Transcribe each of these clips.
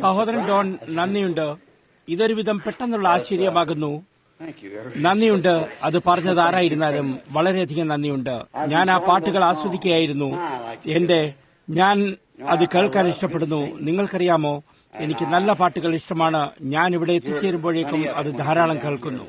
സഹോദരൻ ഡോൺ, നന്ദിയുണ്ട്. ഇതൊരുവിധം പെട്ടെന്നുള്ള ആശ്ചര്യമാകുന്നു. നന്ദിയുണ്ട്. അത് പറഞ്ഞത് ആരായിരുന്നാലും വളരെയധികം നന്ദിയുണ്ട്. ഞാൻ ആ പാട്ടുകൾ ആസ്വദിക്കുകയായിരുന്നു. ഞാൻ അത് കേൾക്കാൻ ഇഷ്ടപ്പെടുന്നു. നിങ്ങൾക്കറിയാമോ, എനിക്ക് നല്ല പാട്ടുകൾ ഇഷ്ടമാണ്. ഞാൻ ഇവിടെ എത്തിച്ചേരുമ്പോഴേക്കും അത് ധാരാളം കേൾക്കുന്നു.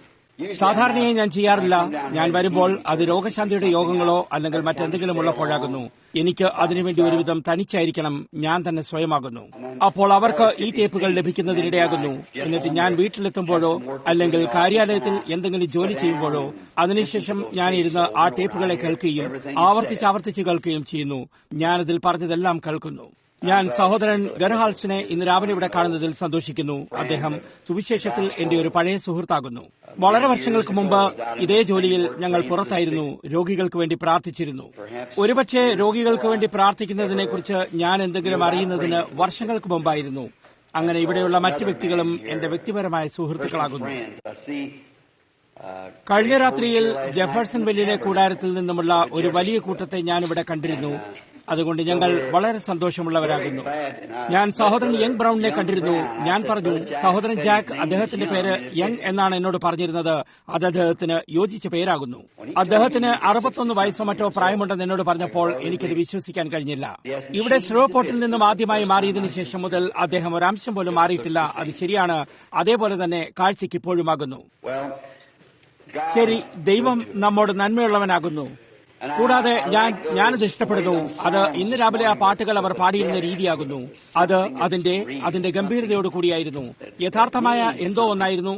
സാധാരണയായി ഞാൻ ചെയ്യാറില്ല. ഞാൻ വരുമ്പോൾ അത് രോഗശാന്തിയുടെ യോഗങ്ങളോ അല്ലെങ്കിൽ മറ്റെന്തെങ്കിലും ഉള്ളപ്പോഴാകുന്നു. എനിക്ക് അതിനുവേണ്ടി ഒരുവിധം തനിച്ചായിരിക്കണം. ഞാൻ തന്നെ സ്വയമാകുന്നു. അപ്പോൾ അവർക്ക് ഈ ടേപ്പുകൾ ലഭിക്കുന്നതിനിടയാകുന്നു. എന്നിട്ട് ഞാൻ വീട്ടിലെത്തുമ്പോഴോ അല്ലെങ്കിൽ കാര്യാലയത്തിൽ എന്തെങ്കിലും ജോലി ചെയ്യുമ്പോഴോ അതിനുശേഷം ഞാൻ ഇരുന്ന് ആ ടേപ്പുകളെ കേൾക്കുകയും ആവർത്തിച്ച് കേൾക്കുകയും ചെയ്യുന്നു. ഞാനതിൽ പറഞ്ഞതെല്ലാം കേൾക്കുന്നു. ഞാൻ സഹോദരൻ ഗർഹാൾസിനെ ഇന്ന് രാവിലെ ഇവിടെ കാണുന്നതിൽ സന്തോഷിക്കുന്നു. അദ്ദേഹം സുവിശേഷത്തിൽ എന്റെ ഒരു പഴയ സുഹൃത്താകുന്നു. വളരെ വർഷങ്ങൾക്ക് മുമ്പ് ഇതേ ജോലിയിൽ ഞങ്ങൾ പുറത്തായിരുന്നു. രോഗികൾക്ക് വേണ്ടി പ്രാർത്ഥിച്ചിരുന്നു. ഒരുപക്ഷെ രോഗികൾക്ക് വേണ്ടി പ്രാർത്ഥിക്കുന്നതിനെക്കുറിച്ച് ഞാൻ എന്തെങ്കിലും അറിയുന്നതിന് വർഷങ്ങൾക്ക് മുമ്പായിരുന്നു. അങ്ങനെ ഇവിടെയുള്ള മറ്റു വ്യക്തികളും എന്റെ വ്യക്തിപരമായ സുഹൃത്തുക്കളാകുന്നു. കഴിഞ്ഞ രാത്രിയിൽ ജെഫേഴ്സൺ വെല്ലിലെ കൂടാരത്തിൽ നിന്നുമുള്ള ഒരു വലിയ കൂട്ടത്തെ ഞാനിവിടെ കണ്ടിരുന്നു. അതുകൊണ്ട് ഞങ്ങൾ വളരെ സന്തോഷമുള്ളവരാകുന്നു. ഞാൻ സഹോദരൻ യങ് ബ്രൌണിനെ കണ്ടിരുന്നു. ഞാൻ പറഞ്ഞു, സഹോദരൻ ജാക്ക്, അദ്ദേഹത്തിന്റെ പേര് യങ് എന്നാണ് എന്നോട് പറഞ്ഞിരുന്നത്. അത് അദ്ദേഹത്തിന് യോജിച്ച പേരാകുന്നു. അദ്ദേഹത്തിന് 61 വയസ്സോ മറ്റോ പ്രായമുണ്ടെന്ന് എന്നോട് പറഞ്ഞപ്പോൾ എനിക്കത് വിശ്വസിക്കാൻ കഴിഞ്ഞില്ല. ഇവിടെ സ്രോപോർട്ടിൽ നിന്നും ആദ്യമായി മാറിയതിനു ശേഷം മുതൽ അദ്ദേഹം ഒരംശം പോലും മാറിയിട്ടില്ല. അത് ശരിയാണ്. അതേപോലെ തന്നെ കാഴ്ചയ്ക്ക് ഇപ്പോഴുമാകുന്നു. ശരി, ദൈവം നമ്മോട് നന്മയുള്ളവനാകുന്നു. കൂടാതെ ഞാനത് ഇഷ്ടപ്പെടുന്നു. അത് ഇന്ന് രാവിലെ ആ പാട്ടുകൾ അവർ പാടിയിരുന്ന രീതിയാകുന്നു. അത് അതിന്റെ ഗംഭീരതയോട് കൂടിയായിരുന്നു. യഥാർത്ഥമായ എന്തോ ഒന്നായിരുന്നു.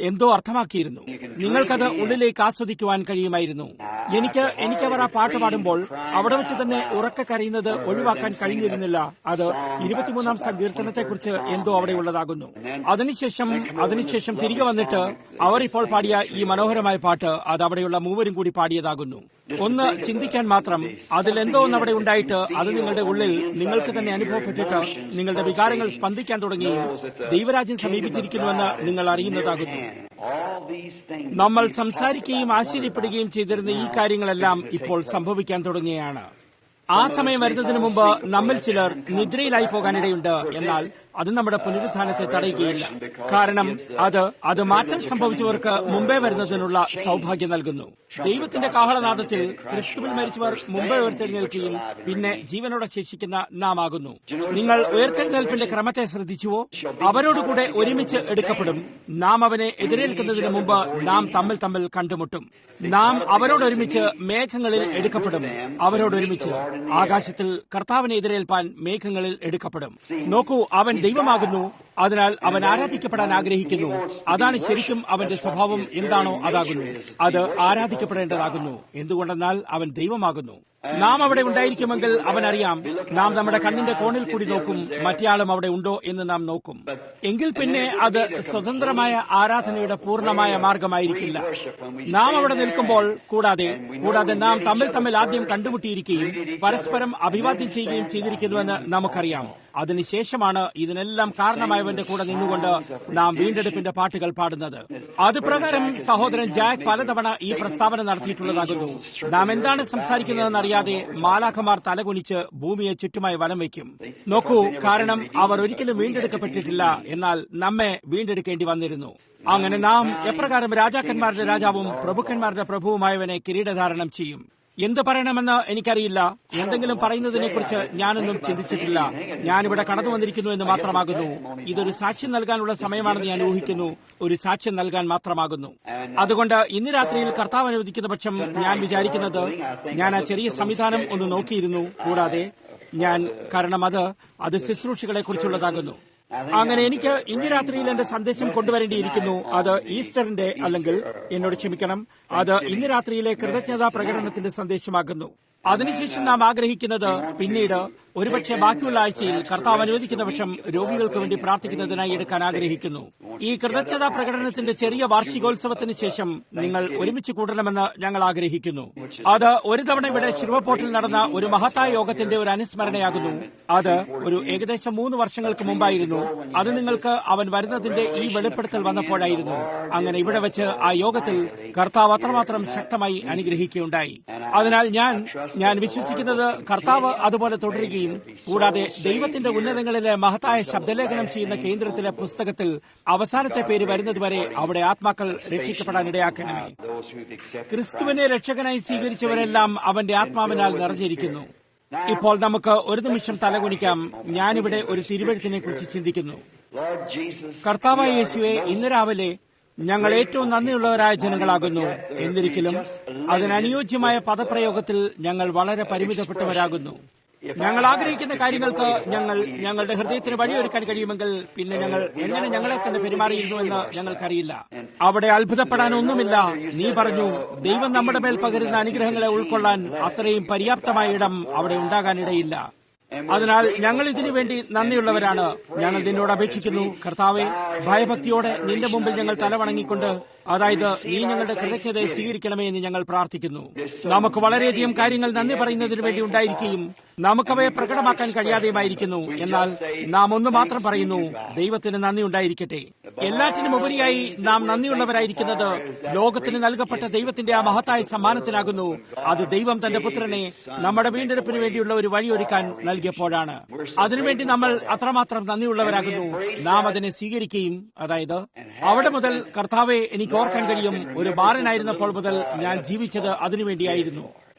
എന്തോ അർത്ഥമാക്കിയിരുന്നു. നിങ്ങൾക്കത് ഉള്ളിലേക്ക് ആസ്വദിക്കുവാൻ കഴിയുമായിരുന്നു. എനിക്ക് അവർ ആ പാട്ട് പാടുമ്പോൾ അവിടെ വെച്ച് തന്നെ ഉറക്കെ കരയുന്നത് ഒഴിവാക്കാൻ കഴിഞ്ഞിരുന്നില്ല. അത് 23-ാം സങ്കീർത്തനത്തെക്കുറിച്ച് എന്തോ അവിടെ ഉള്ളതാകുന്നു. അതിനുശേഷം തിരികെ വന്നിട്ട് അവർ ഇപ്പോൾ പാടിയ ഈ മനോഹരമായ പാട്ട് അത് അവിടെയുള്ള മൂവരും കൂടി പാടിയതാകുന്നു. ഒന്ന് ചിന്തിക്കാൻ മാത്രം. അതിലെന്തോ ഒന്ന് അവിടെ ഉണ്ടായിട്ട് അത് നിങ്ങളുടെ ഉള്ളിൽ നിങ്ങൾക്ക് തന്നെ അനുഭവപ്പെട്ടിട്ട് നിങ്ങളുടെ വികാരങ്ങൾ സ്പന്ദിക്കാൻ തുടങ്ങുകയും ദൈവരാജ്യം സമീപിച്ചിരിക്കുന്നുവെന്ന് നിങ്ങൾ അറിയുന്നതാകുന്നു. നമ്മൾ സംസാരിക്കുകയും ആശ്ചര്യപ്പെടുകയും ചെയ്തിരുന്ന ഈ കാര്യങ്ങളെല്ലാം ഇപ്പോൾ സംഭവിക്കാൻ തുടങ്ങുകയാണ്. ആ സമയം വരുന്നതിന് മുമ്പ് നമ്മിൽ ചിലർ നിദ്രയിലായി പോകാനിടയുണ്ട്. എന്നാൽ അത് നമ്മുടെ പുനരുത്ഥാനത്തെ തടയുകയില്ല. കാരണം അത് മാറ്റം സംഭവിച്ചവർക്ക് മുമ്പേ വരുന്നതിനുള്ള സൗഭാഗ്യം നൽകുന്നു. ദൈവത്തിന്റെ കാഹളനാദത്തിൽ ക്രിസ്തുവിൽ മരിച്ചവർ മുമ്പേ ഉയർത്തെഴുന്നേൽക്കുകയും പിന്നെ ജീവനോടെ ശേഷിക്കുന്ന നാം ആകുന്നു. നിങ്ങൾ ഉയർത്തെഴുന്നേൽപ്പിന്റെ ക്രമത്തെ ശ്രദ്ധിച്ചുവോ? അവരോടുകൂടെ ഒരുമിച്ച് എടുക്കപ്പെടും. നാം അവനെ എതിരേൽക്കുന്നതിന് മുമ്പ് നാം തമ്മിൽ കണ്ടുമുട്ടും. നാം അവരോടൊരുമിച്ച് മേഘങ്ങളിൽ എടുക്കപ്പെടും. അവരോടൊരുമിച്ച് ആകാശത്തിൽ കർത്താവിനെ എതിരേൽപ്പാൻ മേഘങ്ങളിൽ എടുക്കപ്പെടും. നോക്കൂ, അവൻ ദൈവമാകുന്നു. അതിനാൽ അവൻ ആരാധിക്കപ്പെടാൻ ആഗ്രഹിക്കുന്നു. അതാണ് ശരിക്കും അവന്റെ സ്വഭാവം എന്താണോ അതാകുന്നു. അത് ആരാധിക്കപ്പെടേണ്ടതാകുന്നു. എന്തുകൊണ്ടെന്നാൽ അവൻ ദൈവമാകുന്നു. നാം അവിടെ ഉണ്ടായിരിക്കുമെങ്കിൽ അവൻ അറിയാം. നാം നമ്മുടെ കണ്ണിന്റെ കോണിൽ കൂടി നോക്കും. മറ്റേയാളും അവിടെ ഉണ്ടോ എന്ന് നാം നോക്കും. എങ്കിൽ പിന്നെ അത് സ്വതന്ത്രമായ ആരാധനയുടെ പൂർണ്ണമായ മാർഗമായിരിക്കില്ല. നാം അവിടെ നിൽക്കുമ്പോൾ കൂടാതെ നാം തമ്മിൽ ആദ്യം കണ്ടുമുട്ടിയിരിക്കുകയും പരസ്പരം അഭിവാദ്യം ചെയ്യുകയും ചെയ്തിരിക്കുന്നുവെന്ന് നമുക്കറിയാം. അതിനുശേഷമാണ് ഇതിനെല്ലാം കാരണമായവന്റെ കൂടെ നിന്നുകൊണ്ട് നാം വീണ്ടെടുപ്പിന്റെ പാട്ടുകൾ പാടുന്നത്. അത് പ്രകാരം സഹോദരൻ ജാക്ക് പലതവണ ഈ പ്രസ്താവന നടത്തിയിട്ടുള്ളതാകുന്നു. നാം എന്താണ് സംസാരിക്കുന്നതെന്നറിയാതെ മാലാഖമാർ തലകുനിച്ച് ഭൂമിയെ ചുറ്റുമായി വലം വയ്ക്കും. നോക്കൂ, കാരണം അവർ ഒരിക്കലും വീണ്ടെടുക്കപ്പെട്ടിട്ടില്ല. എന്നാൽ നമ്മെ വീണ്ടെടുക്കേണ്ടി വന്നിരുന്നു. അങ്ങനെ നാം എപ്രകാരം രാജാക്കന്മാരുടെ രാജാവും പ്രഭുക്കന്മാരുടെ പ്രഭുവുമായവനെ കിരീടധാരണം ചെയ്യും. എന്ത് പറയണമെന്ന് എനിക്കറിയില്ല. എന്തെങ്കിലും പറയുന്നതിനെക്കുറിച്ച് ഞാനൊന്നും ചിന്തിച്ചിട്ടില്ല. ഞാനിവിടെ കടന്നു വന്നിരിക്കുന്നു എന്ന് മാത്രമാകുന്നു. ഇതൊരു സാക്ഷ്യം നൽകാനുള്ള സമയമാണെന്ന് ഞാൻ ഊഹിക്കുന്നു. ഒരു സാക്ഷ്യം നൽകാൻ മാത്രമാകുന്നു. അതുകൊണ്ട് ഇന്ന് രാത്രിയിൽ കർത്താവ് അനുവദിക്കുന്ന പക്ഷം ഞാൻ വിചാരിക്കുന്നത് ഞാൻ ആ ചെറിയ സംവിധാനം ഒന്ന് നോക്കിയിരുന്നു. കൂടാതെ കാരണം അത് ശുശ്രൂഷകളെ കുറിച്ചുള്ളതാകുന്നു. അങ്ങനെ എനിക്ക് ഇന്ന് രാത്രിയിൽ എന്റെ സന്ദേശം കൊണ്ടുവരേണ്ടിയിരിക്കുന്നു. അത് ഈസ്റ്ററിന്റെ അല്ലെങ്കിൽ എന്നോട് ക്ഷമിക്കണം, അത് ഇന്ന് രാത്രിയിലെ കൃതജ്ഞതാ പ്രകടനത്തിന്റെ സന്ദേശമാകുന്നു. അതിനുശേഷം നാം ആഗ്രഹിക്കുന്നത് പിന്നീട് ഒരുപക്ഷെ ബാക്കിയുള്ള ആഴ്ചയിൽ കർത്താവ് അനുവദിക്കുന്ന പക്ഷം രോഗികൾക്ക് വേണ്ടി പ്രാർത്ഥിക്കുന്നതിനായി എടുക്കാൻ ആഗ്രഹിക്കുന്നു. ഈ കൃതജ്ഞതാ പ്രകടനത്തിന്റെ ചെറിയ വാർഷികോത്സവത്തിന് ശേഷം നിങ്ങൾ ഒരുമിച്ച് കൂടണമെന്ന് ഞങ്ങൾ ആഗ്രഹിക്കുന്നു. അത് ഒരു തവണ ഇവിടെ ശിവപോർട്ടിൽ നടന്ന ഒരു മഹത്തായ യോഗത്തിന്റെ ഒരു അനുസ്മരണയാകുന്നു. അത് ഒരു ഏകദേശം 3 വർഷങ്ങൾക്ക് മുമ്പായിരുന്നു. അത് നിങ്ങൾക്ക് അവൻ വരുന്നതിന്റെ ഈ വെളിപ്പെടുത്തൽ വന്നപ്പോഴായിരുന്നു. അങ്ങനെ ഇവിടെ വെച്ച് ആ യോഗത്തിൽ കർത്താവ് അത്രമാത്രം ശക്തമായി അനുഗ്രഹിക്കുകയുണ്ടായി. അതിനാൽ ഞാൻ വിശ്വസിക്കുന്നത് കർത്താവ് അതുപോലെ തുടരുകയും കൂടാതെ ദൈവത്തിന്റെ ഉന്നതങ്ങളിലെ മഹത്തായ ശബ്ദലേഖനം ചെയ്യുന്ന കേന്ദ്രത്തിലെ പുസ്തകത്തിൽ അവസാനത്തെ പേര് വരുന്നതുവരെ അവിടെ ആത്മാക്കൾ രക്ഷിക്കപ്പെടാനിടയാക്കണമേ. ക്രിസ്തുവിനെ രക്ഷകനായി സ്വീകരിച്ചവരെല്ലാം അവന്റെ ആത്മാവിനാൽ നിറഞ്ഞിരിക്കുന്നു. ഇപ്പോൾ നമുക്ക് ഒരു നിമിഷം തലകുനിക്കാം. ഞാനിവിടെ ഒരു തിരുവെഴുത്തിനെ കുറിച്ച് ചിന്തിക്കുന്നു. കർത്താവായ യേശുവേ, ഇന്ന് രാവിലെ ഞങ്ങൾ ഏറ്റവും നന്ദിയുള്ളവരായ ജനങ്ങളാകുന്നു. എന്നിരിക്കലും അതിനനുയോജ്യമായ പദപ്രയോഗത്തിൽ ഞങ്ങൾ വളരെ പരിമിതപ്പെട്ടവരാകുന്നു. ഞങ്ങൾ ആഗ്രഹിക്കുന്ന കാര്യങ്ങൾക്ക് ഞങ്ങളുടെ ഹൃദയത്തിന് വഴിയൊരുക്കാൻ കഴിയുമെങ്കിൽ പിന്നെ ഞങ്ങൾ എങ്ങനെ ഞങ്ങളെ തന്നെ പെരുമാറിയിരുന്നു എന്ന് ഞങ്ങൾക്കറിയില്ല. അവിടെ അത്ഭുതപ്പെടാനൊന്നുമില്ല. നീ പറഞ്ഞു, ദൈവം നമ്മുടെ മേൽ പകരുന്ന അനുഗ്രഹങ്ങളെ ഉൾക്കൊള്ളാൻ അത്രയും പര്യാപ്തമായ ഇടം അവിടെ ഉണ്ടാകാനിടയില്ല. അതിനാൽ ഞങ്ങൾ ഇതിനു വേണ്ടി നന്ദിയുള്ളവരാണ്. ഞങ്ങൾ നിന്നോട് അപേക്ഷിക്കുന്നു കർത്താവെ, ഭയഭക്തിയോടെ നിന്റെ മുമ്പിൽ ഞങ്ങൾ തലവണങ്ങിക്കൊണ്ട്, അതായത് നീ ഞങ്ങളുടെ കൃതജ്ഞതയെ സ്വീകരിക്കണമേ എന്ന് ഞങ്ങൾ പ്രാർത്ഥിക്കുന്നു. നമുക്ക് വളരെയധികം കാര്യങ്ങൾ നന്ദി പറയുന്നതിന് വേണ്ടി ഉണ്ടായിരിക്കുകയും നമുക്കവയെ പ്രകടമാക്കാൻ കഴിയാതെയുമായിരിക്കുന്നു. എന്നാൽ നാം ഒന്ന് മാത്രം പറയുന്നു, ദൈവത്തിന് നന്ദി ഉണ്ടായിരിക്കട്ടെ. എല്ലാറ്റിനും ഉപരിയായി നാം നന്ദിയുള്ളവരായിരിക്കുന്നത് ലോകത്തിന് നൽകപ്പെട്ട ദൈവത്തിന്റെ ആ മഹത്തായ സമ്മാനത്തിനാകുന്നു. അത് ദൈവം തന്റെ പുത്രനെ നമ്മുടെ വീണ്ടെടുപ്പിന് വേണ്ടിയുള്ള ഒരു വഴിയൊരുക്കാൻ നൽകിയപ്പോഴാണ്. അതിനുവേണ്ടി നമ്മൾ അത്രമാത്രം നന്ദിയുള്ളവരാകുന്നു. നാം അതിനെ സ്വീകരിക്കുകയും, അതായത് അവിടെ മുതൽ കർത്താവെ എനിക്ക് ഓർക്കാൻ കഴിയും, ഒരു ബാലനായിരുന്നപ്പോൾ മുതൽ ഞാൻ ജീവിച്ചത് അതിനുവേണ്ടിയായിരുന്നു.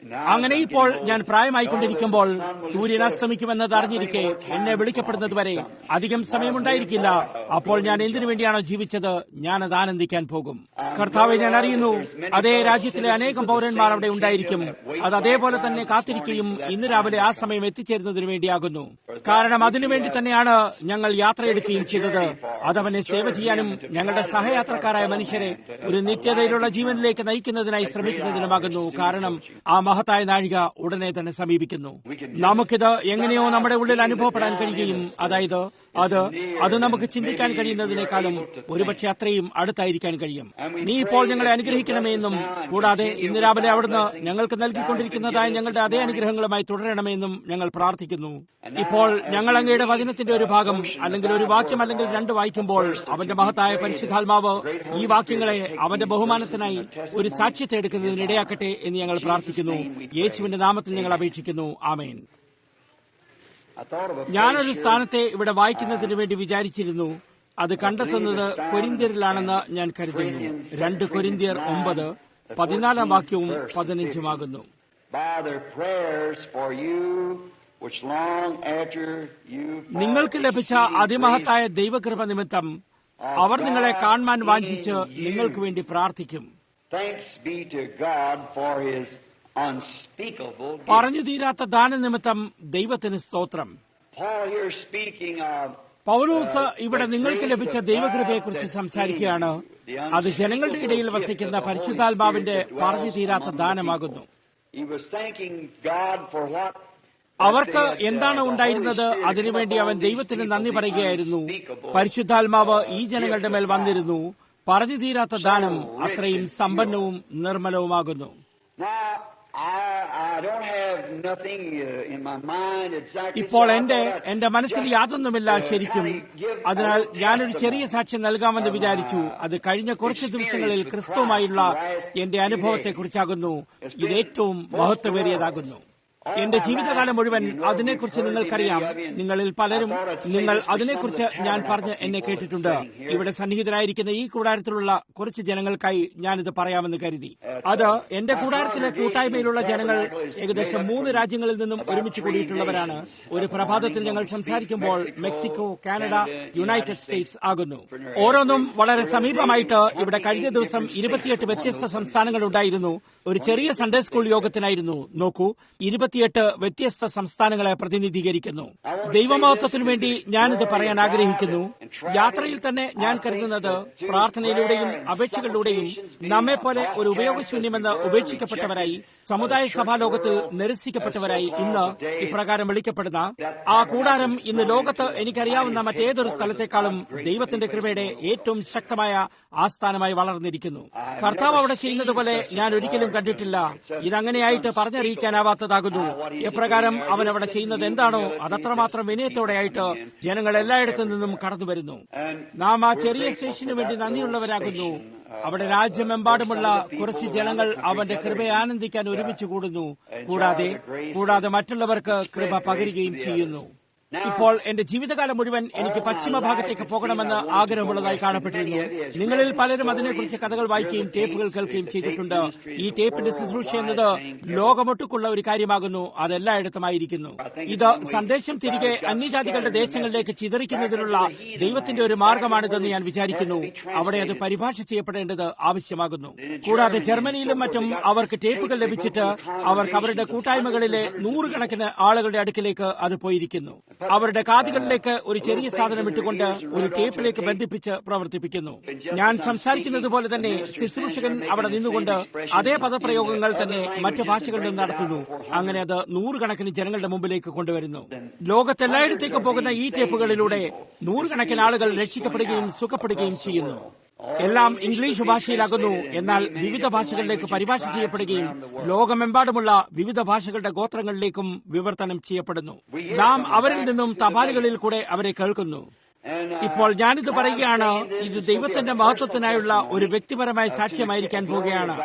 അങ്ങനെ ഇപ്പോൾ ഞാൻ പ്രായമായിക്കൊണ്ടിരിക്കുമ്പോൾ സൂര്യൻ അസ്തമിക്കുമെന്നത് അറിഞ്ഞിരിക്കെ എന്നെ വിളിക്കപ്പെടുന്നതുവരെ അധികം സമയമുണ്ടായിരിക്കില്ല. അപ്പോൾ ഞാൻ എന്തിനു വേണ്ടിയാണോ ജീവിച്ചത്, ഞാനത് ആനന്ദിക്കാൻ പോകും. കർത്താവെ, ഞാൻ അറിയുന്നു അതേ രാജ്യത്തിലെ അനേകം പൗരന്മാർ അവിടെ ഉണ്ടായിരിക്കും. അത് അതേപോലെ തന്നെ കാത്തിരിക്കുകയും ഇന്ന് രാവിലെ ആ സമയം എത്തിച്ചേരുന്നതിനു വേണ്ടിയാകുന്നു. കാരണം അതിനുവേണ്ടി തന്നെയാണ് ഞങ്ങൾ യാത്രയെടുക്കുകയും ചെയ്തത്. അതവനെ സേവ ചെയ്യാനും ഞങ്ങളുടെ സഹയാത്രക്കാരായ മനുഷ്യരെ ഒരു നിത്യതയിലുള്ള ജീവനിലേക്ക് നയിക്കുന്നതിനായി ശ്രമിക്കുന്നതിനുമാകുന്നു. കാരണം ആ മഹത്തായ നാഴിക ഉടനെ തന്നെ സമീപിക്കുന്നു. നമുക്കിത് എങ്ങനെയോ നമ്മുടെ ഉള്ളിൽ അനുഭവപ്പെടാൻ കഴിയുകയും, അതായത് അത് നമുക്ക് ചിന്തിക്കാൻ കഴിയുന്നതിനേക്കാളും ഒരുപക്ഷെ അത്രയും അടുത്തായിരിക്കാൻ കഴിയും. നീ ഇപ്പോൾ ഞങ്ങളെ അനുഗ്രഹിക്കണമേ എന്നും കൂടാതെ ഇന്ന് രാവിലെ അവിടുന്ന് ഞങ്ങൾക്ക് നൽകിക്കൊണ്ടിരിക്കുന്നതായ ഞങ്ങളുടെ അതേ അനുഗ്രഹങ്ങളുമായി തുടരണമെന്നും ഞങ്ങൾ പ്രാർത്ഥിക്കുന്നു. ഇപ്പോൾ ഞങ്ങൾ അങ്ങയുടെ വചനത്തിന്റെ ഒരു ഭാഗം അല്ലെങ്കിൽ ഒരു വാക്യം അല്ലെങ്കിൽ 2 വായിക്കുമ്പോൾ അവന്റെ മഹത്തായ പരിശുദ്ധാത്മാവ് ഈ വാക്യങ്ങളെ അവന്റെ ബഹുമാനത്തിനായി ഒരു സാക്ഷ്യത്തെ എടുക്കുന്നതിനിടയാക്കട്ടെ എന്ന് ഞങ്ങൾ പ്രാർത്ഥിക്കുന്നു. യേശുവിന്റെ നാമത്തിൽ ഞങ്ങൾ അപേക്ഷിക്കുന്നു. ആമേൻ. ഞാനൊരു സ്ഥാനത്തെ ഇവിടെ വായിക്കുന്നതിന് വേണ്ടി വിചാരിച്ചിരുന്നു. അത് കണ്ടെത്തുന്നത് കൊരിന്ത്യരിലാണെന്ന് ഞാൻ കരുതുന്നു. 2 കൊരിന്ത്യർ 9, 14 വാക്യവും 15 നിങ്ങൾക്ക് ലഭിച്ച അതിമഹത്തായ ദൈവകൃപ നിമിത്തം അവർ നിങ്ങളെ കാണുവാൻ വാഞ്ചിച്ച് നിങ്ങൾക്ക് വേണ്ടി പ്രാർത്ഥിക്കും. പറഞ്ഞു തീരാത്ത ദാനനിമിത്തം ദൈവത്തിന് സ്തോത്രം. പൗലോസ് ഇവിടെ നിങ്ങൾക്ക് ലഭിച്ച ദൈവകൃപയെക്കുറിച്ച് സംസാരിക്കുകയാണ്. അത് ജനങ്ങളുടെ ഇടയിൽ വസിക്കുന്ന പരിശുദ്ധാത്മാവിന്റെ പറഞ്ഞു തീരാത്ത ദാനമാകുന്നു. അവർക്ക് എന്താണ് ഉണ്ടായിരുന്നത്, അതിനുവേണ്ടി അവൻ ദൈവത്തിന് നന്ദി പറയുകയായിരുന്നു. പരിശുദ്ധാത്മാവ് ഈ ജനങ്ങളുടെ മേൽ വന്നിരുന്നു. പറഞ്ഞു തീരാത്ത ദാനം അത്രയും സമ്പന്നവും നിർമ്മലവുമാകുന്നു. ഇപ്പോൾ എന്റെ മനസ്സിൽ യാതൊന്നുമില്ല ശരിക്കും. അതിനാൽ ഞാനൊരു ചെറിയ സാക്ഷ്യം നൽകാമെന്ന് വിചാരിച്ചു. അത് കഴിഞ്ഞ കുറച്ച് ദിവസങ്ങളിൽ ക്രിസ്തുവുമായുള്ള എന്റെ അനുഭവത്തെക്കുറിച്ചാകുന്നു. ഇത് ഏറ്റവും മഹത്വമേറിയതാകുന്നു. എന്റെ ജീവിതകാലം മുഴുവൻ അതിനെക്കുറിച്ച് നിങ്ങൾക്കറിയാം. നിങ്ങളിൽ പലരും നിങ്ങൾ അതിനെക്കുറിച്ച് ഞാൻ പറഞ്ഞ് എന്നെ കേട്ടിട്ടുണ്ട്. ഇവിടെ സന്നിഹിതരായിരിക്കുന്ന ഈ കൂടാരത്തിലുള്ള കുറച്ച് ജനങ്ങൾക്കായി ഞാനിത് പറയാമെന്ന് കരുതി. അത് എന്റെ കൂടാരത്തിലെ കൂട്ടായ്മയിലുള്ള ജനങ്ങൾ ഏകദേശം 3 രാജ്യങ്ങളിൽ നിന്നും ഒരുമിച്ച് കൂടിയിട്ടുള്ളവരാണ്. ഒരു പ്രഭാതത്തിൽ ഞങ്ങൾ സംസാരിക്കുമ്പോൾ മെക്സിക്കോ, കാനഡ, യുണൈറ്റഡ് സ്റ്റേറ്റ്സ് ആകുന്നു. ഓരോന്നും വളരെ സമീപമായിട്ട് ഇവിടെ കഴിഞ്ഞ ദിവസം 28 വ്യത്യസ്ത സംസ്ഥാനങ്ങൾ ഉണ്ടായിരുന്നു. ഒരു ചെറിയ സൺഡേ സ്കൂൾ യോഗത്തിനായിരുന്നു. നോക്കൂ, 28 വ്യത്യസ്ത സംസ്ഥാനങ്ങളെ പ്രതിനിധീകരിക്കുന്നു. ദൈവമഹത്വത്തിനു വേണ്ടി ഞാനിത് പറയാൻ ആഗ്രഹിക്കുന്നു. യാത്രയിൽ തന്നെ ഞാൻ കരുതുന്നത് പ്രാർത്ഥനയിലൂടെയും അപേക്ഷകളിലൂടെയും നമ്മെപ്പോലെ ഒരു ഉപയോഗശൂന്യമെന്ന് ഉപേക്ഷിക്കപ്പെട്ടവരായി, സമുദായ സഭാലോകത്തിൽ നിരസിക്കപ്പെട്ടവരായി ഇന്ന് ഇപ്രകാരം വിളിക്കപ്പെടുന്ന ആ കൂടാരം ഇന്ന് ലോകത്ത് എനിക്കറിയാവുന്ന മറ്റേതൊരു സ്ഥലത്തെക്കാളും ദൈവത്തിന്റെ കൃപയുടെ ഏറ്റവും ശക്തമായ ആസ്ഥാനമായി വളർന്നിരിക്കുന്നു. കർത്താവ് അവിടെ ചെയ്യുന്നത് പോലെ ഞാൻ ഒരിക്കലും കണ്ടിട്ടില്ല. ഇതങ്ങനെയായിട്ട് പറഞ്ഞറിയിക്കാനാവാത്തതാകുന്നു. എപ്രകാരം അവൻ അവിടെ ചെയ്യുന്നത് എന്താണോ അതത്രമാത്രം വിനയത്തോടെയായിട്ട് ജനങ്ങൾ എല്ലായിടത്തു നിന്നും കടന്നു വരുന്നു. നാം ആ ചെറിയ സ്റ്റേഷനു വേണ്ടി നന്ദിയുള്ളവരാകുന്നു. അവിടെ രാജ്യമെമ്പാടുമുള്ള കുറച്ച് ജനങ്ങൾ അവന്റെ കൃപയെ ആനന്ദിക്കാൻ ഒരുമിച്ച് കൂടുന്നു. കൂടാതെ മറ്റുള്ളവർക്ക് കൃപ പകരുകയും ചെയ്യുന്നു. ഇപ്പോൾ എന്റെ ജീവിതകാലം മുഴുവൻ എനിക്ക് പശ്ചിമഭാഗത്തേക്ക് പോകണമെന്ന് ആഗ്രഹമുള്ളതായി കാണപ്പെട്ടിരുന്നു. നിങ്ങളിൽ പലരും അതിനെക്കുറിച്ച് കഥകൾ വായിക്കുകയും ടേപ്പുകൾ കേൾക്കുകയും ചെയ്തിട്ടുണ്ട്. ഈ ടേപ്പിന്റെ ശുശ്രൂഷ എന്നത് ലോകമൊട്ടുക്കുള്ള ഒരു കാര്യമാകുന്നു. അതെല്ലായിടത്തുമായിരിക്കുന്നു. ഇത് സന്ദേശം തിരികെ അന്യജാതികളുടെ ദേശങ്ങളിലേക്ക് ചിതറിക്കുന്നതിനുള്ള ദൈവത്തിന്റെ ഒരു മാർഗമാണിതെന്ന് ഞാൻ വിചാരിക്കുന്നു. അവിടെ അത് പരിഭാഷ ചെയ്യപ്പെടേണ്ടത് ആവശ്യമാകുന്നു. കൂടാതെ ജർമ്മനിയിലും മറ്റും അവർക്ക് ടേപ്പുകൾ ലഭിച്ചിട്ട് അവർക്ക് അവരുടെ കൂട്ടായ്മകളിലെ 100 കണക്കിന് ആളുകളുടെ അടുക്കിലേക്ക് അത് പോയിരിക്കുന്നു. അവരുടെ കാതുകളിലേക്ക് ഒരു ചെറിയ സാധനം ഇട്ടുകൊണ്ട് ഒരു ടേപ്പിലേക്ക് ബന്ധിപ്പിച്ച് പ്രവർത്തിപ്പിക്കുന്നു. ഞാൻ സംസാരിക്കുന്നത് പോലെ തന്നെ ശുശ്രൂഷകൻ അവിടെ നിന്നുകൊണ്ട് അതേ പദപ്രയോഗങ്ങൾ തന്നെ മറ്റു ഭാഷകളിലും നടത്തുന്നു. അങ്ങനെ അത് 100 കണക്കിന് ജനങ്ങളുടെ മുമ്പിലേക്ക് കൊണ്ടുവരുന്നു. ലോകത്തെല്ലായിടത്തേക്ക് പോകുന്ന ഈ ടേപ്പുകളിലൂടെ 100 കണക്കിന് ആളുകൾ രക്ഷിക്കപ്പെടുകയും സുഖപ്പെടുകയും ചെയ്യുന്നു. എല്ലാം ഇംഗ്ലീഷ് ഭാഷയിലാകുന്നു. എന്നാൽ വിവിധ ഭാഷകളിലേക്ക് പരിഭാഷ ചെയ്യപ്പെടുകയും ലോകമെമ്പാടുമുള്ള വിവിധ ഭാഷകളുടെ ഗോത്രങ്ങളിലേക്കും വിവർത്തനം ചെയ്യപ്പെടുന്നു. നാം അവരിൽ നിന്നും തപാലുകളിൽ കൂടെ അവരെ കേൾക്കുന്നു. ഇപ്പോൾ ഞാനിത് പറയുകയാണ്. ഇത് ദൈവത്തിന്റെ മഹത്വത്തിനായുള്ള ഒരു വ്യക്തിപരമായ സാക്ഷ്യമായിരിക്കാൻ പോവുകയാണ്.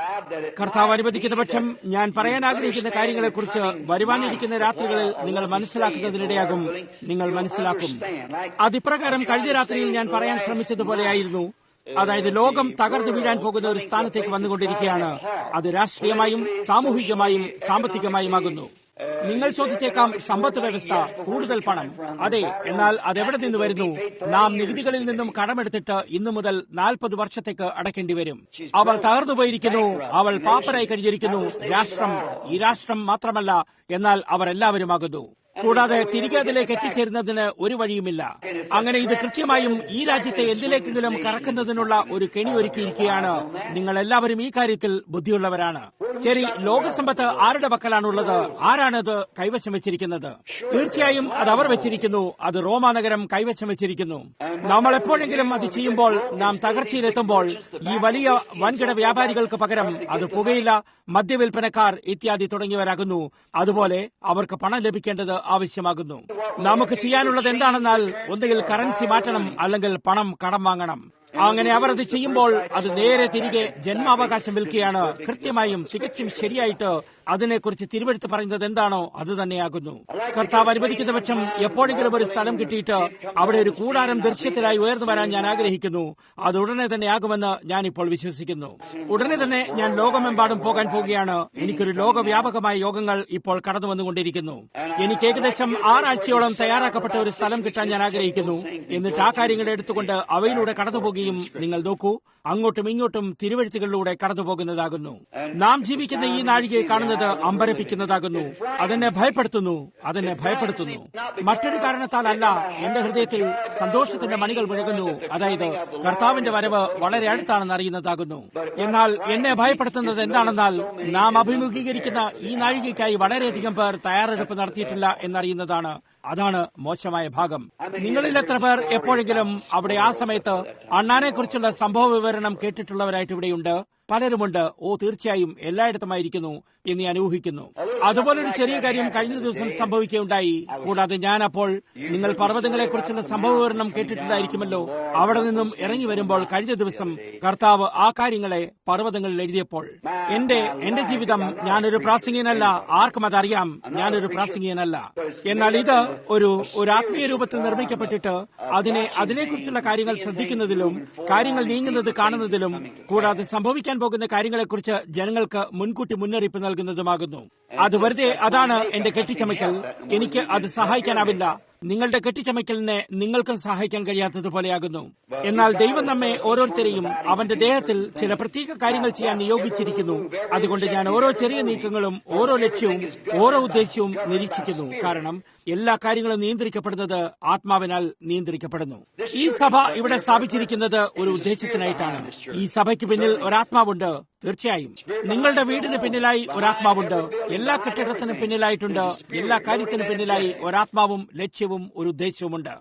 കർത്താവ് അനുവദിക്കുന്ന പക്ഷം ഞാൻ പറയാൻ ആഗ്രഹിക്കുന്ന കാര്യങ്ങളെക്കുറിച്ച് വരുവാനിരിക്കുന്ന രാത്രികളിൽ നിങ്ങൾ മനസ്സിലാക്കുന്നതിനിടയാകും. നിങ്ങൾ മനസ്സിലാക്കും. അതിപ്രകാരം കഴിഞ്ഞ രാത്രിയിൽ ഞാൻ പറയാൻ ശ്രമിച്ചതുപോലെയായിരുന്നു. അതായത് ലോകം തകർന്നു വീഴാൻ പോകുന്ന ഒരു സ്ഥാനത്തേക്ക് വന്നുകൊണ്ടിരിക്കുകയാണ്. അത് രാഷ്ട്രീയമായും സാമൂഹികമായും സാമ്പത്തികമായുമാകുന്നു. നിങ്ങൾ ചോദിച്ചേക്കാം, സമ്പദ് വ്യവസ്ഥ, കൂടുതൽ പണം. അതെ, എന്നാൽ അതെവിടെ നിന്ന് വരുന്നു? നാം നികുതികളിൽ നിന്നും കടമെടുത്തിട്ട് ഇന്നു മുതൽ 40 വർഷത്തേക്ക് അടയ്ക്കേണ്ടി വരും. അവൾ തകർന്നുപോയിരിക്കുന്നു. അവൾ പാപ്പരായി കഴിഞ്ഞിരിക്കുന്നു. ഈ രാഷ്ട്രം മാത്രമല്ല, എന്നാൽ അവർ എല്ലാവരുമാകുന്നു. കൂടാതെ തിരികെ അതിലേക്ക് എത്തിച്ചേരുന്നതിന് ഒരു വഴിയുമില്ല. അങ്ങനെ ഇത് കൃത്യമായും ഈ രാജ്യത്തെ എന്തിലേക്കെങ്കിലും കറക്കുന്നതിനുള്ള ഒരു കെണി ഒരുക്കിയിരിക്കുകയാണ്. നിങ്ങൾ എല്ലാവരും ഈ കാര്യത്തിൽ ബുദ്ധിയുള്ളവരാണ്. ശരി, ലോകസമ്പത്ത് ആരുടെ പക്കലാണുള്ളത്? ആരാണത് കൈവശം വെച്ചിരിക്കുന്നത്? തീർച്ചയായും അത് അവർ വെച്ചിരിക്കുന്നു. അത് റോമാനഗരം കൈവശം വെച്ചിരിക്കുന്നു. നമ്മൾ എപ്പോഴെങ്കിലും അത് ചെയ്യുമ്പോൾ, നാം തകർച്ചയിലെത്തുമ്പോൾ, ഈ വലിയ വൻകിട വ്യാപാരികൾക്ക് പകരം അത് പുകയില, മദ്യവിൽപ്പനക്കാർ ഇത്യാദി തുടങ്ങിയവരാകുന്നു. അതുപോലെ അവർക്ക് പണം ലഭിക്കേണ്ടത് ആവശ്യമാകുന്നു. നമുക്ക് ചെയ്യാനുള്ളത് എന്താണെന്നാൽ ഒന്നുകിൽ കറൻസി മാറ്റണം, അല്ലെങ്കിൽ പണം കടം വാങ്ങണം. അങ്ങനെ അവർ അത് ചെയ്യുമ്പോൾ അത് നേരെ തിരികെ ജന്മാവകാശം വിൽക്കുകയാണ്. കൃത്യമായും തികച്ചും ശരിയായിട്ട് അതിനെക്കുറിച്ച് തിരുവെടുത്ത് പറയുന്നത് എന്താണോ അത് തന്നെയാകുന്നു. കർത്താവ് അനുവദിക്കുന്ന പക്ഷം എപ്പോഴെങ്കിലും ഒരു സ്ഥലം കിട്ടിയിട്ട് അവിടെ ഒരു കൂടാരം ദൃശ്യത്തിലായി ഉയർന്നു വരാൻ ഞാൻ ആഗ്രഹിക്കുന്നു. അത് ഉടനെ തന്നെ ആകുമെന്ന് ഞാൻ ഇപ്പോൾ വിശ്വസിക്കുന്നു. ഉടനെ തന്നെ ഞാൻ ലോകമെമ്പാടും പോകാൻ പോവുകയാണ്. എനിക്കൊരു ലോകവ്യാപകമായ യോഗങ്ങൾ ഇപ്പോൾ കടന്നു വന്നുകൊണ്ടിരിക്കുന്നു. എനിക്ക് ഏകദേശം 6 ആഴ്ചയോളം തയ്യാറാക്കപ്പെട്ട ഒരു സ്ഥലം കിട്ടാൻ ഞാൻ ആഗ്രഹിക്കുന്നു. എന്നിട്ട് ആ കാര്യങ്ങൾ എടുത്തുകൊണ്ട് അവയിലൂടെ കടന്നുപോകുകയും, നിങ്ങൾ നോക്കൂ, അങ്ങോട്ടും ഇങ്ങോട്ടും തിരുവെഴുത്തുകളിലൂടെ കടന്നു പോകുന്നതാകുന്നു. നാം ജീവിക്കുന്ന ഈ നാഴികയെ കാണുന്നത് അമ്പരപ്പിക്കുന്നതാകുന്നു. അതെന്നെ ഭയപ്പെടുത്തുന്നു. മറ്റൊരു കാരണത്താലല്ല. എന്റെ ഹൃദയത്തിൽ സന്തോഷത്തിന്റെ മണികൾ മുഴങ്ങുന്നു. അതായത് കർത്താവിന്റെ വരവ് വളരെ അടുത്താണെന്ന് അറിയുന്നതാകുന്നു. എന്നാൽ എന്നെ ഭയപ്പെടുത്തുന്നത് എന്താണെന്നാൽ നാം അഭിമുഖീകരിക്കുന്ന ഈ നാഴികയ്ക്കായി വളരെയധികം പേർ തയ്യാറെടുപ്പ് നടത്തിയിട്ടില്ല എന്നറിയുന്നതാണ്. അതാണ് മോശമായ ഭാഗം. നിങ്ങളിൽ എത്ര പേർ എപ്പോഴെങ്കിലും അവിടെ ആ സമയത്ത് അണ്ണാനെക്കുറിച്ചുള്ള സംഭവ വിവരണം കേട്ടിട്ടുള്ളവരായിട്ട് ഇവിടെയുണ്ട്? പലരുമുണ്ട്. തീർച്ചയായും എല്ലായിടത്തുമായിരിക്കുന്നു എന്ന് ഞാൻ ഊഹിക്കുന്നു. അതുപോലൊരു ചെറിയ കാര്യം കഴിഞ്ഞ ദിവസം സംഭവിക്കുകയുണ്ടായി. കൂടാതെ ഞാൻ അപ്പോൾ, നിങ്ങൾ പർവ്വതങ്ങളെക്കുറിച്ചുള്ള സംഭവ വിവരണം കേട്ടിട്ടുണ്ടായിരിക്കുമല്ലോ, അവിടെ നിന്നും ഇറങ്ങി വരുമ്പോൾ കഴിഞ്ഞ ദിവസം കർത്താവ് ആ കാര്യങ്ങളെ പർവ്വതങ്ങളിൽ എഴുതിയപ്പോൾ എന്റെ ജീവിതം, ഞാനൊരു പ്രാസംഗികനല്ല, ആർക്കും അതറിയാം, ഞാനൊരു പ്രാസംഗികനല്ല. എന്നാൽ ഇത് ഒരു ആത്മീയ രൂപത്തിൽ നിർമ്മിക്കപ്പെട്ടിട്ട് അതിനെക്കുറിച്ചുള്ള കാര്യങ്ങൾ ശ്രദ്ധിക്കുന്നതിലും കാര്യങ്ങൾ നീങ്ങുന്നത് കാണുന്നതിലും കൂടാതെ സംഭവിക്കാൻ പോകുന്ന കാര്യങ്ങളെക്കുറിച്ച് ജനങ്ങൾക്ക് മുൻകൂട്ടി മുന്നറിയിപ്പ് നൽകുന്നതുമാകുന്നു. അത് വെറുതെ, അതാണ് എന്റെ കെട്ടിച്ചമയ്ക്കൽ. എനിക്ക് അത് സഹായിക്കാനാവില്ല. നിങ്ങളുടെ കെട്ടിച്ചമയ്ക്കലിനെ നിങ്ങൾക്കും സഹായിക്കാൻ കഴിയാത്തതുപോലെയാകുന്നു. എന്നാൽ ദൈവം നമ്മെ ഓരോരുത്തരെയും അവന്റെ ദേഹത്തിൽ ചില പ്രത്യേക കാര്യങ്ങൾ ചെയ്യാൻ നിയോഗിച്ചിരിക്കുന്നു. അതുകൊണ്ട് ഞാൻ ഓരോ ചെറിയ നീക്കങ്ങളും ഓരോ ലക്ഷ്യവും ഓരോ ഉദ്ദേശ്യവും നിരീക്ഷിക്കുന്നു. കാരണം എല്ലാ കാര്യങ്ങളും നിയന്ത്രിക്കപ്പെടുന്നത് ആത്മാവിനാൽ നിയന്ത്രിക്കപ്പെടുന്നു. ഈ സഭ ഇവിടെ സ്ഥാപിച്ചിരിക്കുന്നത് ഒരു ഉദ്ദേശത്തിനായിട്ടാണ്. ഈ സഭയ്ക്ക് പിന്നിൽ ഒരാത്മാവുണ്ട്. തീർച്ചയായും നിങ്ങളുടെ വീടിന് പിന്നിലായി ഒരാത്മാവുണ്ട്. എല്ലാ കെട്ടിടത്തിനും പിന്നിലായിട്ടുണ്ട്. എല്ലാ കാര്യത്തിനും പിന്നിലായി ഒരാത്മാവും ലക്ഷ്യവും ഒരു ഉദ്ദേശവുമുണ്ട്.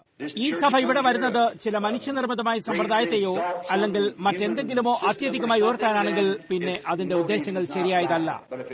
ഈ സഭ ഇവിടെ വരുന്നത് ചില മനുഷ്യനിർമ്മിതമായ സമ്പ്രദായത്തെയോ അല്ലെങ്കിൽ മറ്റെന്തെങ്കിലുമോ അത്യധികമായി ഉയർത്താനാണെങ്കിൽ പിന്നെ അതിന്റെ ഉദ്ദേശങ്ങൾ ശരിയായതല്ല.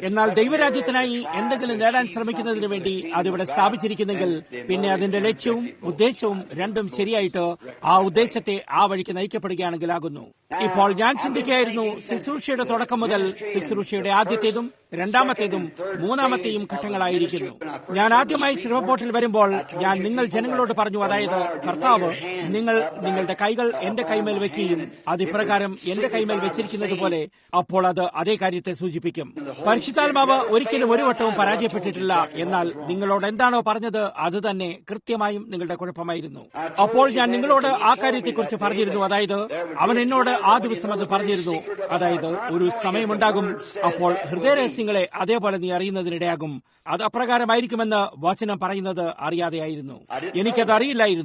എന്നാൽ ദൈവരാജ്യത്തിനായി എന്തെങ്കിലും നേടാൻ ശ്രമിക്കുന്നതിന് വേണ്ടി അതിവിടെ സ്ഥാപിച്ചിരിക്കുന്നെങ്കിൽ പിന്നെ അതിന്റെ ലക്ഷ്യവും ഉദ്ദേശവും രണ്ടും ശരിയായിട്ട് ആ ഉദ്ദേശത്തെ ആ വഴിക്ക് നയിക്കപ്പെടുകയാണെങ്കിലാകുന്നു. ഇപ്പോൾ ഞാൻ ചിന്തിക്കുകയായിരുന്നു, ശുശ്രൂഷയുടെ തുടക്കം മുതൽ ശുശ്രൂഷയുടെ ആദ്യത്തേതും രണ്ടാമത്തേതും മൂന്നാമത്തെയും ഘട്ടങ്ങളായിരിക്കുന്നു. ഞാൻ ആദ്യമായി ശിവപോട്ടിൽ വരുമ്പോൾ ഞാൻ നിങ്ങൾ ജനങ്ങളോട് പറഞ്ഞു, അതായത് കർത്താവ് നിങ്ങൾ നിങ്ങളുടെ കൈകൾ എന്റെ കൈമേൽ വെക്കുകയും അത് ഇപ്രകാരം എന്റെ കൈമേൽ വെച്ചിരിക്കുന്നത് പോലെ, അപ്പോൾ അത് അതേ കാര്യത്തെ സൂചിപ്പിക്കും. പരിശുദ്ധാത്മാവ് ഒരിക്കലും ഒരു വട്ടവും പരാജയപ്പെട്ടിട്ടില്ല. എന്നാൽ നിങ്ങളോട് എന്താണോ പറഞ്ഞത് അത് തന്നെ കൃത്യമായും നിങ്ങളുടെ കുഴപ്പമായിരുന്നു. അപ്പോൾ ഞാൻ നിങ്ങളോട് ആ കാര്യത്തെക്കുറിച്ച് പറഞ്ഞിരുന്നു. അതായത് അവൻ എന്നോട് ആ ദിവസം അത് പറഞ്ഞിരുന്നു. അതായത് ഒരു സമയമുണ്ടാകും, അപ്പോൾ ഹൃദയരഹസ്യങ്ങളെ അതേപോലെ നീ അറിയുന്നതിനിടയാകും. അത് അപ്രകാരമായിരിക്കുമെന്ന് വചനം പറയുന്നത് അറിയാതെയായിരുന്നു. എനിക്കത് അറിയില്ലായിരുന്നു.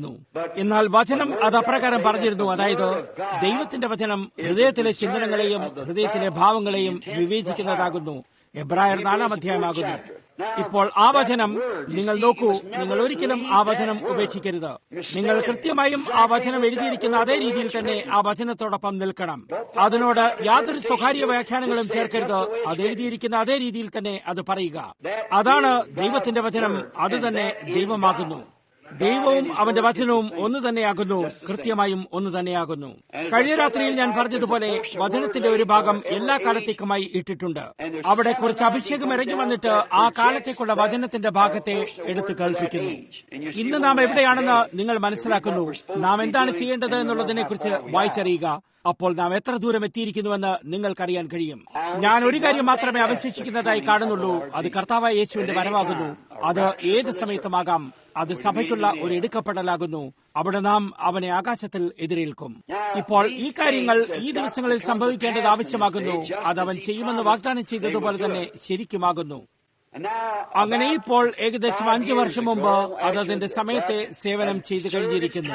എന്നാൽ വചനം അത് അപ്രകാരം പറഞ്ഞിരുന്നു. അതായത് ദൈവത്തിന്റെ വചനം ഹൃദയത്തിലെ ചിന്തനങ്ങളെയും ഹൃദയത്തിലെ ഭാവങ്ങളെയും വിവേചിക്കുന്നതാകുന്നു. എബ്രായർ 4-ാം അധ്യായമാകുന്നു. ഇപ്പോൾ ആ വചനം നിങ്ങൾ നോക്കൂ. നിങ്ങൾ ഒരിക്കലും ആ വചനം ഉപേക്ഷിക്കരുത്. നിങ്ങൾ കൃത്യമായും ആ വചനം എഴുതിയിരിക്കുന്ന അതേ രീതിയിൽ തന്നെ ആ വചനത്തോടൊപ്പം നിൽക്കണം. അതിനോട് യാതൊരു സ്വകാര്യ വ്യാഖ്യാനങ്ങളും ചേർക്കരുത്. അത് എഴുതിയിരിക്കുന്ന അതേ രീതിയിൽ തന്നെ അത് പറയുക. അതാണ് ദൈവത്തിന്റെ വചനം. അതുതന്നെ ദൈവമാകുന്നു. ദൈവവും അവന്റെ വചനവും ഒന്നു തന്നെയാകുന്നു. കൃത്യമായും ഒന്നു തന്നെയാകുന്നു. കഴിഞ്ഞ രാത്രിയിൽ ഞാൻ പറഞ്ഞതുപോലെ വചനത്തിന്റെ ഒരു ഭാഗം എല്ലാ കാലത്തേക്കുമായി ഇട്ടിട്ടുണ്ട്. അവിടെ കുറച്ച് അഭിഷേകം ഇറങ്ങി വന്നിട്ട് ആ കാലത്തേക്കുള്ള വചനത്തിന്റെ ഭാഗത്തെ എടുത്ത് കേൾപ്പിക്കുന്നു. ഇന്ന് നാം എവിടെയാണെന്ന് നിങ്ങൾ മനസ്സിലാക്കുന്നു. നാം എന്താണ് ചെയ്യേണ്ടത് എന്നുള്ളതിനെ കുറിച്ച് വായിച്ചറിയുക. അപ്പോൾ നാം എത്ര ദൂരം എത്തിയിരിക്കുന്നുവെന്ന് നിങ്ങൾക്കറിയാൻ കഴിയും. ഞാൻ ഒരു കാര്യം മാത്രമേ അവശേഷിക്കുന്നതായി കാണുന്നുള്ളൂ. അത് കർത്താവായ യേശുവിന്റെ വരവാകുന്നു. അത് ഏത് സമയത്തുമാകാം. അത് സഭയ്ക്കുള്ള ഒരു എടുക്കപ്പെടലാകുന്നു. അവിടെ നാം അവനെ ആകാശത്തിൽ എതിരേൽക്കും. ഇപ്പോൾ ഈ കാര്യങ്ങൾ ഈ ദിവസങ്ങളിൽ സംഭവിക്കേണ്ടത് ആവശ്യമാകുന്നു. അത് അവൻ ചെയ്യുമെന്ന് വാഗ്ദാനം ചെയ്തതുപോലെ തന്നെ ശരിക്കുമാകുന്നു. അങ്ങനെ ഇപ്പോൾ ഏകദേശം 5 വർഷം മുമ്പ് അത് അതിന്റെ സമയത്തെ സേവനം ചെയ്തു കഴിഞ്ഞിരിക്കുന്നു.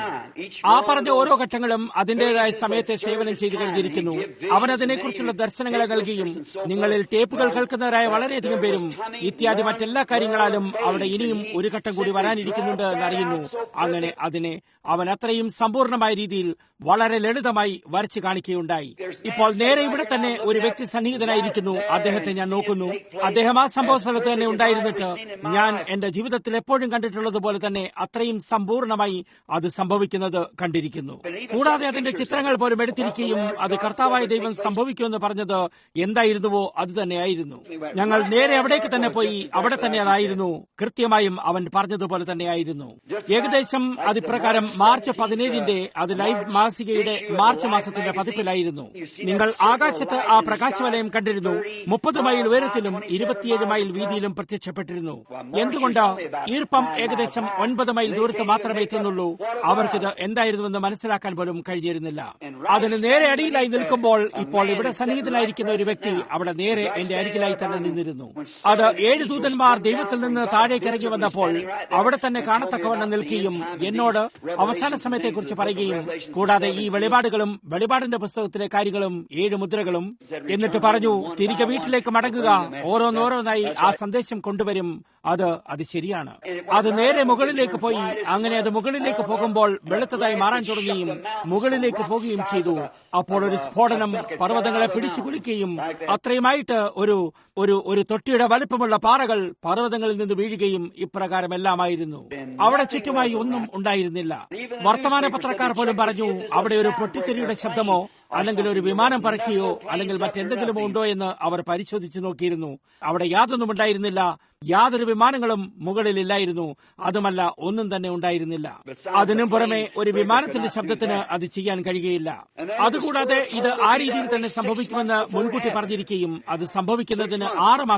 ആ പറഞ്ഞ ഓരോ ഘട്ടങ്ങളും അതിന്റേതായ സമയത്തെ സേവനം ചെയ്തു കഴിഞ്ഞിരിക്കുന്നു. അവൻ അതിനെക്കുറിച്ചുള്ള ദർശനങ്ങളെ നൽകിയും നിങ്ങളിൽ ടേപ്പുകൾ കേൾക്കുന്നവരായ വളരെയധികം പേരും ഇത്യാദി മറ്റെല്ലാ കാര്യങ്ങളാലും അവിടെ ഇനിയും ഒരു ഘട്ടം കൂടി വരാനിരിക്കുന്നുണ്ട് എന്നറിയുന്നു. അങ്ങനെ അതിനെ അവൻ അത്രയും സമ്പൂർണമായ രീതിയിൽ വളരെ ലളിതമായി വരച്ചു കാണിക്കുകയുണ്ടായി. ഇപ്പോൾ നേരെ ഇവിടെ തന്നെ ഒരു വ്യക്തി സന്നിഹിതനായിരിക്കുന്നു. അദ്ദേഹത്തെ ഞാൻ നോക്കുന്നു. അദ്ദേഹം ആ സംഭവ സ്ഥലത്ത് തന്നെ ഉണ്ടായിരുന്നിട്ട് ഞാൻ എന്റെ ജീവിതത്തിൽ എപ്പോഴും കണ്ടിട്ടുള്ളതുപോലെ തന്നെ അത്രയും സമ്പൂർണമായി അത് സംഭവിക്കുന്നത് കണ്ടിരിക്കുന്നു. കൂടാതെ അതിന്റെ ചിത്രങ്ങൾ പോലും എടുത്തിരിക്കുകയും അത് കർത്താവായ ദൈവം സംഭവിക്കുമെന്ന് പറഞ്ഞത് എന്തായിരുന്നുവോ അത് തന്നെയായിരുന്നു. ഞങ്ങൾ നേരെ അവിടേക്ക് തന്നെ പോയി. അവിടെ തന്നെ അതായിരുന്നു. കൃത്യമായും അവൻ പറഞ്ഞതുപോലെ തന്നെയായിരുന്നു. ഏകദേശം അതിപ്രകാരം മാർച്ച് 17 അത് ലൈഫ് മാസികയുടെ മാർച്ച് മാസത്തിന്റെ പതിപ്പിലായിരുന്നു. നിങ്ങൾ ആകാശത്ത് ആ പ്രകാശവലയം കണ്ടിരുന്നു. 30 മൈൽ ഉയരത്തിലും 27 മൈൽ വീതിയിലും പ്രത്യക്ഷപ്പെട്ടിരുന്നു. എന്തുകൊണ്ട്? ഈർപ്പം ഏകദേശം 9 മൈൽ ദൂരത്ത് മാത്രമേ എത്തുന്നുള്ളൂ. അവർക്കിത് എന്തായിരുന്നുവെന്ന് മനസ്സിലാക്കാൻ പോലും കഴിഞ്ഞിരുന്നില്ല. അതിന് നേരെ അടിയിലായി നിൽക്കുമ്പോൾ ഇപ്പോൾ ഇവിടെ സന്നിഹിതനായിരിക്കുന്ന ഒരു വ്യക്തി അവിടെ നേരെ എന്റെ അരികിലായി തന്നെ നിന്നിരുന്നു. അത് 7 ദൂതന്മാർ ദൈവത്തിൽ നിന്ന് താഴേക്ക് ഇറങ്ങി വന്നപ്പോൾ അവിടെ തന്നെ കാണത്തക്കവണ്ണം നിൽക്കുകയും എന്നോട് അവസാന സമയത്തെക്കുറിച്ച് പറയുകയും കൂടാതെ ഈ വെളിപാടുകളും വെളിപാടിന്റെ പുസ്തകത്തിലെ കാര്യങ്ങളും 7 മുദ്രകളും എന്നിട്ട് പറഞ്ഞു, തിരികെ വീട്ടിലേക്ക് മടങ്ങുക. ഓരോന്നോരോന്നായി ആ സന്ദേശം കൊണ്ടുവരും. അത് ശരിയാണ്. അത് നേരെ മുകളിലേക്ക് പോയി. അങ്ങനെ അത് മുകളിലേക്ക് പോകുമ്പോൾ വെളുത്തതായി മാറാൻ തുടങ്ങുകയും മുകളിലേക്ക് പോകുകയും ചെയ്തു. അപ്പോൾ ഒരു സ്ഫോടനം പർവ്വതങ്ങളെ പിടിച്ചു കുലുക്കുകയും അത്രയുമായിട്ട് ഒരു തൊട്ടിയുടെ വലിപ്പമുള്ള പാറകൾ പർവ്വതങ്ങളിൽ നിന്ന് വീഴുകയും ഇപ്രകാരമെല്ലാമായിരുന്നു. അവിടെ ചുറ്റുമായി ഒന്നും ഉണ്ടായിരുന്നില്ല. വർത്തമാന പത്രക്കാർ പോലും പറഞ്ഞു അവിടെ ഒരു പൊട്ടിത്തെറിയുടെ ശബ്ദമോ അല്ലെങ്കിൽ ഒരു വിമാനം പറക്കുകയോ അല്ലെങ്കിൽ മറ്റെന്തെങ്കിലുമോ ഉണ്ടോ എന്ന് അവർ പരിശോധിച്ചു നോക്കിയിരുന്നു. അവിടെ യാതൊന്നും ഉണ്ടായിരുന്നില്ല. യാതൊരു വിമാനങ്ങളും മുകളിലില്ലായിരുന്നു. അതുമല്ല, ഒന്നും തന്നെ ഉണ്ടായിരുന്നില്ല. അതിനും പുറമെ ഒരു വിമാനത്തിന്റെ ശബ്ദത്തിന് അത് ചെയ്യാൻ കഴിയുകയില്ല. അതുകൂടാതെ ഇത് ആ രീതിയിൽ തന്നെ സംഭവിക്കുമെന്ന് മുൻകൂട്ടി പറഞ്ഞിരിക്കുകയും അത് സംഭവിക്കുന്നതിന് 6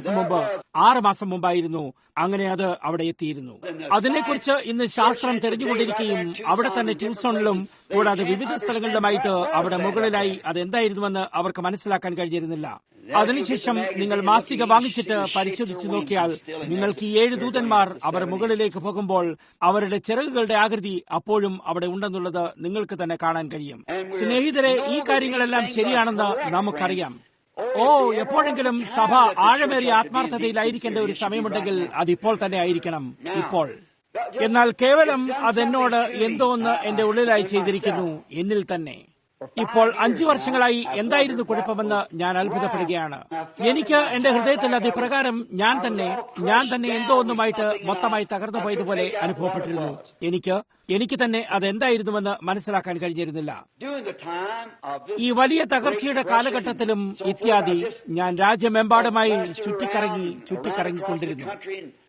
മാസം മുമ്പായിരുന്നു. അങ്ങനെ അത് അവിടെ എത്തിയിരുന്നു. അതിനെക്കുറിച്ച് ഇന്ന് ശാസ്ത്രം തെരഞ്ഞുകൊണ്ടിരിക്കുകയും അവിടെ തന്നെ ട്യൂസോണിലും കൂടാതെ വിവിധ സ്ഥലങ്ങളിലുമായിട്ട് അവിടെ മുകളിലായി അതെന്തായിരുന്നുവെന്ന് അവർക്ക് മനസ്സിലാക്കാൻ കഴിഞ്ഞിരുന്നില്ല. അതിനുശേഷം നിങ്ങൾ മാസിക വാങ്ങിച്ചിട്ട് പരിശോധിച്ചു നോക്കിയാൽ നിങ്ങൾക്ക് ഈ 7 ദൂതന്മാർ അവർ മുകളിലേക്ക് പോകുമ്പോൾ അവരുടെ ചിറകുകളുടെ ആകൃതി അപ്പോഴും അവിടെ ഉണ്ടെന്നുള്ളത് നിങ്ങൾക്ക് തന്നെ കാണാൻ കഴിയും. സ്നേഹിതരെ, ഈ കാര്യങ്ങളെല്ലാം ശരിയാണെന്ന് നമുക്കറിയാം. എപ്പോഴെങ്കിലും സഭ ആഴമേറിയ ആത്മാർത്ഥതയിലായിരിക്കേണ്ട ഒരു സമയമുണ്ടെങ്കിൽ അതിപ്പോൾ തന്നെ ആയിരിക്കണം, ഇപ്പോൾ. എന്നാൽ കേവലം അതെന്നോട് എന്തോ ഒന്ന് എന്റെ ഉള്ളിലായി ചെയ്തിരിക്കുന്നു, എന്നിൽ തന്നെ. ഇപ്പോൾ 5 വർഷങ്ങളായി എന്തായിരുന്നു കുഴപ്പമെന്ന് ഞാൻ അത്ഭുതപ്പെടുകയാണ്. എനിക്ക് എന്റെ ഹൃദയത്തിൽ അത് ഇപ്രകാരം ഞാൻ തന്നെ എന്തോ ഒന്നുമായിട്ട് മൊത്തമായി തകർന്നു പോയതുപോലെ അനുഭവപ്പെട്ടിരുന്നു. എനിക്ക് തന്നെ അതെന്തായിരുന്നുവെന്ന് മനസ്സിലാക്കാൻ കഴിഞ്ഞിരുന്നില്ല. ഈ വലിയ തകർച്ചയുടെ കാലഘട്ടത്തിലും ഇത്യാദി ഞാൻ രാജ്യമെമ്പാടുമായി ചുറ്റിക്കറങ്ങിക്കൊണ്ടിരുന്നു.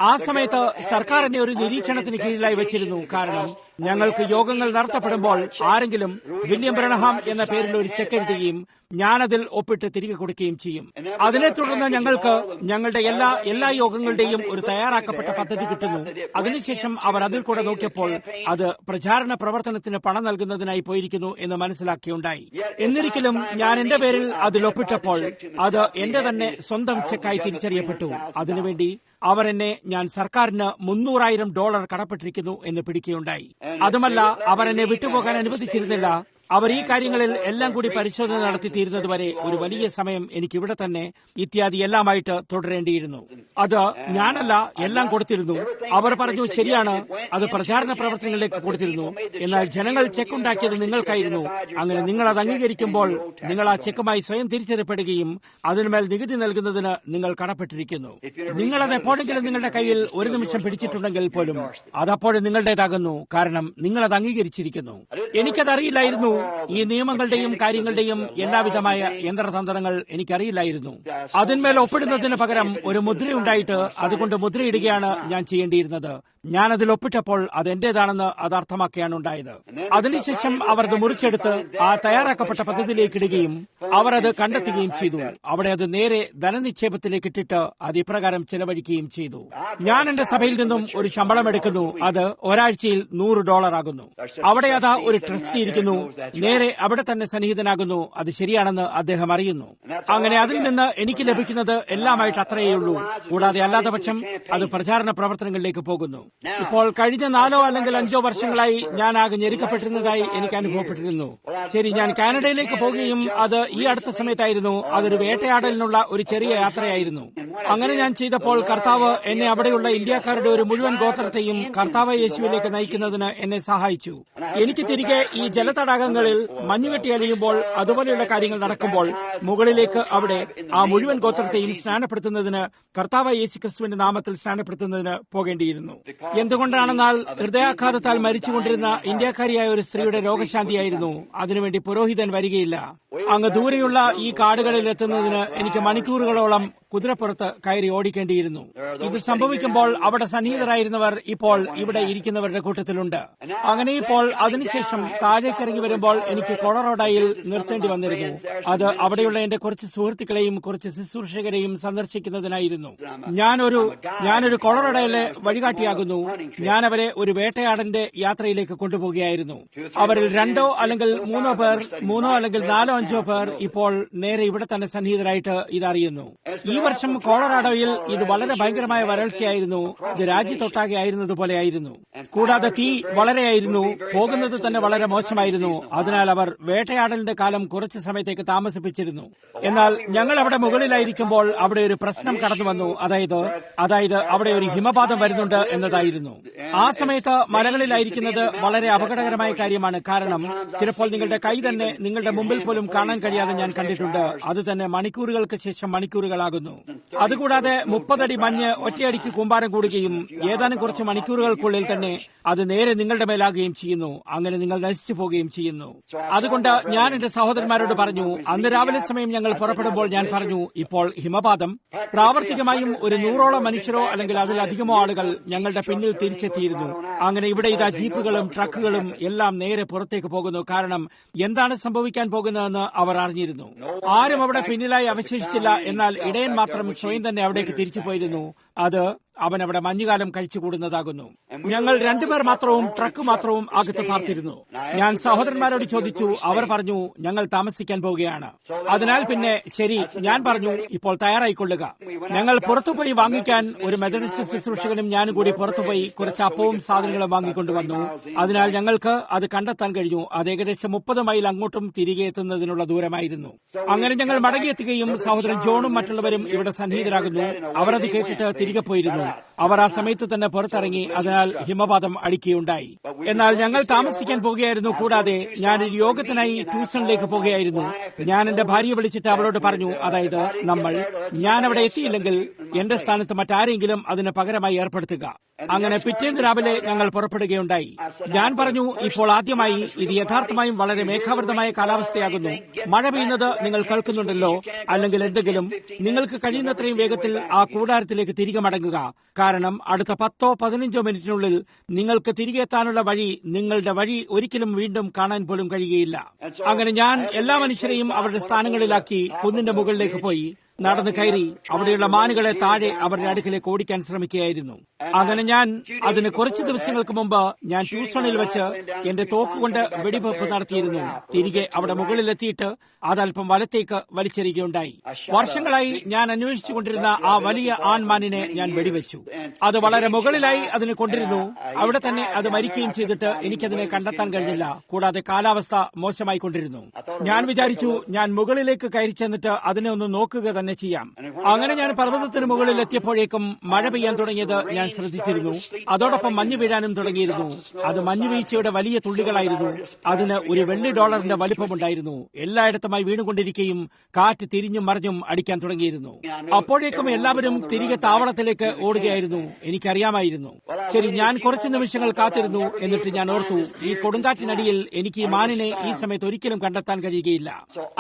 ആ സമയത്ത് സർക്കാർ എന്നെ ഒരു നിരീക്ഷണത്തിന് കീഴിലായി വെച്ചിരുന്നു. കാരണം ഞങ്ങൾക്ക് യോഗങ്ങൾ നടത്തപ്പെടുമ്പോൾ ആരെങ്കിലും വില്യം ബ്രണഹാം എന്ന പേരിൽ ഒരു ചെക്ക് എഴുതുകയും ഞാനതിൽ ഒപ്പിട്ട് തിരികെ കൊടുക്കുകയും ചെയ്യും. അതിനെ തുടർന്ന് ഞങ്ങൾക്ക് ഞങ്ങളുടെ എല്ലാ യോഗങ്ങളുടെയും ഒരു തയ്യാറാക്കപ്പെട്ട പദ്ധതി കിട്ടുന്നു. അതിനുശേഷം അവർ അതിൽ കൂടെ നോക്കിയപ്പോൾ അത് പ്രചാരണ പ്രവർത്തനത്തിന് പണം നൽകുന്നതിനായി പോയിരിക്കുന്നു എന്ന് മനസ്സിലാക്കിയുണ്ടായി. എന്നിരിക്കലും ഞാൻ എന്റെ പേരിൽ അതിൽ ഒപ്പിട്ടപ്പോൾ അത് എന്റെ തന്നെ സ്വന്തം ചെക്കായി തിരിച്ചറിയപ്പെട്ടു. അതിനുവേണ്ടി അവർ എന്നെ ഞാൻ സർക്കാരിന് $300,000 കടപ്പെട്ടിരിക്കുന്നു എന്ന് പിടിക്കുകയുണ്ടായി. അതുമല്ല, അവർ എന്നെ വിട്ടുപോകാൻ അനുവദിച്ചിരുന്നില്ല. അവർ ഈ കാര്യങ്ങളിൽ എല്ലാം കൂടി പരിശോധന നടത്തി തീരുന്നതുവരെ ഒരു വലിയ സമയം എനിക്ക് ഇവിടെ തന്നെ ഇത്യാദി എല്ലാമായിട്ട് തുടരേണ്ടിയിരുന്നു. അത് ഞാനല്ല, എല്ലാം കൊടുത്തിരുന്നു. അവർ പറഞ്ഞു, ശരിയാണ്, അത് പ്രചാരണ പ്രവർത്തനങ്ങളിലേക്ക് കൊടുത്തിരുന്നു. എന്നാൽ ജനങ്ങൾ ചെക്ക് ഉണ്ടാക്കിയത് നിങ്ങൾക്കായിരുന്നു. അങ്ങനെ നിങ്ങൾ അത് അംഗീകരിക്കുമ്പോൾ നിങ്ങൾ ആ ചെക്കുമായി സ്വയം തിരിച്ചറിയപ്പെടുകയും അതിന്മേൽ നികുതി നൽകുന്നതിന് നിങ്ങൾ കടപ്പെട്ടിരിക്കുന്നു. നിങ്ങളത് എപ്പോഴെങ്കിലും നിങ്ങളുടെ കയ്യിൽ ഒരു നിമിഷം പിടിച്ചിട്ടുണ്ടെങ്കിൽ പോലും അതപ്പോഴും നിങ്ങളുടേതാകുന്നു. കാരണം നിങ്ങളത് അംഗീകരിച്ചിരിക്കുന്നു. എനിക്കതറിയില്ലായിരുന്നു. ഈ നിയമങ്ങളുടെയും കാര്യങ്ങളുടെയും എല്ലാവിധമായ യന്ത്രതന്ത്രങ്ങൾ എനിക്കറിയില്ലായിരുന്നു. അതിന്മേൽ ഒപ്പിടുന്നതിന് പകരം ഒരു മുദ്രയുണ്ടായിട്ട് അതുകൊണ്ട് മുദ്രയിടുകയാണ് ഞാൻ ചെയ്യേണ്ടിയിരുന്നത്. ഞാൻ അതിൽ ഒപ്പിട്ടപ്പോൾ അത് എന്റേതാണെന്ന് അത് അർത്ഥമാക്കിയാണ് ഉണ്ടായത്. അതിനുശേഷം അവർ അത് മുറിച്ചെടുത്ത് ആ തയ്യാറാക്കപ്പെട്ട പദ്ധതിയിലേക്ക് ഇടുകയും അവർ അത് കണ്ടെത്തുകയും ചെയ്തു. അവിടെ അത് നേരെ ധനനിക്ഷേപത്തിലേക്ക് ഇട്ടിട്ട് അത് ഇപ്രകാരം ചെലവഴിക്കുകയും ചെയ്തു. ഞാൻ എന്റെ സഭയിൽ നിന്നും ഒരു ശമ്പളം എടുക്കുന്നു. അത് ഒരാഴ്ചയിൽ $100 ആകുന്നു. അവിടെ അതാ ഒരു ട്രസ്റ്റി ഇരിക്കുന്നു. നേരെ അവിടെ തന്നെ സന്നിഹിതനാകുന്നു. അത് ശരിയാണെന്ന് അദ്ദേഹം അറിയുന്നു. അങ്ങനെ അതിൽ നിന്ന് എനിക്ക് ലഭിക്കുന്നത് എല്ലാമായിട്ട് അത്രയേയുള്ളൂ. കൂടാതെ അല്ലാത്ത പക്ഷം അത് പ്രചാരണ പ്രവർത്തനങ്ങളിലേക്ക് പോകുന്നു. ഇപ്പോൾ കഴിഞ്ഞ 4 അല്ലെങ്കിൽ 5 വർഷങ്ങളായി ഞാൻ ആകെ ഞെരുക്കപ്പെട്ടിരുന്നതായി എനിക്ക് അനുഭവപ്പെട്ടിരുന്നു. ശരി, ഞാൻ കാനഡയിലേക്ക് പോകുകയും അത് ഈ അടുത്ത സമയത്തായിരുന്നു. അതൊരു വേട്ടയാടലിനുള്ള ഒരു ചെറിയ യാത്രയായിരുന്നു. അങ്ങനെ ഞാൻ ചെയ്തപ്പോൾ കർത്താവ് എന്നെ അവിടെയുള്ള ഇന്ത്യക്കാരുടെ ഒരു മുഴുവൻ ഗോത്രത്തെയും കർത്താവ് യേശുവിലേക്ക് നയിക്കുന്നതിന് എന്നെ സഹായിച്ചു. എനിക്ക് തിരികെ ഈ ജലതടാകങ്ങളിൽ മഞ്ഞുകെട്ടി അലിയുമ്പോൾ അതുപോലെയുള്ള കാര്യങ്ങൾ നടക്കുമ്പോൾ മുകളിലേക്ക് അവിടെ ആ മുഴുവൻ ഗോത്രത്തെയും സ്നാനപ്പെടുത്തുന്നതിന് കർത്താവ് യേശുക്രിസ്തുവിന്റെ നാമത്തിൽ സ്നാനപ്പെടുത്തുന്നതിന് പോകേണ്ടിയിരുന്നു. എന്തുകൊണ്ടാണെന്നാൽ ഹൃദയാഘാതത്താൽ മരിച്ചുകൊണ്ടിരുന്ന ഇന്ത്യക്കാരിയായ ഒരു സ്ത്രീയുടെ രോഗശാന്തിയായിരുന്നു. അതിനുവേണ്ടി പുരോഹിതൻ വരികയില്ല. അങ്ങ് ദൂരെയുള്ള ഈ കാടുകളിൽ എത്തുന്നതിന് എനിക്ക് മണിക്കൂറുകളോളം കുതിരപ്പുറത്ത് കയറി ഓടിക്കേണ്ടിയിരുന്നു. ഇത് സംഭവിക്കുമ്പോൾ അവിടെ സന്നിഹിതരായിരുന്നവർ ഇപ്പോൾ ഇവിടെ ഇരിക്കുന്നവരുടെ കൂട്ടത്തിലുണ്ട്. അങ്ങനെ ഇപ്പോൾ അതിനുശേഷം താഴേക്കിറങ്ങി വരുമ്പോൾ എനിക്ക് കൊളറോഡോയിൽ നിർത്തേണ്ടി വന്നിരുന്നു. അത് അവിടെയുള്ള എന്റെ കുറച്ച് സുഹൃത്തുക്കളെയും കുറച്ച് ശുശ്രൂഷകരെയും സന്ദർശിക്കുന്നതിനായിരുന്നു. ഞാനൊരു കൊളറോഡോയിലെ വഴികാട്ടിയാകുന്നു. ഞാൻ അവരെ ഒരു വേട്ടയാടന്റെ യാത്രയിലേക്ക് കൊണ്ടുപോകുകയായിരുന്നു. അവരിൽ 2 അല്ലെങ്കിൽ 3 പേർ, 3 അല്ലെങ്കിൽ 4 5 പേർ ഇപ്പോൾ നേരെ ഇവിടെ തന്നെ സന്നിഹിതരായിട്ട് ഇതറിയുന്നു. ഈ വർഷം കൊളറാഡോയിൽ ഇത് വളരെ ഭയങ്കരമായ വരൾച്ചയായിരുന്നു. അത് രാജ്യത്തൊട്ടാകെ ആയിരുന്നതുപോലെയായിരുന്നു. കൂടാതെ തീ വളരെയായിരുന്നു. പോകുന്നത് തന്നെ വളരെ മോശമായിരുന്നു. അതിനാൽ അവർ വേട്ടയാടലിന്റെ കാലം കുറച്ചു സമയത്തേക്ക് താമസിപ്പിച്ചിരുന്നു. എന്നാൽ ഞങ്ങൾ അവിടെ മുകളിലായിരിക്കുമ്പോൾ അവിടെ ഒരു പ്രശ്നം കടന്നു വന്നു. അതായത് അവിടെ ഒരു ഹിമപാതം വരുന്നുണ്ട് എന്നതായിരുന്നു. ആ സമയത്ത് മലകളിലായിരിക്കുന്നത് വളരെ അപകടകരമായ കാര്യമാണ്. കാരണം ചിലപ്പോൾ നിങ്ങളുടെ കൈ തന്നെ നിങ്ങളുടെ മുമ്പിൽ പോലും കാണാൻ കഴിയാതെ ഞാൻ കണ്ടിട്ടുണ്ട്. അത് തന്നെ മണിക്കൂറുകൾക്ക് ശേഷം മണിക്കൂറുകളാകുന്നു. അതുകൂടാതെ 30 അടി മഞ്ഞ് ഒറ്റയടിക്ക് കൂമ്പാരം കൂടുകയും ഏതാനും കുറച്ച് മണിക്കൂറുകൾക്കുള്ളിൽ തന്നെ അത് നേരെ നിങ്ങളുടെ മേലാകുകയും ചെയ്യുന്നു. അങ്ങനെ നിങ്ങൾ നശിച്ചു പോവുകയും ചെയ്യുന്നു. അതുകൊണ്ട് ഞാൻ എന്റെ സഹോദരന്മാരോട് പറഞ്ഞു, അന്ന് രാവിലെ സമയം ഞങ്ങൾ പുറപ്പെടുമ്പോൾ ഞാൻ പറഞ്ഞു, ഇപ്പോൾ ഹിമപാതം പ്രാവർത്തികമായും ഒരു 100ഓളം മനുഷ്യരോ അല്ലെങ്കിൽ അതിലധികമോ ആളുകൾ ഞങ്ങളുടെ പിന്നിൽ തിരിച്ചെത്തിയിരുന്നു. അങ്ങനെ ഇവിടെ ഇതാ ജീപ്പുകളും ട്രക്കുകളും എല്ലാം നേരെ പുറത്തേക്ക് പോകുന്നു. കാരണം എന്താണ് സംഭവിക്കാൻ പോകുന്നതെന്ന് അവർ അറിഞ്ഞിരുന്നു. ആരും അവിടെ പിന്നിലായി അവശേഷിച്ചില്ല. എന്നാൽ ഇടയൻ മാത്രം സ്വയം തന്നെ അവിടേക്ക് തിരിച്ചു പോയിരുന്നു. അത് അവൻ അവിടെ മഞ്ഞുകാലം കഴിച്ചുകൂടുന്നതാകുന്നു. ഞങ്ങൾ 2 പേർ മാത്രവും ട്രക്ക് മാത്രവും അകത്ത് പാർത്തിരുന്നു. ഞാൻ സഹോദരന്മാരോട് ചോദിച്ചു. അവർ പറഞ്ഞു, ഞങ്ങൾ താമസിക്കാൻ പോവുകയാണ്. അതിനാൽ പിന്നെ ശരി, ഞാൻ പറഞ്ഞു, ഇപ്പോൾ തയ്യാറായിക്കൊള്ളുക. ഞങ്ങൾ പുറത്തുപോയി വാങ്ങിക്കാൻ ഒരു മെത്തഡിസ്റ്റ് ശുശ്രൂഷകനും ഞാനും കൂടി പുറത്തുപോയി കുറച്ച് അപ്പവും സാധനങ്ങളും വാങ്ങിക്കൊണ്ടുവന്നു. അതിനാൽ ഞങ്ങൾക്ക് അത് കണ്ടെത്താൻ കഴിഞ്ഞു. അത് ഏകദേശം 30 മൈൽ അങ്ങോട്ടും തിരികെ എത്തുന്നതിനുള്ള ദൂരമായിരുന്നു. അങ്ങനെ ഞങ്ങൾ മടങ്ങിയെത്തുകയും സഹോദരൻ ജോണും മറ്റുള്ളവരും ഇവിടെ സന്നിഹിതരാകുന്നു. അവർ അത് കേട്ടിട്ട് തിരികെ പോയിരുന്നു. അവർ ആ സമയത്ത് തന്നെ പുറത്തിറങ്ങി. അതിനാൽ ഹിമപാതം അടിക്കുകയുണ്ടായി. എന്നാൽ ഞങ്ങൾ താമസിക്കാൻ പോകുകയായിരുന്നു. കൂടാതെ ഞാനൊരു യോഗത്തിനായി ട്യൂഷനിലേക്ക് പോകുകയായിരുന്നു. ഞാൻ എന്റെ ഭാര്യയെ വിളിച്ചിട്ട് അവളോട് പറഞ്ഞു, അതായത് ഞാൻ അവിടെ എത്തിയില്ലെങ്കിൽ എന്റെ സ്ഥാനത്ത് മറ്റാരെങ്കിലും അതിന് പകരമായി ഏർപ്പെടുത്തുക. അങ്ങനെ പിറ്റേന്ന് രാവിലെ ഞങ്ങൾ പുറപ്പെടുകയുണ്ടായി. ഞാൻ പറഞ്ഞു, ഇപ്പോൾ ആദ്യമായി ഇത് യഥാർത്ഥമായും വളരെ മേഘാവൃതമായ കാലാവസ്ഥയാകുന്നു. മഴ പെയ്യുന്നത് നിങ്ങൾ കേൾക്കുന്നുണ്ടല്ലോ. അല്ലെങ്കിൽ എന്തെങ്കിലും നിങ്ങൾക്ക് കഴിയുന്നത്രയും വേഗത്തിൽ ആ കൂടാരത്തിലേക്ക് തിരികെ മടങ്ങുക. കാരണം അടുത്ത 10-15 മിനിറ്റിനുള്ളിൽ നിങ്ങൾക്ക് തിരികെ എത്താനുള്ള നിങ്ങളുടെ വഴി ഒരിക്കലും വീണ്ടും കാണാൻ പോലും കഴിയുകയില്ല. അങ്ങനെ ഞാൻ എല്ലാ മനുഷ്യരെയും അവരുടെ സ്ഥാനങ്ങളിലാക്കി കുന്നിന്റെ മുകളിലേക്ക് പോയി. നടന്നു കയറി അവിടെയുള്ള മാനുകളെ താഴെ അവരുടെ അടുക്കിലേക്ക് ഓടിക്കാൻ ശ്രമിക്കുകയായിരുന്നു. അങ്ങനെ ഞാൻ അതിന് കുറച്ച് ദിവസങ്ങൾക്ക് മുമ്പ് ഞാൻ ട്യൂഷനിൽ വെച്ച് എന്റെ തോക്കുകൊണ്ട് വെടിവെപ്പ് നടത്തിയിരുന്നു. തിരികെ അവിടെ മുകളിലെത്തിയിട്ട് അതല്പം വലത്തേക്ക് വലിച്ചെറിയുകയുണ്ടായി. വർഷങ്ങളായി ഞാൻ അന്വേഷിച്ചുകൊണ്ടിരുന്ന ആ വലിയ ആൺമാനിനെ ഞാൻ വെടിവെച്ചു. അത് വളരെ മുകളിലായി അതിനെ കൊണ്ടിരുന്നു. അവിടെ തന്നെ അത് മരിക്കുകയും ചെയ്തിട്ട് എനിക്കതിനെ കണ്ടെത്താൻ കഴിഞ്ഞില്ല. കൂടാതെ കാലാവസ്ഥ മോശമായി കൊണ്ടിരുന്നു. ഞാൻ വിചാരിച്ചു, ഞാൻ മുകളിലേക്ക് കയറി ചെന്നിട്ട് അതിനെ ഒന്ന് നോക്കുക തന്നെ ചെയ്യാം. അങ്ങനെ ഞാൻ പർവ്വതത്തിന് മുകളിൽ എത്തിയപ്പോഴേക്കും മഴ പെയ്യാൻ തുടങ്ങിയത് ഞാൻ ശ്രദ്ധിച്ചിരുന്നു. അതോടൊപ്പം മഞ്ഞ് വീഴാനും തുടങ്ങിയിരുന്നു. അത് മഞ്ഞുവീഴ്ചയുടെ വലിയ തുള്ളികളായിരുന്നു. അതിന് ഒരു $1 വലിപ്പമുണ്ടായിരുന്നു. എല്ലായിടത്തുമായി വീണുകൊണ്ടിരിക്കുകയും കാറ്റ് തിരിഞ്ഞും മറിഞ്ഞും അടിക്കാൻ തുടങ്ങിയിരുന്നു. അപ്പോഴേക്കും എല്ലാവരും തിരികെ താവളത്തിലേക്ക് ഓടുകയായിരുന്നു. എനിക്കറിയാമായിരുന്നു. ശരി, ഞാൻ കുറച്ച് നിമിഷങ്ങൾ കാത്തിരുന്നു. എന്നിട്ട് ഞാൻ ഓർത്തു, ഈ കൊടുങ്കാറ്റിനടിയിൽ എനിക്ക് ഈ മാനിനെ ഈ സമയത്ത് ഒരിക്കലും കണ്ടെത്താൻ കഴിയുകയില്ല.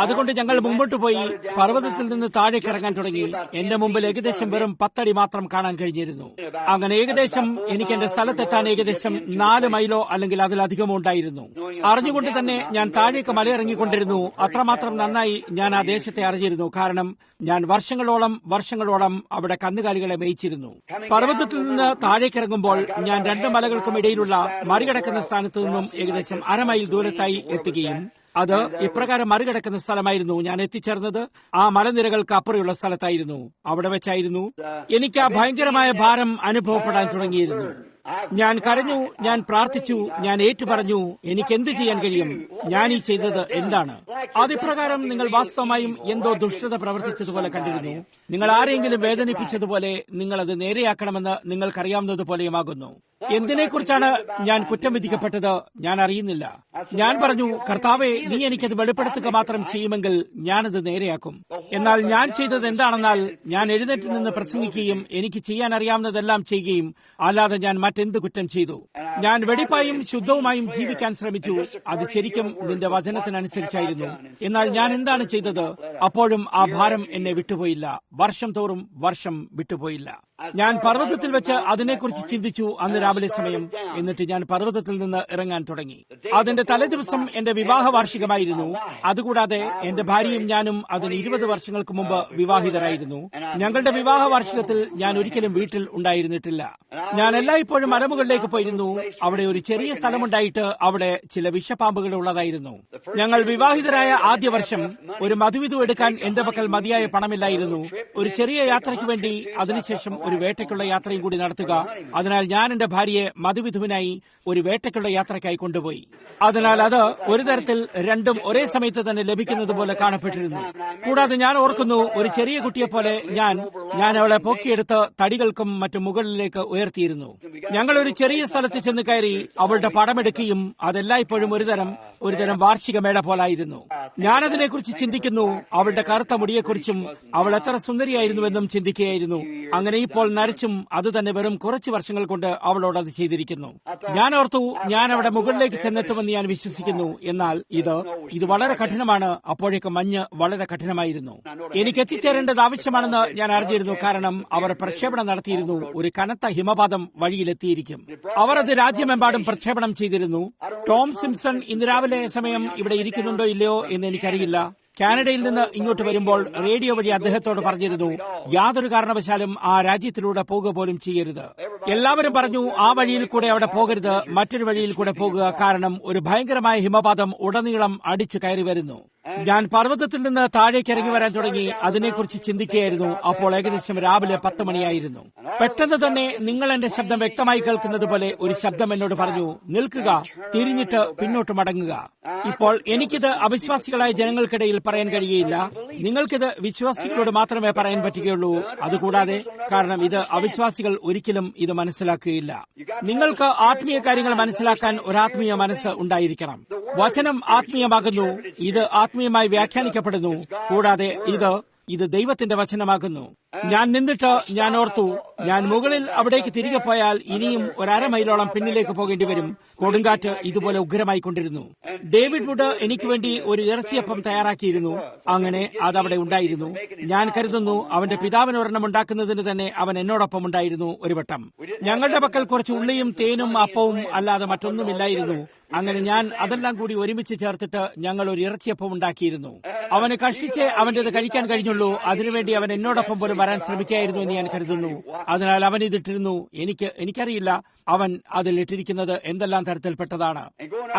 അതുകൊണ്ട് ഞങ്ങൾ മുമ്പോട്ട് പോയി പർവ്വതത്തിൽ നിന്ന് താഴേക്ക് ഇറങ്ങാൻ തുടങ്ങി. എന്റെ മുമ്പിൽ ഏകദേശം വെറും 10 അടി മാത്രം കാണാൻ കഴിഞ്ഞിരുന്നു. അങ്ങനെ ഏകദേശം എനിക്ക് എന്റെ സ്ഥലത്തെത്താൻ ഏകദേശം 4 മൈലോ അല്ലെങ്കിൽ അതിലധികമോ ഉണ്ടായിരുന്നു. അറിഞ്ഞുകൊണ്ട് തന്നെ ഞാൻ താഴേക്ക് മലയിറങ്ങിക്കൊണ്ടിരുന്നു. അത്രമാത്രം നന്നായി ഞാൻ ആ ദേശത്തെ അറിഞ്ഞിരുന്നു. കാരണം ഞാൻ വർഷങ്ങളോളം അവിടെ കന്നുകാലികളെ മേയിച്ചിരുന്നു. പർവ്വതത്തിൽ നിന്ന് താഴേക്കിറങ്ങുമ്പോൾ ഞാൻ 2 മലകൾക്കും ഇടയിലുള്ള മറികടക്കുന്ന സ്ഥാനത്തു നിന്നും ഏകദേശം 1/2 മൈൽ ദൂരത്തായി എത്തുകയും അത് ഇപ്രകാരം മറികടക്കുന്ന സ്ഥലമായിരുന്നു. ഞാൻ എത്തിച്ചേർന്നത് ആ മലനിരകൾക്ക് അപ്പുറയുള്ള സ്ഥലത്തായിരുന്നു. അവിടെ വെച്ചായിരുന്നു എനിക്ക് ആ ഭയങ്കരമായ ഭാരം അനുഭവപ്പെടാൻ തുടങ്ങിയിരുന്നു. ഞാൻ കരഞ്ഞു, ഞാൻ പ്രാർത്ഥിച്ചു, ഞാൻ ഏറ്റുപറഞ്ഞു, എനിക്ക് എന്ത് ചെയ്യാൻ കഴിയും? ഞാൻ ഈ ചെയ്തത് എന്താണ്? അതിപ്രകാരം നിങ്ങൾ വാസ്തവമായും എന്തോ ദുഷ്ടത പ്രവർത്തിച്ചതുപോലെ കണ്ടിരുന്നു. നിങ്ങൾ ആരെങ്കിലും വേദനിപ്പിച്ചതുപോലെ നിങ്ങൾ അത് നേരെയാക്കണമെന്ന് നിങ്ങൾക്കറിയാവുന്നതുപോലെയുമാകുന്നു. എന്തിനെക്കുറിച്ചാണ് ഞാൻ കുറ്റം വിധിക്കപ്പെട്ടത്? ഞാൻ അറിയുന്നില്ല. ഞാൻ പറഞ്ഞു, കർത്താവേ, നീ എനിക്കത് വെളിപ്പെടുത്തുക മാത്രം ചെയ്യുമെങ്കിൽ ഞാനത് നേരെയാക്കും. എന്നാൽ ഞാൻ ചെയ്തത് എന്താണെന്നാൽ ഞാൻ എഴുന്നേറ്റ് നിന്ന് പ്രസംഗിക്കുകയും എനിക്ക് ചെയ്യാൻ അറിയാവുന്നതെല്ലാം ചെയ്യുകയും അല്ലാതെ ഞാൻ മറ്റെന്ത് കുറ്റം ചെയ്തു? ഞാൻ വെടിപ്പായും ശുദ്ധവുമായും ജീവിക്കാൻ ശ്രമിച്ചു. അത് ശരിക്കും നിന്റെ വചനത്തിനനുസരിച്ചായിരുന്നു. എന്നാൽ ഞാൻ എന്താണ് ചെയ്തത്? അപ്പോഴും ആ ഭാരം എന്നെ വിട്ടുപോയില്ല. വർഷം തോറും വർഷം വിട്ടുപോയില്ല. ഞാൻ പർവ്വതത്തിൽ വെച്ച് അതിനെക്കുറിച്ച് ചിന്തിച്ചു അന്ന് രാവിലെ സമയം. എന്നിട്ട് ഞാൻ പർവ്വതത്തിൽ നിന്ന് ഇറങ്ങാൻ തുടങ്ങി. അതിന്റെ തലേദിവസം എന്റെ വിവാഹ വാർഷികമായിരുന്നു. അതുകൂടാതെ എന്റെ ഭാര്യയും ഞാനും അതിന് 20 വർഷങ്ങൾക്ക് മുമ്പ് വിവാഹിതരായിരുന്നു. ഞങ്ങളുടെ വിവാഹ വാർഷികത്തിൽ ഞാൻ ഒരിക്കലും വീട്ടിൽ ഉണ്ടായിരുന്നിട്ടില്ല. ഞാൻ എല്ലായ്പ്പോഴും മലമുകളിലേക്ക് പോയിരുന്നു. അവിടെ ഒരു ചെറിയ സ്ഥലമുണ്ടായിട്ട് അവിടെ ചില വിഷപ്പാമ്പുകൾ ഉള്ളതായിരുന്നു. ഞങ്ങൾ വിവാഹിതരായ ആദ്യ വർഷം ഒരു മധുവിധു എടുക്കാൻ എന്റെ പക്കൽ മതിയായ പണമില്ലായിരുന്നു. ഒരു ചെറിയ യാത്രയ്ക്ക് വേണ്ടി അതിനുശേഷം ഒരു വേട്ടയ്ക്കുള്ള യാത്രയും കൂടി നടത്തുക. അതിനാൽ ഞാൻ എന്റെ ഭാര്യയെ മധുവിധുവിനായി ഒരു വേട്ടയ്ക്കുള്ള യാത്രയ്ക്കായി കൊണ്ടുപോയി. അതിനാൽ അത് ഒരു തരത്തിൽ രണ്ടും ഒരേ സമയത്ത് തന്നെ ലഭിക്കുന്നത് പോലെ കാണപ്പെട്ടിരുന്നു. കൂടാതെ ഞാൻ ഓർക്കുന്നു, ഒരു ചെറിയ കുട്ടിയെപ്പോലെ ഞാൻ അവളെ പൊക്കിയെടുത്ത് തടികൾക്കും മറ്റും മുകളിലേക്ക് ഉയർത്തിയിരുന്നു. ഞങ്ങൾ ഒരു ചെറിയ സ്ഥലത്ത് ചെന്ന് കയറി അവളുടെ പടമെടുക്കുകയും അതെല്ലായ്പ്പോഴും ഒരുതരം വാർഷിക മേള പോലായിരുന്നു. ഞാനതിനെക്കുറിച്ച് ചിന്തിക്കുന്നു, അവളുടെ കറുത്ത മുടിയെക്കുറിച്ചും അവൾ എത്ര സുന്ദരിയായിരുന്നുവെന്നും ചിന്തിക്കുകയായിരുന്നു. അങ്ങനെ ഇപ്പോൾ നരച്ചും അത് തന്നെ വെറും കുറച്ച് വർഷങ്ങൾ കൊണ്ട് അവളോട് അത് ചെയ്തിരിക്കുന്നു. ഞാൻ ഓർത്തു, ഞാൻ അവിടെ മുകളിലേക്ക് ചെന്നെത്തുമെന്ന് ഞാൻ വിശ്വസിക്കുന്നു. എന്നാൽ ഇത് വളരെ കഠിനമാണ്. അപ്പോഴേക്ക് മഞ്ഞ് വളരെ കഠിനമായിരുന്നു. എനിക്ക് എത്തിച്ചേരേണ്ടത് ആവശ്യമാണെന്ന് ഞാൻ അറിഞ്ഞിരുന്നു. കാരണം അവർ പ്രക്ഷേപണം നടത്തിയിരുന്നു. ഒരു കനത്ത ഹിമപാതം വഴിയിലെത്തിയിരിക്കും. അവർ അത് രാജ്യമെമ്പാടും പ്രക്ഷേപണം ചെയ്തിരുന്നു. ടോം സിംപ്സൺ ഇന്ന് രാവിലെ സമയം ഇവിടെ ഇരിക്കുന്നുണ്ടോ ഇല്ലയോ എന്ന് എനിക്കറിയില്ല. കാനഡയിൽ നിന്ന് ഇങ്ങോട്ട് വരുമ്പോൾ റേഡിയോ വഴി അദ്ദേഹത്തോട് പറഞ്ഞിരുന്നു, യാതൊരു കാരണവശാലും ആ രാജ്യത്തിലൂടെ പോകുക പോലും ചെയ്യരുത്. എല്ലാവരും പറഞ്ഞു, ആ വഴിയിൽ കൂടെ അവിടെ പോകരുത്, മറ്റൊരു വഴിയിൽ കൂടെ പോകുക. കാരണം ഒരു ഭയങ്കരമായ ഹിമപാതം ഉടനീളം അടിച്ചു കയറി വരുന്നു. ഞാൻ പർവ്വതത്തിൽ നിന്ന് താഴേക്ക് ഇറങ്ങി വരാൻ തുടങ്ങി. അതിനെക്കുറിച്ച് ചിന്തിക്കുകയായിരുന്നു. അപ്പോൾ ഏകദേശം രാവിലെ 10 മണിയായിരുന്നു. പെട്ടെന്ന് തന്നെ നിങ്ങൾ എന്റെ ശബ്ദം വ്യക്തമായി കേൾക്കുന്നത് പോലെ ഒരു ശബ്ദം എന്നോട് പറഞ്ഞു, നിൽക്കുക, തിരിഞ്ഞിട്ട് പിന്നോട്ട് മടങ്ങുക. ഇപ്പോൾ എനിക്കിത് അവിശ്വാസികളായ ജനങ്ങൾക്കിടയിൽ പറയാൻ കഴിയുകയില്ല. നിങ്ങൾക്കിത് വിശ്വാസികളോട് മാത്രമേ പറയാൻ പറ്റുകയുള്ളൂ. അതുകൂടാതെ കാരണം ഇത് അവിശ്വാസികൾ ഒരിക്കലും ഇത് മനസ്സിലാക്കുകയില്ല. നിങ്ങൾക്ക് ആത്മീയ കാര്യങ്ങൾ മനസ്സിലാക്കാൻ ഒരു ആത്മീയ മനസ്സ് ഉണ്ടായിരിക്കണം. വചനം ആത്മീയമാകുന്നു. ഇത് ആത്മീയമായി വ്യാഖ്യാനിക്കപ്പെടുന്നു. കൂടാതെ ഇത് ദൈവത്തിന്റെ വചനമാകുന്നു. ഞാൻ നിന്നിട്ട് ഞാൻ ഓർത്തു, ഞാൻ മുകളിൽ അവിടേക്ക് തിരികെ പോയാൽ ഇനിയും 1/2 മൈലോളം പിന്നിലേക്ക് പോകേണ്ടി വരും. കൊടുങ്കാറ്റ് ഇതുപോലെ ഉഗ്രമായിക്കൊണ്ടിരുന്നു. ഡേവിഡ് വുഡ് എനിക്ക് വേണ്ടി ഒരു ഇറച്ചിയപ്പം തയ്യാറാക്കിയിരുന്നു. അങ്ങനെ അതവിടെ ഉണ്ടായിരുന്നു. ഞാൻ കരുതുന്നു അവന്റെ പിതാവിന് ഒരെണ്ണം ഉണ്ടാക്കുന്നതിന് തന്നെ അവൻ എന്നോടൊപ്പം ഉണ്ടായിരുന്നു ഒരു വട്ടം. ഞങ്ങളുടെ പക്കൽ കുറച്ച് ഉള്ളിയും തേനും അപ്പവും അല്ലാതെ മറ്റൊന്നുമില്ലായിരുന്നു. അങ്ങനെ ഞാൻ അതെല്ലാം കൂടി ഒരുമിച്ച് ചേർത്തിട്ട് ഞങ്ങൾ ഒരു ഇറച്ചിയപ്പം ഉണ്ടാക്കിയിരുന്നു. അവന് കഷ്ടിച്ച് അവന്റേത് കഴിക്കാൻ കഴിഞ്ഞുള്ളൂ. അതിനുവേണ്ടി അവൻ എന്നോടൊപ്പം പോലും വരാൻ ശ്രമിക്കുകയായിരുന്നു എന്ന് ഞാൻ കരുതുന്നു. അതിനാൽ അവൻ ഇതിട്ടിരുന്നു. എനിക്കറിയില്ല അവൻ അതിലിട്ടിരിക്കുന്നത് എന്തെല്ലാം തരത്തിൽപ്പെട്ടതാണ്.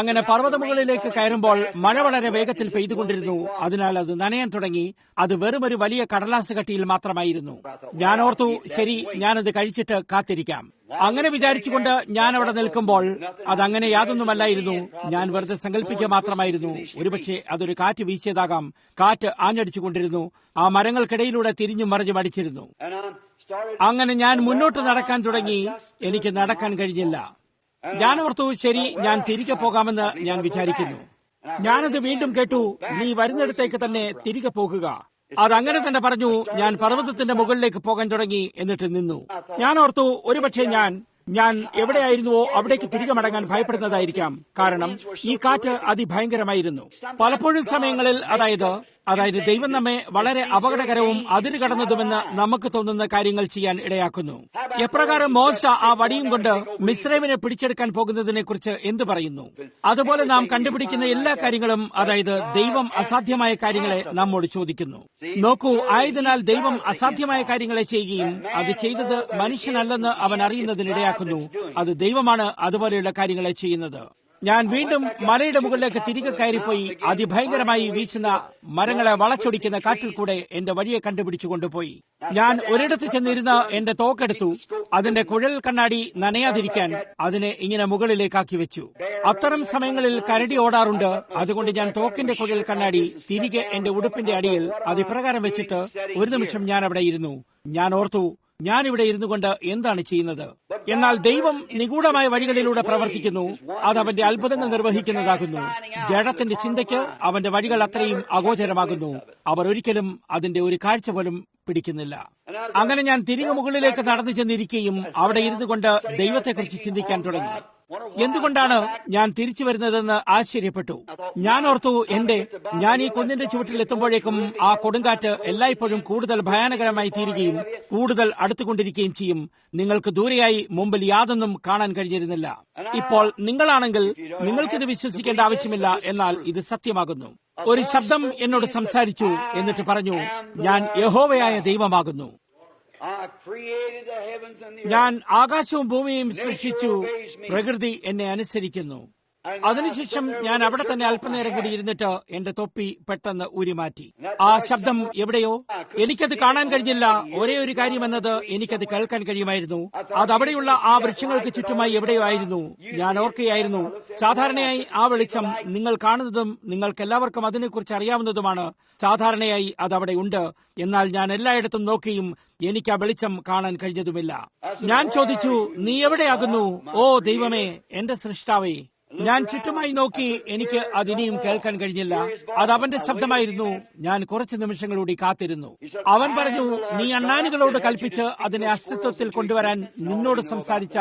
അങ്ങനെ പർവ്വതമുകളിലേക്ക് കയറുമ്പോൾ മഴ വളരെ വേഗത്തിൽ പെയ്തുകൊണ്ടിരുന്നു. അതിനാൽ അത് നനയാൻ തുടങ്ങി. അത് വെറുമൊരു വലിയ കടലാസ് കട്ടിയിൽ മാത്രമായിരുന്നു. ഞാൻ ഓർത്തു, ശരി, ഞാനത് കഴിച്ചിട്ട് കാത്തിരിക്കാം. അങ്ങനെ വിചാരിച്ചുകൊണ്ട് ഞാൻ അവിടെ നിൽക്കുമ്പോൾ അതങ്ങനെ യാതൊന്നുമല്ലായിരുന്നു. ഞാൻ വെറുതെ സങ്കല്പിക്കുക മാത്രമായിരുന്നു. ഒരുപക്ഷെ അതൊരു കാറ്റ് വീശിയതാകാം. കാറ്റ് ആഞ്ഞടിച്ചുകൊണ്ടിരുന്നു. ആ മരങ്ങൾക്കിടയിലൂടെ തിരിഞ്ഞും മറിഞ്ഞും അടിച്ചിരുന്നു. അങ്ങനെ ഞാൻ മുന്നോട്ട് നടക്കാൻ തുടങ്ങി. എനിക്ക് നടക്കാൻ കഴിഞ്ഞില്ല. ഞാൻ ഓർത്തു, ശരി, ഞാൻ തിരികെ പോകാമെന്ന് ഞാൻ വിചാരിക്കുന്നു. ഞാനത് വീണ്ടും കേട്ടു, നീ വരുന്നിടത്തേക്ക് തന്നെ തിരികെ പോകുക. അതങ്ങനെ തന്നെ പറഞ്ഞു. ഞാൻ പർവ്വതത്തിന്റെ മുകളിലേക്ക് പോകാൻ തുടങ്ങി. എന്നിട്ട് നിന്നു. ഞാൻ ഓർത്തു, ഒരുപക്ഷെ ഞാൻ എവിടെയായിരുന്നുവോ അവിടേക്ക് തിരികെ മടങ്ങാൻ ഭയപ്പെടുന്നതായിരിക്കാം. കാരണം ഈ കാറ്റ് അതിഭയങ്കരമായിരുന്നു. പലപ്പോഴും സമയങ്ങളിൽ അതായത് ദൈവം നമ്മെ വളരെ അപകടകരവും അതിരുകടന്നതുമെന്ന് നമുക്ക് തോന്നുന്ന കാര്യങ്ങൾ ചെയ്യാൻ ഇടയാക്കുന്നു. എപ്രകാരം മോശ ആ വടിയും കൊണ്ട് മിസ്രൈമിനെ പിടിച്ചെടുക്കാൻ പോകുന്നതിനെ കുറിച്ച് എന്ത് പറയുന്നു? അതുപോലെ നാം കണ്ടുപിടിക്കുന്ന എല്ലാ കാര്യങ്ങളും, അതായത് ദൈവം അസാധ്യമായ കാര്യങ്ങളെ നമ്മോട് ചോദിക്കുന്നു. നോക്കൂ, ആയതിനാൽ ദൈവം അസാധ്യമായ കാര്യങ്ങളെ ചെയ്യുകയും അത് ചെയ്തത് മനുഷ്യനല്ലെന്ന് അവൻ അറിയുന്നതിനിടയാക്കുന്നു. അത് ദൈവമാണ് അതുപോലെയുള്ള കാര്യങ്ങളെ ചെയ്യുന്നത്. ഞാൻ വീണ്ടും മലയുടെ മുകളിലേക്ക് തിരികെ കയറിപ്പോയി. അതിഭയങ്കരമായി വീശുന്ന മരങ്ങളെ വളച്ചൊടിക്കുന്ന കാറ്റിൽ കൂടെ എന്റെ വഴിയെ കണ്ടുപിടിച്ചു കൊണ്ടുപോയി. ഞാൻ ഒരിടത്ത് ചെന്നിരുന്ന് എന്റെ തോക്കെടുത്തു. അതിന്റെ കുഴൽ കണ്ണാടി നനയാതിരിക്കാൻ അതിനെ ഇങ്ങനെ മുകളിലേക്കാക്കി വെച്ചു. അത്തരം സമയങ്ങളിൽ കരടി ഓടാറുണ്ട്. അതുകൊണ്ട് ഞാൻ തോക്കിന്റെ കുഴൽ കണ്ണാടി തിരികെ എന്റെ ഉടുപ്പിന്റെ അടിയിൽ അതിപ്രകാരം വെച്ചിട്ട് ഒരു നിമിഷം ഞാൻ അവിടെ ഇരുന്നു. ഞാൻ ഓർത്തു, ഞാനിവിടെ ഇരുന്നു കൊണ്ട് എന്താണ് ചെയ്യുന്നത്? എന്നാൽ ദൈവം നിഗൂഢമായ വഴികളിലൂടെ പ്രവർത്തിക്കുന്നു. അത് അവന്റെ അത്ഭുതങ്ങൾ നിർവഹിക്കുന്നതാകുന്നു. ജഡത്തിന്റെ ചിന്തയ്ക്ക് അവന്റെ വഴികൾ അത്രയും അഗോചരമാകുന്നു. അവർ ഒരിക്കലും അതിന്റെ ഒരു കാഴ്ച പോലും പിടിക്കുന്നില്ല. അങ്ങനെ ഞാൻ തിരികെ മുകളിലേക്ക് നടന്നു ചെന്നിരിക്കുകയും അവിടെ ഇരുന്നു കൊണ്ട് ദൈവത്തെക്കുറിച്ച് ചിന്തിക്കാൻ തുടങ്ങി. എന്തുകൊണ്ടാണ് ഞാൻ തിരിച്ചു വരുന്നതെന്ന് ആശ്ചര്യപ്പെട്ടു. ഞാൻ ഓർത്തു, ഞാൻ ഈ കുന്നിന്റെ ചുവട്ടിൽ എത്തുമ്പോഴേക്കും ആ കൊടുങ്കാറ്റ് എല്ലായ്പ്പോഴും കൂടുതൽ ഭയാനകരമായി തീരുകയും കൂടുതൽ അടുത്തുകൊണ്ടിരിക്കുകയും ചെയ്യും. നിങ്ങൾക്ക് ദൂരെയായി മുമ്പിൽ യാതൊന്നും കാണാൻ കഴിഞ്ഞിരുന്നില്ല. ഇപ്പോൾ നിങ്ങളാണെങ്കിൽ നിങ്ങൾക്കിത് വിശ്വസിക്കേണ്ട ആവശ്യമില്ല. എന്നാൽ ഇത് സത്യമാകുന്നു. ഒരു ശബ്ദം എന്നോട് സംസാരിച്ചു. എന്നിട്ട് പറഞ്ഞു, ഞാൻ യഹോവയായ ദൈവമാകുന്നു. ഞാൻ ആകാശവും ഭൂമിയും സൃഷ്ടിച്ചു. പ്രകൃതി എന്നെ അനുസരിക്കുന്നു. അതിനുശേഷം ഞാൻ അവിടെ തന്നെ അല്പനേരം കൂടി ഇരുന്നിട്ട് എന്റെ തൊപ്പി പെട്ടെന്ന് ഊരിമാറ്റി. ആ ശബ്ദം എവിടെയോ എനിക്കത് കാണാൻ കഴിഞ്ഞില്ല. ഒരേ ഒരു കാര്യമെന്നത് എനിക്കത് കേൾക്കാൻ കഴിയുമായിരുന്നു. അത് അവിടെയുള്ള ആ വൃക്ഷങ്ങൾക്ക് ചുറ്റുമായി എവിടെയോ ആയിരുന്നു. ഞാൻ ഓർക്കുകയായിരുന്നു, സാധാരണയായി ആ വെളിച്ചം നിങ്ങൾ കാണുന്നതും നിങ്ങൾക്ക് എല്ലാവർക്കും അതിനെക്കുറിച്ച് അറിയാവുന്നതുമാണ്. സാധാരണയായി അത് അവിടെ ഉണ്ട്. എന്നാൽ ഞാൻ എല്ലായിടത്തും നോക്കിയും എനിക്ക് ആ വെളിച്ചം കാണാൻ കഴിഞ്ഞതുമില്ല. ഞാൻ ചോദിച്ചു, നീ എവിടെയാകുന്നു? ഓ ദൈവമേ, എന്റെ സൃഷ്ടാവേ. ഞാൻ ചുറ്റുമായി നോക്കി, എനിക്ക് അതിനെയും കേൾക്കാൻ കഴിഞ്ഞില്ല. അത് അവന്റെ ശബ്ദമായിരുന്നു. ഞാൻ കുറച്ചു നിമിഷങ്ങളൂടി കാത്തിരുന്നു. അവൻ പറഞ്ഞു, നീ അണ്ണാനുകളോട് കൽപ്പിച്ച് അതിനെ അസ്തിത്വത്തിൽ കൊണ്ടുവരാൻ നിന്നോട് സംസാരിച്ച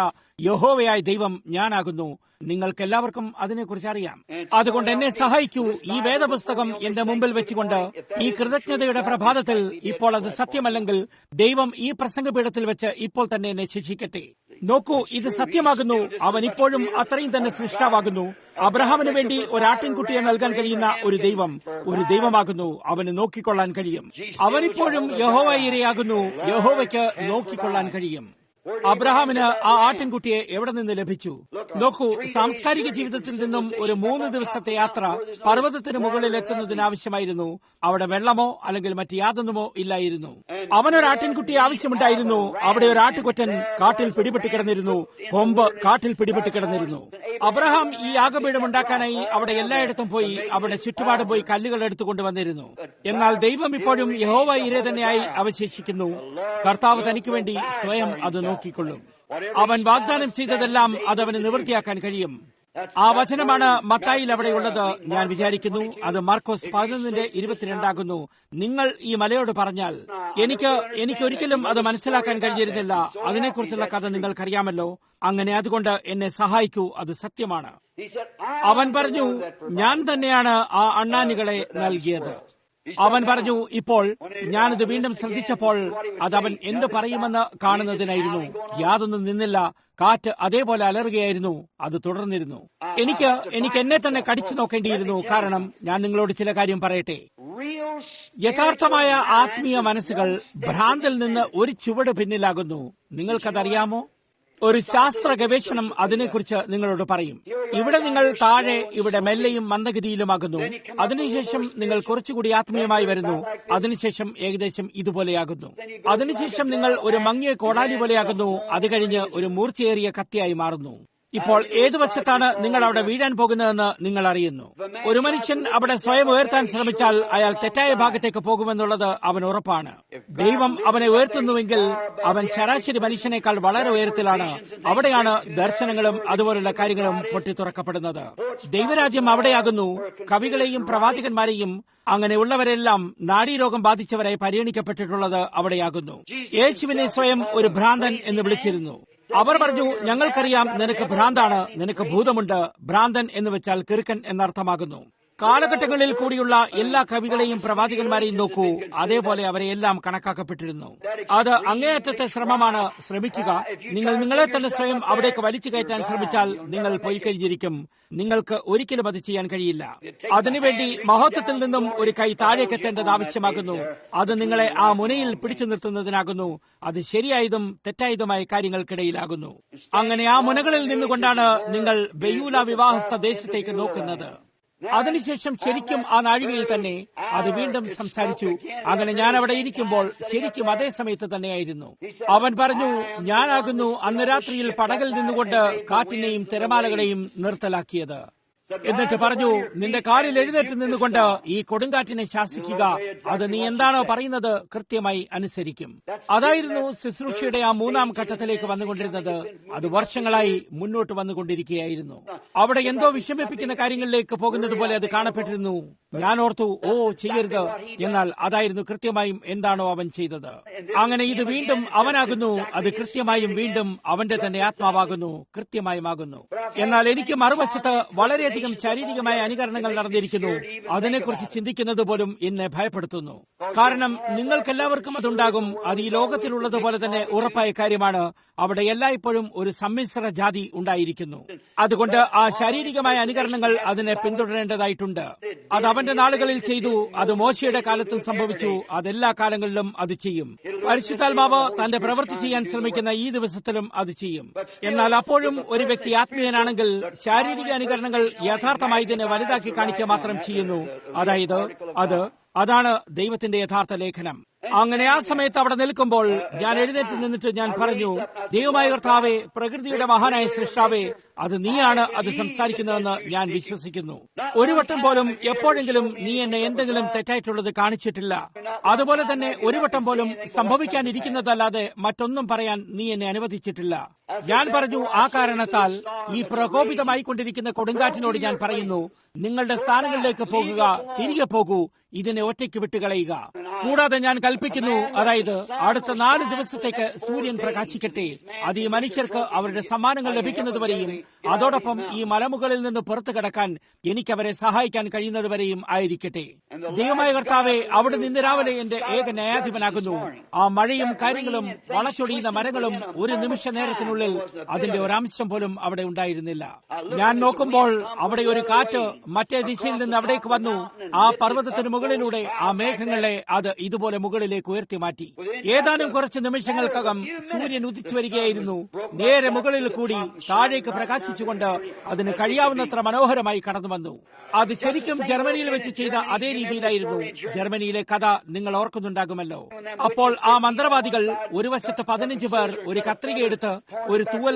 യഹോവയായ ദൈവം ഞാനാകുന്നു. നിങ്ങൾക്കെല്ലാവർക്കും അതിനെക്കുറിച്ച് അറിയാം. അതുകൊണ്ട് എന്നെ സഹായിക്കൂ. ഈ വേദപുസ്തകം എന്റെ മുമ്പിൽ വെച്ചുകൊണ്ട് ഈ കൃതജ്ഞതയുടെ പ്രഭാതത്തിൽ, ഇപ്പോൾ അത് സത്യമല്ലെങ്കിൽ ദൈവം ഈ പ്രസംഗപീഠത്തിൽ വെച്ച് ഇപ്പോൾ തന്നെ എന്നെ ശിക്ഷിക്കട്ടെ. നോക്കൂ, ഇത് സത്യമാകുന്നു. അവൻ ഇപ്പോഴും അത്രയും തന്നെ സൃഷ്ടാവാകുന്നു. അബ്രഹാമിന് വേണ്ടി ഒരാട്ടിൻകുട്ടിയെ നൽകാൻ കഴിയുന്ന ഒരു ദൈവമാകുന്നു. അവന് നോക്കിക്കൊള്ളാൻ കഴിയും. അവനിപ്പോഴും യഹോവ ഇരയാകുന്നു. യഹോവയ്ക്ക് നോക്കിക്കൊള്ളാൻ കഴിയും. അബ്രഹാമിന് ആ ആട്ടിൻകുട്ടിയെ എവിടെ നിന്ന് ലഭിച്ചു? നോക്കൂ, സാംസ്കാരിക ജീവിതത്തിൽ നിന്നും ഒരു 3 ദിവസത്തെ യാത്ര പർവ്വതത്തിന് മുകളിൽ എത്തുന്നതിനാവശ്യമായിരുന്നു. അവിടെ വെള്ളമോ അല്ലെങ്കിൽ മറ്റ് യാതൊന്നുമോ ഇല്ലായിരുന്നു. അവനൊരാട്ടിൻകുട്ടിയെ ആവശ്യമുണ്ടായിരുന്നു. അവിടെ ഒരു ആട്ടുകൊറ്റൻ കാട്ടിൽ പിടിപെട്ട് കിടന്നിരുന്നു. കൊമ്പ് കാട്ടിൽ പിടിപെട്ട് കിടന്നിരുന്നു. അബ്രഹാം ഈ യാഗപീഠം ഉണ്ടാക്കാനായി അവിടെ എല്ലായിടത്തും പോയി അവിടെ ചുറ്റുപാട് പോയി കല്ലുകൾ എടുത്തുകൊണ്ടുവന്നിരുന്നു. എന്നാൽ ദൈവം ഇപ്പോഴും യഹോവ ഇരേ തന്നെയായി അവശേഷിക്കുന്നു. കർത്താവ് തനിക്ക് വേണ്ടി സ്വയം അത് നോക്കിക്കൊള്ളും. അവൻ വാഗ്ദാനം ചെയ്തതെല്ലാം അതവന് നിവൃത്തിയാക്കാൻ കഴിയും. ആ വചനമാണ് മത്തായിയിൽ അവിടെയുള്ളത്. ഞാൻ വിചാരിക്കുന്നു അത് മാർക്കോസ് 11:22 ആകുന്നു. നിങ്ങൾ ഈ മലയോട് പറഞ്ഞാൽ, എനിക്കൊരിക്കലും അത് മനസ്സിലാക്കാൻ കഴിഞ്ഞിരുന്നില്ല. അതിനെക്കുറിച്ചുള്ള കഥ നിങ്ങൾക്കറിയാമല്ലോ. അങ്ങനെ അതുകൊണ്ട് എന്നെ സഹായിക്കൂ, അത് സത്യമാണ്. അവൻ പറഞ്ഞു, ഞാൻ തന്നെയാണ് ആ അണ്ണാനുകളെ നൽകിയത്. അവൻ പറഞ്ഞു, ഇപ്പോൾ ഞാനിത് വീണ്ടും ശ്രദ്ധിച്ചപ്പോൾ അത് അവൻ എന്ത് പറയുമെന്ന് കാണുന്നതിനായിരുന്നു. യാതൊന്നും നിന്നില്ല. കാറ്റ് അതേപോലെ അലറുകയായിരുന്നു. അത് തുടർന്നിരുന്നു. എനിക്ക് എന്നെ തന്നെ കടിച്ചു നോക്കേണ്ടിയിരുന്നു. കാരണം ഞാൻ നിങ്ങളോട് ചില കാര്യം പറയട്ടെ. യഥാർത്ഥമായ ആത്മീയ മനസ്സുകൾ ഭ്രാന്തിൽ നിന്ന് ഒരു ചുവട് പിന്നിലാകുന്നു. നിങ്ങൾക്കതറിയാമോ? ഒരു ശാസ്ത്ര ഗവേഷണം അതിനെക്കുറിച്ച് നിങ്ങളോട് പറയും. ഇവിടെ നിങ്ങൾ താഴെ, ഇവിടെ മെല്ലെയും മന്ദഗതിയിലുമാകുന്നു. അതിനുശേഷം നിങ്ങൾ കുറച്ചുകൂടി ആത്മീയമായി വരുന്നു. അതിനുശേഷം ഏകദേശം ഇതുപോലെയാകുന്നു. അതിനുശേഷം നിങ്ങൾ ഒരു മങ്ങിയ കോടാലി പോലെയാകുന്നു. അത് കഴിഞ്ഞ് ഒരു മൂർച്ചയേറിയ കത്തിയായി മാറുന്നു. ഇപ്പോൾ ഏതു വശത്താണ് നിങ്ങൾ അവിടെ വീഴാൻ പോകുന്നതെന്ന് നിങ്ങൾ അറിയുന്നു. ഒരു മനുഷ്യൻ അവിടെ സ്വയം ഉയർത്താൻ ശ്രമിച്ചാൽ അയാൾ തെറ്റായ ഭാഗത്തേക്ക് പോകുമെന്നുള്ളത് അവൻ ഉറപ്പാണ്. ദൈവം അവനെ ഉയർത്തുന്നുവെങ്കിൽ അവൻ ശരാശരി മനുഷ്യനേക്കാൾ വളരെ ഉയരത്തിലാണ്. അവിടെയാണ് ദർശനങ്ങളും അതുപോലുള്ള കാര്യങ്ങളും പൊട്ടിത്തുറക്കപ്പെടുന്നത്. ദൈവരാജ്യം അവിടെയാകുന്നു. കവികളെയും പ്രവാചകന്മാരെയും അങ്ങനെയുള്ളവരെല്ലാം നാഡീരോഗം ബാധിച്ചവരായി പരിഗണിക്കപ്പെട്ടിട്ടുള്ളത് അവിടെയാകുന്നു. യേശുവിനെ സ്വയം ഒരു ഭ്രാന്തൻ എന്ന് വിളിച്ചിരുന്നു. അവർ പറഞ്ഞു, ഞങ്ങൾക്കറിയാം നിനക്ക് ഭ്രാന്താണ്, നിനക്ക് ഭൂതമുണ്ട്. ഭ്രാന്തൻ എന്ന് വെച്ചാൽ കിറുക്കൻ എന്നർത്ഥമാകുന്നു. കാലഘട്ടങ്ങളിൽ കൂടിയുള്ള എല്ലാ കവികളെയും പ്രവാചകന്മാരെയും നോക്കൂ. അതേപോലെ അവരെയെല്ലാം കണക്കാക്കപ്പെട്ടിരുന്നു. അത് അങ്ങേയറ്റത്തെ ശ്രമമാണ്. ശ്രമിക്കുക. നിങ്ങൾ നിങ്ങളെ തന്നെ സ്വയം അവിടേക്ക് വലിച്ചു കയറ്റാൻ ശ്രമിച്ചാൽ നിങ്ങൾ പോയി കഴിഞ്ഞിരിക്കും. നിങ്ങൾക്ക് ഒരിക്കലും അത് ചെയ്യാൻ കഴിയില്ല. അതിനുവേണ്ടി മഹത്വത്തിൽ നിന്നും ഒരു കൈ താഴേക്കെത്തേണ്ടത് ആവശ്യമാകുന്നു. അത് നിങ്ങളെ ആ മുനയിൽ പിടിച്ചു നിർത്തുന്നതിനാകുന്നു. അത് ശരിയായതും തെറ്റായതുമായ കാര്യങ്ങൾക്കിടയിലാകുന്നു. അങ്ങനെ ആ മുനകളിൽ നിന്നുകൊണ്ടാണ് നിങ്ങൾ ബെയൂല വിവാഹസ്ഥ ദേശത്തേക്ക് നോക്കുന്നത്. അതിനുശേഷം ശരിക്കും ആ നാഴികയിൽ തന്നെ അത് വീണ്ടും സംസാരിച്ചു. അങ്ങനെ ഞാൻ അവിടെ ഇരിക്കുമ്പോൾ ശരിക്കും അതേ സമയത്ത് തന്നെയായിരുന്നു. അവൻ പറഞ്ഞു, ഞാനാകുന്നു അന്ന് രാത്രിയിൽ പടകിൽ നിന്നുകൊണ്ട് കാറ്റിനെയും തിരമാലകളെയും നിർത്തലാക്കിയത്. എന്നിട്ട് പറഞ്ഞു, നിന്റെ കാലിൽ എഴുന്നേറ്റ് നിന്നുകൊണ്ട് ഈ കൊടുങ്കാറ്റിനെ ശാസിക്കുക. അത് നീ എന്താണോ പറയുന്നത് കൃത്യമായി അനുസരിക്കും. അതായിരുന്നു ശുശ്രൂഷയുടെ ആ 3-ാം ഘട്ടത്തിലേക്ക് വന്നുകൊണ്ടിരുന്നത്. അത് വർഷങ്ങളായി മുന്നോട്ട് വന്നുകൊണ്ടിരിക്കുകയായിരുന്നു. അവിടെ എന്തോ വിഷമിപ്പിക്കുന്ന കാര്യങ്ങളിലേക്ക് പോകുന്നത് പോലെ അത് കാണപ്പെട്ടിരുന്നു. ഞാൻ ഓർത്തു, ഓ ചെയ്യരുത്. എന്നാൽ അതായിരുന്നു കൃത്യമായും എന്താണോ അവൻ ചെയ്തത്. അങ്ങനെ ഇത് വീണ്ടും അവനാകുന്നു. അത് കൃത്യമായും വീണ്ടും അവന്റെ തന്നെ ആത്മാവാകുന്നു, കൃത്യമായുമാകുന്നു. എന്നാൽ എനിക്ക് മറുവശത്ത് വളരെയധികം ശാരീരികമായ അനുകരണങ്ങൾ നടന്നിരിക്കുന്നു. അതിനെക്കുറിച്ച് ചിന്തിക്കുന്നത് പോലും എന്നെ ഭയപ്പെടുത്തുന്നു. കാരണം നിങ്ങൾക്കെല്ലാവർക്കും അതുണ്ടാകും. അത് ഈ ലോകത്തിലുള്ളതുപോലെ തന്നെ ഉറപ്പായ കാര്യമാണ്. അവിടെ എല്ലായ്പ്പോഴും ഒരു സമ്മിശ്ര ജാതി ഉണ്ടായിരിക്കുന്നു. അതുകൊണ്ട് ആ ശാരീരികമായ അനുകരണങ്ങൾ അതിനെ പിന്തുടരേണ്ടതായിട്ടുണ്ട്. അത് അവൻ അവന്റെ നാളുകളിൽ ചെയ്തു, അത് മോശയുടെ കാലത്തും സംഭവിച്ചു, അതെല്ലാ കാലങ്ങളിലും അത് ചെയ്യും. പരിശുദ്ധാത്മാവ് തന്റെ പ്രവൃത്തി ചെയ്യാൻ ശ്രമിക്കുന്ന ഈ ദിവസത്തിലും അത് ചെയ്യും. എന്നാൽ അപ്പോഴും ഒരു വ്യക്തി ആത്മീയനാണെങ്കിൽ ശാരീരിക അനുകരണങ്ങൾ യഥാർത്ഥമായി ഇതിനെ വലുതാക്കി കാണിക്കുക മാത്രം ചെയ്യുന്നു. അതാണ് ദൈവത്തിന്റെ യഥാർത്ഥ ലേഖനം. അങ്ങനെ ആ സമയത്ത് അവിടെ നിൽക്കുമ്പോൾ ഞാൻ എഴുന്നേറ്റ് നിന്നിട്ട് ഞാൻ പറഞ്ഞു, ദൈവമായ കർത്താവേ, പ്രകൃതിയുടെ മഹാനായ സൃഷ്ടാവേ, അത് നീയാണ് അത് സംസാരിക്കുന്നതെന്ന് ഞാൻ വിശ്വസിക്കുന്നു. ഒരു വട്ടം പോലും എപ്പോഴെങ്കിലും നീ എന്നെ എന്തെങ്കിലും തെറ്റായിട്ടുള്ളത് കാണിച്ചിട്ടില്ല. അതുപോലെ തന്നെ ഒരു വട്ടം പോലും സംഭവിക്കാനിരിക്കുന്നതല്ലാതെ മറ്റൊന്നും പറയാൻ നീ എന്നെ അനുവദിച്ചിട്ടില്ല. ഞാൻ പറഞ്ഞു, ആ കാരണത്താൽ ഈ പ്രകോപിതമായിക്കൊണ്ടിരിക്കുന്ന കൊടുങ്കാറ്റിനോട് ഞാൻ പറയുന്നു, നിങ്ങളുടെ സ്ഥാനങ്ങളിലേക്ക് പോകുക, തിരികെ പോകൂ, ഇതിനെ ഒറ്റയ്ക്ക് വിട്ടുകളയുക. കൂടാതെ ഞാൻ കൽപ്പിക്കുന്നു, അതായത് അടുത്ത 4 ദിവസത്തേക്ക് സൂര്യൻ പ്രകാശിക്കട്ടെ. അത് ഈ മനുഷ്യർക്ക് അവരുടെ സമ്മാനങ്ങൾ ലഭിക്കുന്നതുവരെയും അതോടൊപ്പം ഈ മലമുകളിൽ നിന്ന് പുറത്തു കടക്കാൻ എനിക്കവരെ സഹായിക്കാൻ കഴിയുന്നതുവരെയും ആയിരിക്കട്ടെ. ദൈവമായ കർത്താവെ, അവിടെ നിന്ന് രാവിലെ എന്റെ ഏക ന്യായാധിപനാകുന്നു. ആ മഴയും കാര്യങ്ങളും വളച്ചൊടിയുന്ന മരങ്ങളും ഒരു നിമിഷ നേരത്തിനുള്ളിൽ അതിന്റെ ഒരംശം പോലും അവിടെ ഉണ്ടായിരുന്നില്ല. ഞാൻ നോക്കുമ്പോൾ അവിടെ ഒരു കാറ്റ് മറ്റേ ദിശയിൽ നിന്ന് അവിടേക്ക് വന്നു. ആ പർവ്വതത്തിന് മുകളിലൂടെ ആ മേഘങ്ങളെ അത് ഇതുപോലെ മുകളിലേക്ക് ഉയർത്തി മാറ്റി. ഏതാനും കുറച്ച് നിമിഷങ്ങൾക്കകം സൂര്യൻ ഉദിച്ചു വരികയായിരുന്നു. നേരെ മുകളിൽ കൂടി താഴേക്ക് പ്രകാശിച്ചുകൊണ്ട് അതിന് കഴിയാവുന്നത്ര മനോഹരമായി കടന്നു വന്നു. അത് ശരിക്കും ജർമ്മനിയിൽ വെച്ച് ചെയ്ത അതേ രീതിയിലായിരുന്നു. ജർമ്മനിയിലെ കഥ നിങ്ങൾ ഓർക്കുന്നുണ്ടാകുമല്ലോ. അപ്പോൾ ആ മന്ത്രവാദികൾ ഒരു വശത്ത് 15 പേർ ഒരു കത്രിക എടുത്ത് ഒരു തൂവൽ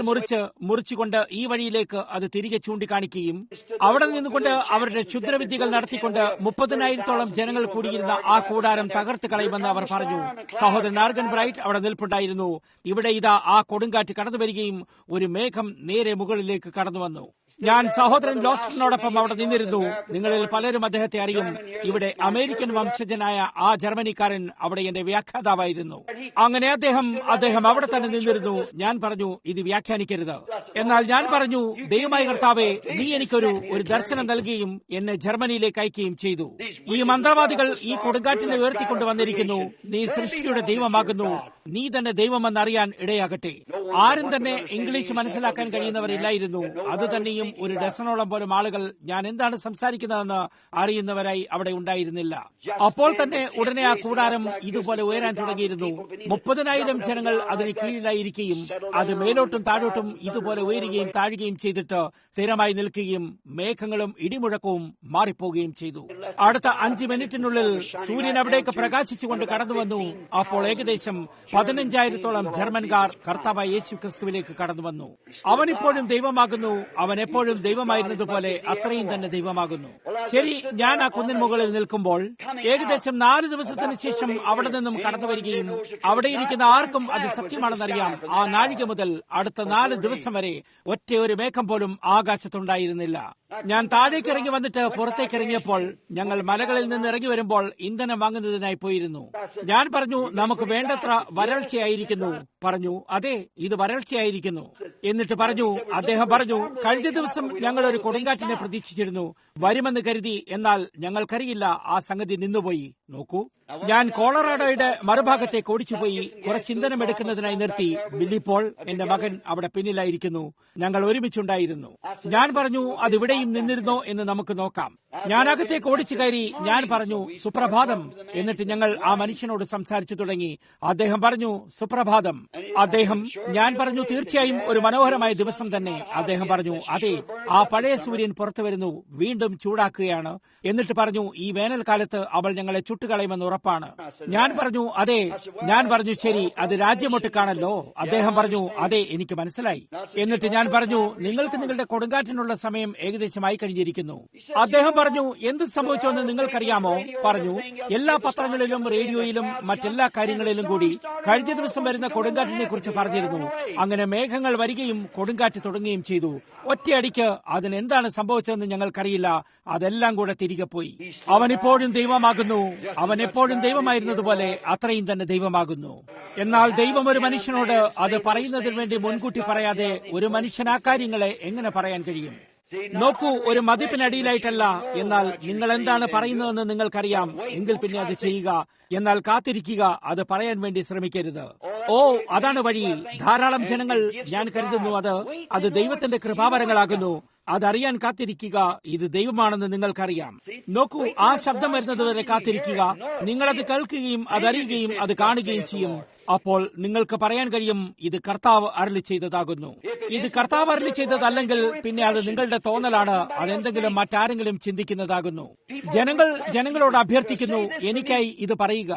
മുറിച്ചുകൊണ്ട് ഈ വഴിയിലേക്ക് അത് തിരികെ ചൂണ്ടിക്കാണിക്കുകയും അവിടെ നിന്നുകൊണ്ട് അവരുടെ ക്ഷുദ്രവിദ്യകൾ നടത്തിക്കൊണ്ട് 30,000-ഓളം ജനങ്ങൾ കൂടിയിരുന്ന ആ കൂടാരം തകർത്ത് കളയുമെന്ന് അവർ പറഞ്ഞു. സഹോദരൻ ആർഗൻ ബ്രൈറ്റ് അവിടെ നിൽപ്പുണ്ടായിരുന്നു. ഇവിടെ ഇതാ ആ കൊടുങ്കാറ്റ് കടന്നു വരികയും ഒരു മേഘം നേരെ മുകളിലേക്ക് കടന്നു വന്നു. ഞാൻ സഹോദരൻ ലോസ്റ്ററിനോടൊപ്പം അവിടെ നിന്നിരുന്നു. നിങ്ങളിൽ പലരും അദ്ദേഹത്തെ അറിയും. ഇവിടെ അമേരിക്കൻ വംശജനായ ആ ജർമ്മനിക്കാരൻ അവിടെ എന്റെ വ്യാഖ്യാതാവായിരുന്നു. അങ്ങനെ അദ്ദേഹം അവിടെ തന്നെ നിന്നിരുന്നു. ഞാൻ പറഞ്ഞു, ഇത് വ്യാഖ്യാനിക്കരുത്. എന്നാൽ ഞാൻ പറഞ്ഞു, ദൈവമായ കർത്താവേ, നീ എനിക്കൊരു ദർശനം നൽകുകയും എന്നെ ജർമ്മനിയിലേക്ക് അയക്കുകയും ചെയ്തു. ഈ മന്ത്രവാദികൾ ഈ കൊടുങ്കാറ്റിനെ ഉയർത്തിക്കൊണ്ടുവന്നിരിക്കുന്നു. നീ സൃഷ്ടിയുടെ ദൈവമാകുന്നു. നീ തന്നെ ദൈവമെന്നറിയാൻ ഇടയാകട്ടെ. ആരും തന്നെ ഇംഗ്ലീഷ് മനസ്സിലാക്കാൻ കഴിയുന്നവരില്ലായിരുന്നു. അതുതന്നെയും ഒരു ഡസനോളം പോലും ആളുകൾ ഞാൻ എന്താണ് സംസാരിക്കുന്നതെന്ന് അറിയുന്നവരായി അവിടെ ഉണ്ടായിരുന്നില്ല. അപ്പോൾ തന്നെ ഉടനെ ആ കൂടാരം ഇതുപോലെ ഉയരാൻ തുടങ്ങിയിരുന്നു. 30,000 ജനങ്ങൾ അതിന് കീഴിലായിരിക്കുകയും അത് മേലോട്ടും താഴോട്ടും ഇതുപോലെ ഉയരുകയും താഴുകയും ചെയ്തിട്ട് സ്ഥിരമായി നിൽക്കുകയും മേഘങ്ങളും ഇടിമുഴക്കവും മാറിപ്പോവുകയും ചെയ്തു. അടുത്ത 5 മിനിറ്റിനുള്ളിൽ സൂര്യൻ അവിടേക്ക് പ്രകാശിച്ചുകൊണ്ട് കടന്നു വന്നു. അപ്പോൾ ഏകദേശം 15,000-ഓളം ജർമ്മൻകാർ കർത്താവായ യേശു ക്രിസ്തുവിലേക്ക് കടന്നു വന്നു. അവനിപ്പോഴും ദൈവമാകുന്നു. അവൻ എപ്പോഴും ദൈവമായിരുന്നതുപോലെ അത്രയും തന്നെ ദൈവമാകുന്നു. ശരി, ഞാൻ ആ കുന്നിൻ മുകളിൽ നിൽക്കുമ്പോൾ ഏകദേശം 4 ദിവസത്തിന് ശേഷം അവിടെ നിന്നും കടന്നു വരികയും അവിടെ ഇരിക്കുന്ന ആർക്കും അത് സത്യമാണെന്നറിയാം. ആ നാഴിക മുതൽ അടുത്ത 4 ദിവസം വരെ ഒറ്റ ഒരു മേഘം പോലും ആകാശത്തുണ്ടായിരുന്നില്ല. ഞാൻ താഴേക്ക് ഇറങ്ങി വന്നിട്ട് പുറത്തേക്ക് ഇറങ്ങിയപ്പോൾ ഞങ്ങൾ മലകളിൽ നിന്ന് ഇറങ്ങി വരുമ്പോൾ ഇന്ധനം വാങ്ങുന്നതിനായി പോയിരുന്നു. ഞാൻ പറഞ്ഞു, നമുക്ക് വേണ്ടത്ര വരൾച്ചയായിരിക്കുന്നു. പറഞ്ഞു, അതെ, ഇത് വരൾച്ചയായിരിക്കുന്നു. എന്നിട്ട് അദ്ദേഹം പറഞ്ഞു, കഴിഞ്ഞ ദിവസം ഞങ്ങൾ ഒരു കൊടുങ്കാറ്റിനെ പ്രതീക്ഷിച്ചിരുന്നു, വരുമെന്ന് കരുതി. എന്നാൽ ഞങ്ങൾക്കറിയില്ല, ആ സംഗതി നിന്നുപോയി. നോക്കൂ, ഞാൻ കോളറാഡോയുടെ മറുഭാഗത്തേക്ക് ഓടിച്ചുപോയി കുറച്ച് ഇന്ധനം എടുക്കുന്നതിനായി നിർത്തി. ബില്ലിപ്പോൾ എന്റെ മകൻ അവിടെ പിന്നിലായിരിക്കുന്നു. ഞങ്ങൾ ഒരുമിച്ചുണ്ടായിരുന്നു. ഞാൻ പറഞ്ഞു, അതിവിടെയും നിന്നിരുന്നോ എന്ന് നമുക്ക് നോക്കാം. ഞാൻ അകത്തേക്ക് ഓടിച്ചു കയറി. ഞാൻ പറഞ്ഞു, സുപ്രഭാതം. എന്നിട്ട് ഞങ്ങൾ ആ മനുഷ്യനോട് സംസാരിച്ചു തുടങ്ങി. അദ്ദേഹം പറഞ്ഞു, സുപ്രഭാതം. ഞാൻ പറഞ്ഞു, തീർച്ചയായും ഒരു മനോഹരമായ ദിവസം തന്നെ. അദ്ദേഹം പറഞ്ഞു, അതെ, ആ പഴയ സൂര്യൻ പുറത്തു വരുന്നു, വീണ്ടും ചൂടാക്കുകയാണ്. എന്നിട്ട് പറഞ്ഞു, ഈ വേനൽക്കാലത്ത് അവൾ ഞങ്ങളെ ചുട്ടുകളയുമെന്ന് ഉറപ്പാണ്. ഞാൻ പറഞ്ഞു, അതെ. ഞാൻ പറഞ്ഞു, ശരി, അത് രാജ്യമൊട്ടുക്കാണല്ലോ. അദ്ദേഹം പറഞ്ഞു, അതെ, എനിക്ക് മനസ്സിലായി. എന്നിട്ട് ഞാൻ പറഞ്ഞു, നിങ്ങൾക്ക് നിങ്ങളുടെ കൊടുങ്കാറ്റിനുള്ള സമയം ഏകദേശമായി കഴിഞ്ഞിരിക്കുന്നു. അദ്ദേഹം പറഞ്ഞു, എന്ത് സംഭവിച്ചുവെന്ന് നിങ്ങൾക്കറിയാമോ? പറഞ്ഞു, എല്ലാ പത്രങ്ങളിലും റേഡിയോയിലും മറ്റെല്ലാ കാര്യങ്ങളിലും കൂടി കഴിഞ്ഞ ദിവസം വരുന്ന കൊടുങ്കാറ്റിനെ കുറിച്ച് പറഞ്ഞിരുന്നു. അങ്ങനെ മേഘങ്ങൾ വരികയും കൊടുങ്കാറ്റ് തുടങ്ങുകയും ചെയ്തു. ഒറ്റയടിക്ക് അതിനെന്താണ് സംഭവിച്ചതെന്ന് ഞങ്ങൾക്കറിയില്ല. അതെല്ലാം കൂടെ തിരികെ പോയി. അവനിപ്പോഴും ദൈവമാകുന്നു. അവൻ എപ്പോഴും ദൈവമായിരുന്നതുപോലെ അത്രയും തന്നെ ദൈവമാകുന്നു. എന്നാൽ ദൈവം ഒരു മനുഷ്യനോട് അത് പറയുന്നതിന് വേണ്ടി മുൻകൂട്ടി പറയാതെ ഒരു മനുഷ്യൻ ആ കാര്യങ്ങളെ എങ്ങനെ പറയാൻ കഴിയും? നോക്കൂ, ഒരു മതിപ്പിനടിയിലായിട്ടല്ല. എന്നാൽ നിങ്ങൾ എന്താണ് പറയുന്നതെന്ന് നിങ്ങൾക്കറിയാം. എങ്കിൽ പിന്നെ അത് ചെയ്യുക. എന്നാൽ കാത്തിരിക്കുക, അത് പറയാൻ വേണ്ടി ശ്രമിക്കരുത്. അതാണ് വഴി. ധാരാളം ജനങ്ങൾ, ഞാൻ കരുതുന്നു അത് ദൈവത്തിന്റെ കൃപാവരങ്ങളാകുന്നു. അതറിയാൻ കാത്തിരിക്കുക. ഇത് ദൈവമാണെന്ന് നിങ്ങൾക്കറിയാം. നോക്കൂ, ആ ശബ്ദം വരുന്നതുവരെ കാത്തിരിക്കുക. നിങ്ങളത് കേൾക്കുകയും അതറിയുകയും അത് കാണുകയും ചെയ്യും. അപ്പോൾ നിങ്ങൾക്ക് പറയാൻ കഴിയും, ഇത് കർത്താവ് അരുളി ചെയ്തതാകുന്നു. ഇത് കർത്താവ് അരുളി ചെയ്തതല്ലെങ്കിൽ പിന്നെ അത് നിങ്ങളുടെ തോന്നലാണ്. അതെന്തെങ്കിലും മറ്റാരെങ്കിലും ചിന്തിക്കുന്നതാകുന്നു. ജനങ്ങളോട് അഭ്യർത്ഥിക്കുന്നു, എനിക്കായി ഇത് പറയുക,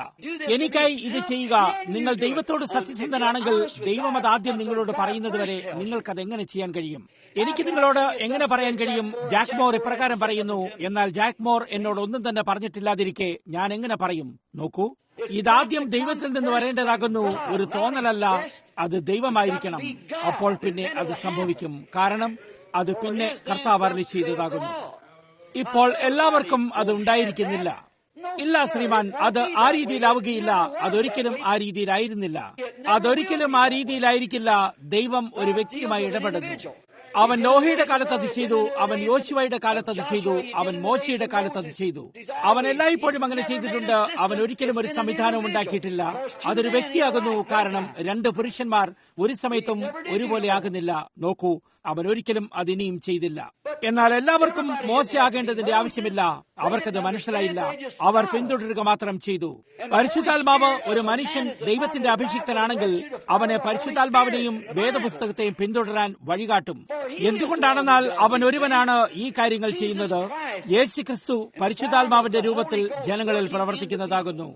എനിക്കായി ഇത് ചെയ്യുക. നിങ്ങൾ ദൈവത്തോട് സത്യസന്ധനാണെങ്കിൽ ദൈവം അത് ആദ്യം നിങ്ങളോട് പറയുന്നത് വരെ നിങ്ങൾക്കത് എങ്ങനെ ചെയ്യാൻ കഴിയും? എനിക്ക് നിങ്ങളോട് എങ്ങനെ പറയാൻ കഴിയും? ജാക്ക് മോർ ഇപ്രകാരം പറയുന്നു, എന്നാൽ ജാക്ക് മോർ എന്നോട് ഒന്നും തന്നെ പറഞ്ഞിട്ടില്ലാതിരിക്കെ ഞാൻ എങ്ങനെ പറയും? നോക്കൂ, ഇതാദ്യം ദൈവത്തിൽ നിന്ന് വരേണ്ടതാകുന്നു, ഒരു തോന്നലല്ല. അത് ദൈവമായിരിക്കണം. അപ്പോൾ പിന്നെ അത് സംഭവിക്കും. കാരണം അത് പിന്നെ കർത്താവ് അരുളി ചെയ്തതാകുന്നു. ഇപ്പോൾ എല്ലാവർക്കും അത് ഉണ്ടായിരിക്കുന്നില്ല. ഇല്ല ശ്രീമാൻ, അത് ആ രീതിയിലാവുകയില്ല. അതൊരിക്കലും ആ രീതിയിലായിരുന്നില്ല. അതൊരിക്കലും ആ രീതിയിലായിരിക്കില്ല. ദൈവം ഒരു വ്യക്തിയുമായി ഇടപെടുന്നു. അവൻ നോഹയുടെ കാലത്ത് അത് ചെയ്തു, അവൻ യോശുവയുടെ കാലത്ത് അത് ചെയ്തു, അവൻ മോശയുടെ കാലത്ത് അത് ചെയ്തു. അവൻ എല്ലായ്പ്പോഴും അങ്ങനെ ചെയ്തിട്ടുണ്ട്. അവൻ ഒരിക്കലും ഒരു സംവിധാനവും ഉണ്ടാക്കിയിട്ടില്ല. അതൊരു വ്യക്തിയാകുന്നു. കാരണം രണ്ട് പുരുഷന്മാർ ഒരു സമയത്തും ഒരുപോലെ ആകുന്നില്ല. നോക്കൂ, അവൻ ഒരിക്കലും അതിനിയും ചെയ്തില്ല. എന്നാൽ എല്ലാവർക്കും മോശയാകേണ്ടതിന്റെ ആവശ്യമില്ല. അവർക്കത് മനസ്സിലായില്ല. അവർ പിന്തുടരുക മാത്രം ചെയ്തു. പരിശുദ്ധാത്മാവ് ഒരു മനുഷ്യൻ ദൈവത്തിന്റെ അഭിഷിക്തനാണെങ്കിൽ അവനെ പരിശുദ്ധാത്മാവിനെയും വേദപുസ്തകത്തെയും പിന്തുടരാൻ വഴികാട്ടും. എന്തുകൊണ്ടാണെന്നാൽ അവൻ ഒരുവനാണ് ഈ കാര്യങ്ങൾ ചെയ്യുന്നത്. യേശുക്രിസ്തു പരിശുദ്ധാത്മാവിന്റെ രൂപത്തിൽ ജനങ്ങളിൽ പ്രവർത്തിക്കുന്നതാകുന്നു.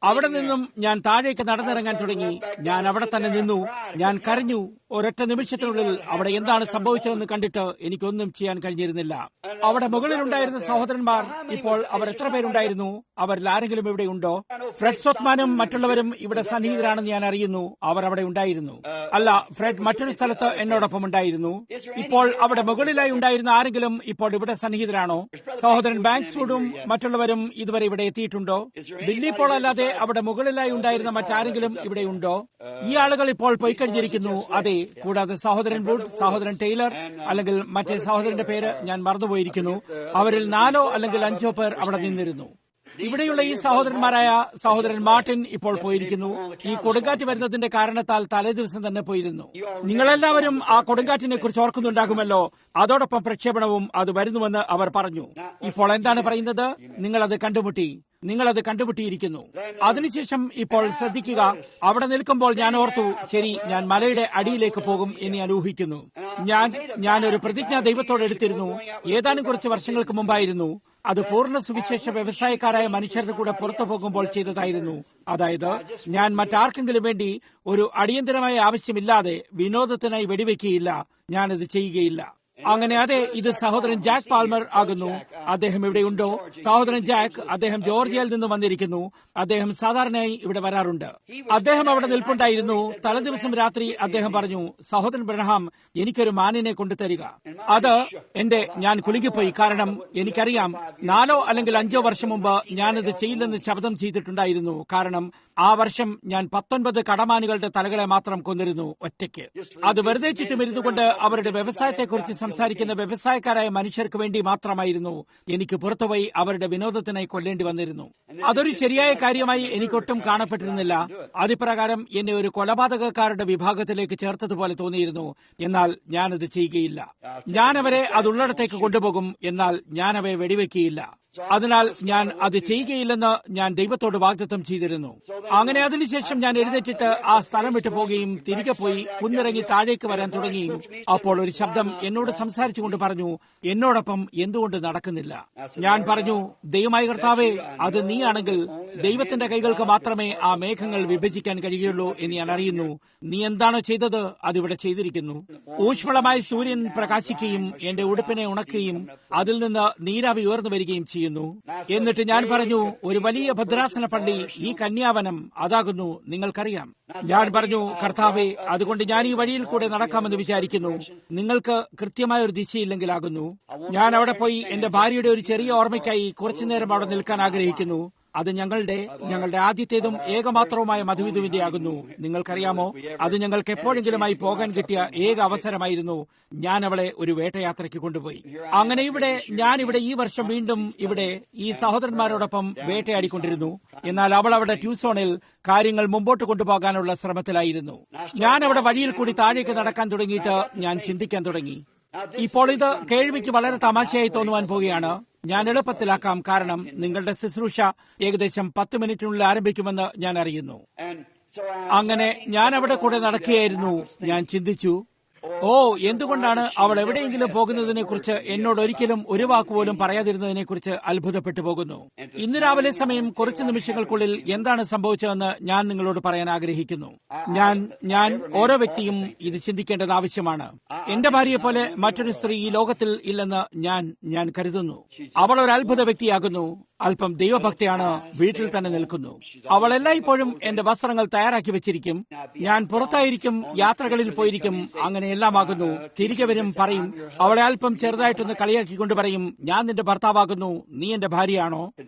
അവിടെ നിന്നും ഞാൻ താഴേക്ക് നടന്നിറങ്ങാൻ തുടങ്ങി. ഞാൻ അവിടെ തന്നെ നിന്നു. ഞാൻ കരഞ്ഞു. ഒരൊറ്റ നിമിഷത്തിനുള്ളിൽ അവിടെ എന്താണ് സംഭവിച്ചതെന്ന് കണ്ടിട്ട് എനിക്കൊന്നും ചെയ്യാൻ കഴിഞ്ഞിരുന്നില്ല. അവിടെ മുകളിലുണ്ടായിരുന്ന സഹോദരന്മാർ, ഇപ്പോൾ അവർ എത്ര പേരുണ്ടായിരുന്നു? അവരിൽ ആരെങ്കിലും ഇവിടെ ഉണ്ടോ? ഫ്രെഡ് സോത്മാനും മറ്റുള്ളവരും ഇവിടെ സന്നിഹിതരാണെന്ന് ഞാൻ അറിയുന്നു. അവർ അവിടെ ഉണ്ടായിരുന്നു. അല്ല, ഫ്രെഡ് മറ്റൊരു സ്ഥലത്ത് എന്നോടൊപ്പം ഉണ്ടായിരുന്നു. ഇപ്പോൾ അവിടെ മുകളിലായി ഉണ്ടായിരുന്ന ആരെങ്കിലും ഇപ്പോൾ ഇവിടെ സന്നിഹിതരാണോ? സഹോദരൻ ബാങ്ക്സ്വുഡും മറ്റുള്ളവരും ഇതുവരെ ഇവിടെ എത്തിയിട്ടുണ്ടോ? ബില്ലി പോൾ അല്ലാതെ അവിടെ മുകളിലായി ഉണ്ടായിരുന്ന മറ്റാരെങ്കിലും ഇവിടെ ഉണ്ടോ? ഈ ആളുകൾ ഇപ്പോൾ പോയി കഴിഞ്ഞിരിക്കുന്നു. അതെ, കൂടാതെ സഹോദരൻ വുഡ്, സഹോദരൻ ടൈലർ, അല്ലെങ്കിൽ മറ്റേ സഹോദരന്റെ പേര് ഞാൻ മറന്നുപോയിരിക്കുന്നു. അവരിൽ 4 അല്ലെങ്കിൽ 5 പേർ അവിടെ നിന്നിരുന്നു. ഇവിടെയുള്ള ഈ സഹോദരന്മാരായ സഹോദരൻ മാർട്ടിൻ ഇപ്പോൾ പോയിരിക്കുന്നു. ഈ കൊടുങ്കാറ്റ് വരുന്നതിന്റെ കാരണത്താൽ തലേദിവസം തന്നെ പോയിരുന്നു. നിങ്ങളെല്ലാവരും ആ കൊടുങ്കാറ്റിനെ കുറിച്ച് ഓർക്കുന്നുണ്ടാകുമല്ലോ. അതോടൊപ്പം പ്രക്ഷേപണവും അത് വരുന്നുവെന്ന് അവർ പറഞ്ഞു. ഇപ്പോൾ എന്താണ് പറയുന്നത്? നിങ്ങളത് കണ്ടുമുട്ടിയിരിക്കുന്നു. അതിനുശേഷം ഇപ്പോൾ ശ്രദ്ധിക്കുക. അവിടെ നിൽക്കുമ്പോൾ ഞാൻ ഓർത്തു, ശരി, ഞാൻ മലയുടെ അടിയിലേക്ക് പോകും എന്ന് ഞാൻ ഊഹിക്കുന്നു. ഞാൻ ഒരു പ്രതിജ്ഞ ദൈവത്തോട് എടുത്തിരുന്നു. ഏതാനും കുറച്ച് വർഷങ്ങൾക്ക് മുമ്പായിരുന്നു. അത് പൂർണ്ണ സുവിശേഷ വ്യവസായക്കാരായ മനുഷ്യരുടെ കൂടെ പുറത്തു പോകുമ്പോൾ ചെയ്തതായിരുന്നു. അതായത്, ഞാൻ മറ്റാർക്കെങ്കിലും വേണ്ടി ഒരു അടിയന്തരമായ ആവശ്യമില്ലാതെ വിനോദത്തിനായി വെടിവെക്കുകയില്ല. ഞാനത് ചെയ്യുകയില്ല. അങ്ങനെ അതെ, ഇത് സഹോദരൻ ജാക്ക് പാൽമർ ആകുന്നു. അദ്ദേഹം ഇവിടെയുണ്ടോ? സഹോദരൻ ജാക്ക്, അദ്ദേഹം ജോർജിയയിൽ നിന്ന് വന്നിരിക്കുന്നു. അദ്ദേഹം സാധാരണയായി ഇവിടെ വരാറുണ്ട്. അദ്ദേഹം അവിടെ നിൽപ്പുണ്ടായിരുന്നു. തലേദിവസം രാത്രി അദ്ദേഹം പറഞ്ഞു, സഹോദരൻ ബ്രഹാം, എനിക്കൊരു മാനിനെ കൊണ്ടുതരിക. ഞാൻ കുലുങ്ങിപ്പോയി. കാരണം എനിക്കറിയാം, 4 അല്ലെങ്കിൽ 5 വർഷം മുമ്പ് ഞാനത് ചെയ്യില്ലെന്ന് ശപഥം ചെയ്തിട്ടുണ്ടായിരുന്നു. കാരണം ആ വർഷം ഞാൻ 19 കടമാനുകളുടെ തലകളെ മാത്രം കൊന്നിരുന്നു, ഒറ്റയ്ക്ക്. അത് വെറുതെ ചുറ്റുമിരുന്നുകൊണ്ട് അവരുടെ വ്യവസായത്തെക്കുറിച്ച് സംസാരിക്കുന്ന വ്യവസായക്കാരായ മനുഷ്യർക്ക് വേണ്ടി മാത്രമായിരുന്നു. എനിക്ക് പുറത്തുപോയി അവരുടെ വിനോദത്തിനായി കൊല്ലേണ്ടി വന്നിരുന്നു. അതൊരു ശരിയായ കാര്യമായി എനിക്കൊട്ടും കാണപ്പെട്ടിരുന്നില്ല. അതിപ്രകാരം എന്നെ ഒരു കൊലപാതകക്കാരുടെ വിഭാഗത്തിലേക്ക് ചേർത്തതുപോലെ തോന്നിയിരുന്നു. എന്നാൽ ഞാനത് ചെയ്യുകയില്ല. ഞാനവരെ അതുള്ളിടത്തേക്ക് കൊണ്ടുപോകും. എന്നാൽ ഞാനവയെ വെടിവെക്കുകയില്ല. അതിനാൽ ഞാൻ അത് ചെയ്യുകയില്ലെന്ന് ഞാൻ ദൈവത്തോട് വാഗ്ദത്തം ചെയ്തിരുന്നു. അങ്ങനെ അതിനുശേഷം ഞാൻ എഴുന്നേറ്റിട്ട് ആ സ്ഥലം വിട്ടു പോവുകയും തിരികെ പോയി കുന്നിറങ്ങി താഴേക്ക് വരാൻ തുടങ്ങിയും അപ്പോൾ ഒരു ശബ്ദം എന്നോട് സംസാരിച്ചുകൊണ്ട് പറഞ്ഞു, എന്നോടൊപ്പം എന്തുകൊണ്ട് നടക്കുന്നില്ല? ഞാൻ പറഞ്ഞു, ദൈവമായ കർത്താവേ, അത് നീയാണെങ്കിൽ ദൈവത്തിന്റെ കൈകൾക്ക് മാത്രമേ ആ മേഘങ്ങൾ വിഭജിക്കാൻ കഴിയുള്ളൂ എന്ന് ഞാൻ അറിയുന്നു. നീ എന്താണോ ചെയ്തത് അതിവിടെ ചെയ്തിരിക്കുന്നു. ഊഷ്മളമായ സൂര്യൻ പ്രകാശിക്കുകയും എന്റെ ഉടുപ്പിനെ ഉണക്കുകയും അതിൽ നിന്ന് നീരാവി ഉയർന്നു വരികയും ചെയ്യുന്നു. എന്നിട്ട് ഞാൻ പറഞ്ഞു, ഒരു വലിയ ഭദ്രാസന പള്ളി, ഈ കന്യാവനം, അതാകുന്നു നിങ്ങൾക്കറിയാം. ഞാൻ പറഞ്ഞു, കർത്താവേ, അതുകൊണ്ട് ഞാൻ ഈ വഴിയിൽ കൂടെ നടക്കാമെന്ന് വിചാരിക്കുന്നു. നിങ്ങൾക്ക് കൃത്യമായ ഒരു ദിശയില്ലെങ്കിലാകുന്നു. ഞാൻ അവിടെ പോയി എന്റെ ഭാര്യയുടെ ഒരു ചെറിയ ഓർമ്മയ്ക്കായി കുറച്ചുനേരം അവിടെ നിൽക്കാൻ ആഗ്രഹിക്കുന്നു. അത് ഞങ്ങളുടെ ആദ്യത്തേതും ഏകമാത്രവുമായ മധുവിധുവിന്റെ ആകുന്നു. നിങ്ങൾക്കറിയാമോ, അത് ഞങ്ങൾക്ക് എപ്പോഴെങ്കിലുമായി പോകാൻ കിട്ടിയ ഏക അവസരമായിരുന്നു. ഞാൻ അവളെ ഒരു വേട്ടയാത്രയ്ക്ക് കൊണ്ടുപോയി. അങ്ങനെ ഞാനിവിടെ ഈ വർഷം വീണ്ടും ഇവിടെ ഈ സഹോദരന്മാരോടൊപ്പം വേട്ടയാടിക്കൊണ്ടിരുന്നു. എന്നാൽ അവൾ അവിടെ ട്യൂസോണിൽ കാര്യങ്ങൾ മുമ്പോട്ട് കൊണ്ടുപോകാനുള്ള ശ്രമത്തിലായിരുന്നു. ഞാൻ അവിടെ വഴിയിൽ കൂടി താഴേക്ക് നടക്കാൻ തുടങ്ങിയിട്ട് ഞാൻ ചിന്തിക്കാൻ തുടങ്ങി. ഇപ്പോൾ ഇത് കേൾവിക്ക് വളരെ തമാശയായി തോന്നുവാൻ പോവുകയാണ്. ഞാൻ എളുപ്പത്തിലാക്കാം, കാരണം നിങ്ങളുടെ ശുശ്രൂഷ ഏകദേശം 10 മിനിറ്റിനുള്ളിൽ ആരംഭിക്കുമെന്ന് ഞാൻ അറിയുന്നു. അങ്ങനെ ഞാൻ അവിടെ കൂടെ നടക്കുകയായിരുന്നു. ഞാൻ ചിന്തിച്ചു, ഓ, എന്തുകൊണ്ടാണ് അവൾ എവിടെയെങ്കിലും പോകുന്നതിനെ കുറിച്ച് എന്നോട് ഒരിക്കലും ഒരു വാക്കുപോലും പറയാതിരുന്നതിനെ കുറിച്ച് അത്ഭുതപ്പെട്ടു പോകുന്നു. ഇന്ന് രാവിലെ സമയം കുറച്ച് നിമിഷങ്ങൾക്കുള്ളിൽ എന്താണ് സംഭവിച്ചതെന്ന് ഞാൻ നിങ്ങളോട് പറയാൻ ആഗ്രഹിക്കുന്നു. ഞാൻ ഓരോ വ്യക്തിയും ഇത് ചിന്തിക്കേണ്ടത് ആവശ്യമാണ്. എന്റെ ഭാര്യയെ പോലെ മറ്റൊരു സ്ത്രീ ഈ ലോകത്തിൽ ഇല്ലെന്ന് ഞാൻ കരുതുന്നു. അവൾ ഒരു അത്ഭുത വ്യക്തിയാകുന്നു. അല്പം ദൈവഭക്തിയാണ്. വീട്ടിൽ തന്നെ നിൽക്കുന്നു. അവൾ എല്ലായ്പ്പോഴും എന്റെ വസ്ത്രങ്ങൾ തയ്യാറാക്കി വെച്ചിരിക്കും. ഞാൻ പുറത്തായിരിക്കും, യാത്രകളിൽ പോയിരിക്കും, അങ്ങനെ എല്ലാമാകുന്നു. തിരികെ വരും, പറയും, അവളെ അല്പം ചെറുതായിട്ടൊന്ന് കളിയാക്കിക്കൊണ്ട് പറയും, ഞാൻ നിന്റെ ഭർത്താവാകുന്നു, നീ എന്റെ ഭാര്യയാണോ?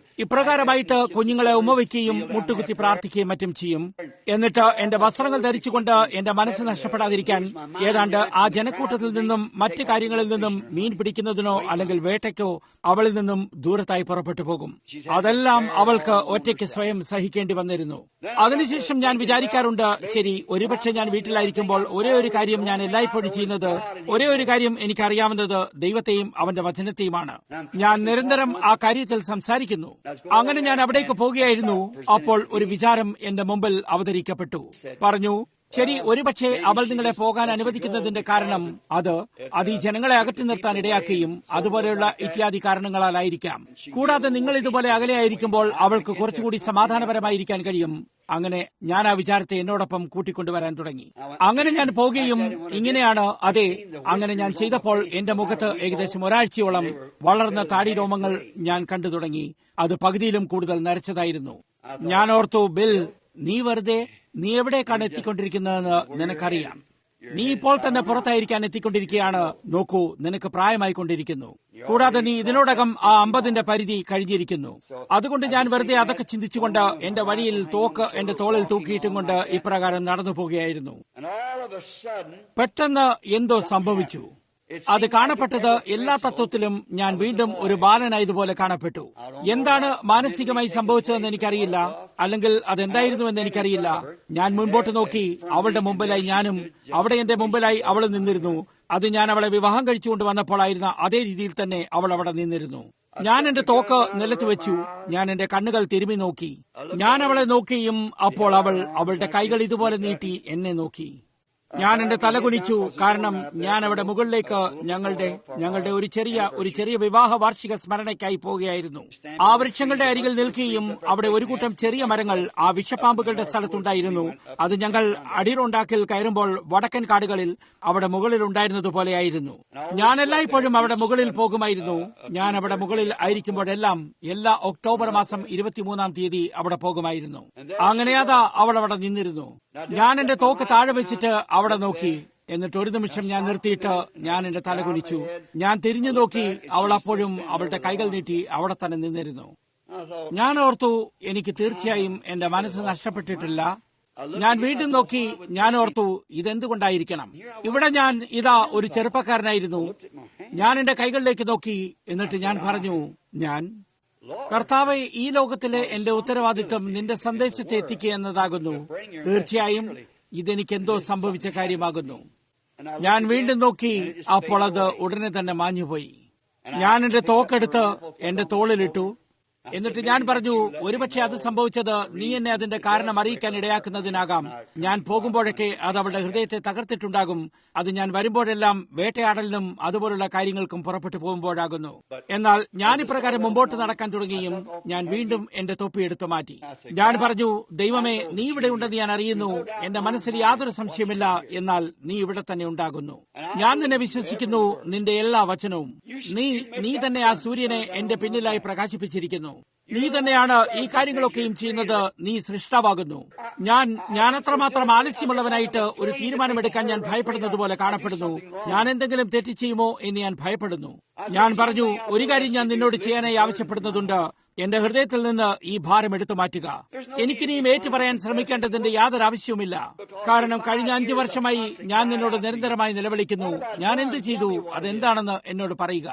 ഇപ്രകാരമായിട്ട് കുഞ്ഞുങ്ങളെ ഉമ്മവയ്ക്കുകയും മുട്ടുകുത്തി പ്രാർത്ഥിക്കുകയും മറ്റും ചെയ്യും. എന്നിട്ട് എന്റെ വസ്ത്രങ്ങൾ ധരിച്ചുകൊണ്ട് എന്റെ മനസ്സ് നഷ്ടപ്പെടാതിരിക്കാൻ ഏതാണ്ട് ആ ജനക്കൂട്ടത്തിൽ നിന്നും മറ്റു കാര്യങ്ങളിൽ നിന്നും മീൻ പിടിക്കുന്നതിനോ അല്ലെങ്കിൽ വേട്ടയ്ക്കോ അവളിൽ നിന്നും ദൂരത്തായി പുറപ്പെട്ടു പോകും. അതെല്ലാം അവൾക്ക് ഒറ്റയ്ക്ക് സ്വയം സഹിക്കേണ്ടി വന്നിരുന്നു. അതിനുശേഷം ഞാൻ വിചാരിക്കാറുണ്ട്, ശരി, ഒരുപക്ഷെ ഞാൻ വീട്ടിലായിരിക്കുമ്പോൾ ഒരേ ഒരു കാര്യം ഞാൻ എല്ലായ്പ്പോഴും ചെയ്യുന്നത്, ഒരേ ഒരു കാര്യം എനിക്കറിയാവുന്നത് ദൈവത്തെയും അവന്റെ വചനത്തെയുമാണ്. ഞാൻ നിരന്തരം ആ കാര്യത്തിൽ സംസാരിക്കുന്നു. അങ്ങനെ ഞാൻ അവിടേക്ക് പോകുകയായിരുന്നു. അപ്പോൾ ഒരു വിചാരം എന്റെ മുമ്പിൽ അവതരിക്കപ്പെട്ടു. പറഞ്ഞു, ശരി, ഒരുപക്ഷെ അവൾ നിങ്ങളെ പോകാൻ അനുവദിക്കുന്നതിന്റെ കാരണം അത് ഈ ജനങ്ങളെ അകറ്റി നിർത്താൻ ഇടയാക്കുകയും അതുപോലെയുള്ള ഇത്യാദി കാരണങ്ങളാലായിരിക്കാം. കൂടാതെ നിങ്ങൾ ഇതുപോലെ അകലെയായിരിക്കുമ്പോൾ അവൾക്ക് കുറച്ചുകൂടി സമാധാനപരമായിരിക്കാൻ കഴിയും. അങ്ങനെ ഞാൻ ആ വിചാരത്തെ എന്നോടൊപ്പം കൂട്ടിക്കൊണ്ടുവരാൻ തുടങ്ങി. അങ്ങനെ ഞാൻ പോകുകയും ഇങ്ങനെയാണ്. അതെ, അങ്ങനെ ഞാൻ ചെയ്തപ്പോൾ എന്റെ മുഖത്ത് ഏകദേശം ഒരാഴ്ചയോളം വളർന്ന താടി രോമങ്ങൾ ഞാൻ കണ്ടു തുടങ്ങി. അത് പകുതിയിലും കൂടുതൽ നരച്ചതായിരുന്നു. ഞാൻ ഓർത്തു, ബിൽ, നീ എവിടേക്കാണ് എത്തിക്കൊണ്ടിരിക്കുന്നതെന്ന് നിനക്കറിയാം. നീ ഇപ്പോൾ തന്നെ പുറത്തായിരിക്കാൻ എത്തിക്കൊണ്ടിരിക്കുകയാണ്. നോക്കൂ, നിനക്ക് പ്രായമായിക്കൊണ്ടിരിക്കുന്നു. കൂടാതെ നീ ഇതിനോടകം ആ 50ന്റെ പരിധി കഴിഞ്ഞിരിക്കുന്നു. അതുകൊണ്ട് ഞാൻ വെറുതെ അതൊക്കെ ചിന്തിച്ചുകൊണ്ട് എന്റെ വഴിയിൽ തോക്ക് എന്റെ തോളിൽ തൂക്കിയിട്ടും കൊണ്ട് ഇപ്രകാരം നടന്നു പോകുകയായിരുന്നു. പെട്ടെന്ന് എന്തോ സംഭവിച്ചു. അത് കാണപ്പെട്ടത് എല്ലാ തത്വത്തിലും ഞാൻ വീണ്ടും ഒരു ബാലനായതുപോലെ കാണപ്പെട്ടു. എന്താണ് മാനസികമായി സംഭവിച്ചതെന്ന് എനിക്കറിയില്ല, അല്ലെങ്കിൽ അതെന്തായിരുന്നുവെന്ന് എനിക്കറിയില്ല. ഞാൻ മുൻപോട്ട് നോക്കി. അവളുടെ മുമ്പിലായി ഞാനും, അവിടെ എന്റെ മുമ്പിലായി അവൾ നിന്നിരുന്നു. അത് ഞാൻ അവളെ വിവാഹം കഴിച്ചുകൊണ്ട് വന്നപ്പോഴായിരുന്ന അതേ രീതിയിൽ തന്നെ അവൾ അവിടെ നിന്നിരുന്നു. ഞാൻ എന്റെ തോക്ക് നിലത്ത് വെച്ചു. ഞാൻ എന്റെ കണ്ണുകൾ തിരുമ്മി നോക്കി. ഞാൻ അവളെ നോക്കിയും അപ്പോൾ അവളുടെ കൈകൾ ഇതുപോലെ നീട്ടി എന്നെ നോക്കി. ഞാൻ എന്റെ തല കുനിച്ചു. കാരണം ഞാൻ അവിടെ മുകളിലേക്ക് ഞങ്ങളുടെ ഒരു ചെറിയ വിവാഹ വാർഷിക സ്മരണയ്ക്കായി പോവുകയായിരുന്നു. ആ വൃക്ഷങ്ങളുടെ അരികിൽ നിൽക്കുകയും അവിടെ ഒരു കൂട്ടം ചെറിയ മരങ്ങൾ ആ വിഷപ്പാമ്പുകളുടെ സ്ഥലത്തുണ്ടായിരുന്നു. അത് ഞങ്ങൾ അടിറോണ്ടാക്കിൽ കയറുമ്പോൾ വടക്കൻ കാടുകളിൽ അവിടെ മുകളിൽ ഉണ്ടായിരുന്നതുപോലെയായിരുന്നു. ഞാൻ എല്ലായ്പ്പോഴും അവിടെ മുകളിൽ പോകുമായിരുന്നു. ഞാൻ അവിടെ മുകളിൽ ആയിരിക്കുമ്പോഴെല്ലാം എല്ലാ ഒക്ടോബർ മാസം 23-ാം തീയതി അവിടെ പോകുമായിരുന്നു. അങ്ങനെ അവൾ അവിടെ നിന്നിരുന്നു. ഞാൻ എന്റെ തോക്ക് താഴെ വെച്ചിട്ട് അവിടെ നോക്കി. എന്നിട്ട് ഒരു നിമിഷം ഞാൻ നിർത്തിയിട്ട് ഞാൻ എന്റെ തല കുനിച്ചു. ഞാൻ തിരിഞ്ഞു നോക്കി. അവൾ അപ്പോഴും അവളുടെ കൈകൾ നീട്ടി അവിടെ തന്നെ നിന്നിരുന്നു. ഞാൻ ഓർത്തു, എനിക്ക് തീർച്ചയായും എന്റെ മനസ്സ് നഷ്ടപ്പെട്ടിട്ടില്ല. ഞാൻ വീണ്ടും നോക്കി. ഞാൻ ഓർത്തു, ഇതെന്തുകൊണ്ടായിരിക്കണം? ഇവിടെ ഞാൻ ഒരു ചെറുപ്പക്കാരനായിരുന്നു. ഞാൻ എന്റെ കൈകളിലേക്ക് നോക്കി. എന്നിട്ട് ഞാൻ പറഞ്ഞു, കർത്താവേ, ഈ ലോകത്തിലെ എന്റെ ഉത്തരവാദിത്വം നിന്റെ സന്ദേശത്തെ എത്തിക്കുക എന്നതാകുന്നു. തീർച്ചയായും ഇതെനിക്കെന്തോ സംഭവിച്ച കാര്യമാകുന്നു. ഞാൻ വീണ്ടും നോക്കി. അപ്പോൾ അത് ഉടനെ തന്നെ മാഞ്ഞുപോയി. ഞാൻ എന്റെ തോക്കെടുത്ത് എന്റെ തോളിലിട്ടു. എന്നിട്ട് ഞാൻ പറഞ്ഞു, ഒരുപക്ഷെ അത് സംഭവിച്ചത് നീ എന്നെ അതിന്റെ കാരണം അറിയിക്കാൻ ഇടയാക്കുന്നതിനാകാം. ഞാൻ പോകുമ്പോഴൊക്കെ അത് അവളുടെ ഹൃദയത്തെ തകർത്തിട്ടുണ്ടാകും. അത് ഞാൻ വരുമ്പോഴെല്ലാം വേട്ടയാടലിനും അതുപോലുള്ള കാര്യങ്ങൾക്കും പുറപ്പെട്ടു പോകുമ്പോഴാകുന്നു. എന്നാൽ ഞാൻ ഇപ്രകാരം മുമ്പോട്ട് നടക്കാൻ തുടങ്ങിയും ഞാൻ വീണ്ടും എന്റെ തൊപ്പി എടുത്തു മാറ്റി. ഞാൻ പറഞ്ഞു, ദൈവമേ, നീ ഇവിടെ ഉണ്ടെന്ന് ഞാൻ അറിയുന്നു. എന്റെ മനസ്സിൽ യാതൊരു സംശയമില്ല. എന്നാൽ നീ ഇവിടെ തന്നെ ഉണ്ടാകുന്നു. ഞാൻ നിന്നെ വിശ്വസിക്കുന്നു. നിന്റെ എല്ലാ വചനവും നീ തന്നെ ആ സൂര്യനെ എന്റെ പിന്നിലായി പ്രകാശിപ്പിച്ചിരിക്കുന്നു. നീ തന്നെയാണ് ഈ കാര്യങ്ങളൊക്കെയും ചെയ്യുന്നത്. നീ സൃഷ്ടാവാകുന്നു. ഞാൻ അത്രമാത്രം ആലസ്യമുള്ളവനായിട്ട് ഒരു തീരുമാനമെടുക്കാൻ ഞാൻ ഭയപ്പെടുന്നത് പോലെ കാണപ്പെടുന്നു. ഞാൻ എന്തെങ്കിലും തെറ്റ് ചെയ്യുമോ എന്ന് ഞാൻ ഭയപ്പെടുന്നു. ഞാൻ പറഞ്ഞു, ഒരു കാര്യം ഞാൻ നിന്നോട് ചെയ്യാനായി ആവശ്യപ്പെടുന്നതുണ്ട്. എന്റെ ഹൃദയത്തിൽ നിന്ന് ഈ ഭാരം എടുത്തു മാറ്റുക. എനിക്കിനിയും ഏറ്റുപറയാൻ ശ്രമിക്കേണ്ടതിന്റെ യാതൊരു ആവശ്യവുമില്ല. കാരണം കഴിഞ്ഞ 5 വർഷമായി ഞാൻ നിന്നോട് നിരന്തരമായി നിലവിളിക്കുന്നു. ഞാൻ എന്ത് ചെയ്തു? അതെന്താണെന്ന് എന്നോട് പറയുക.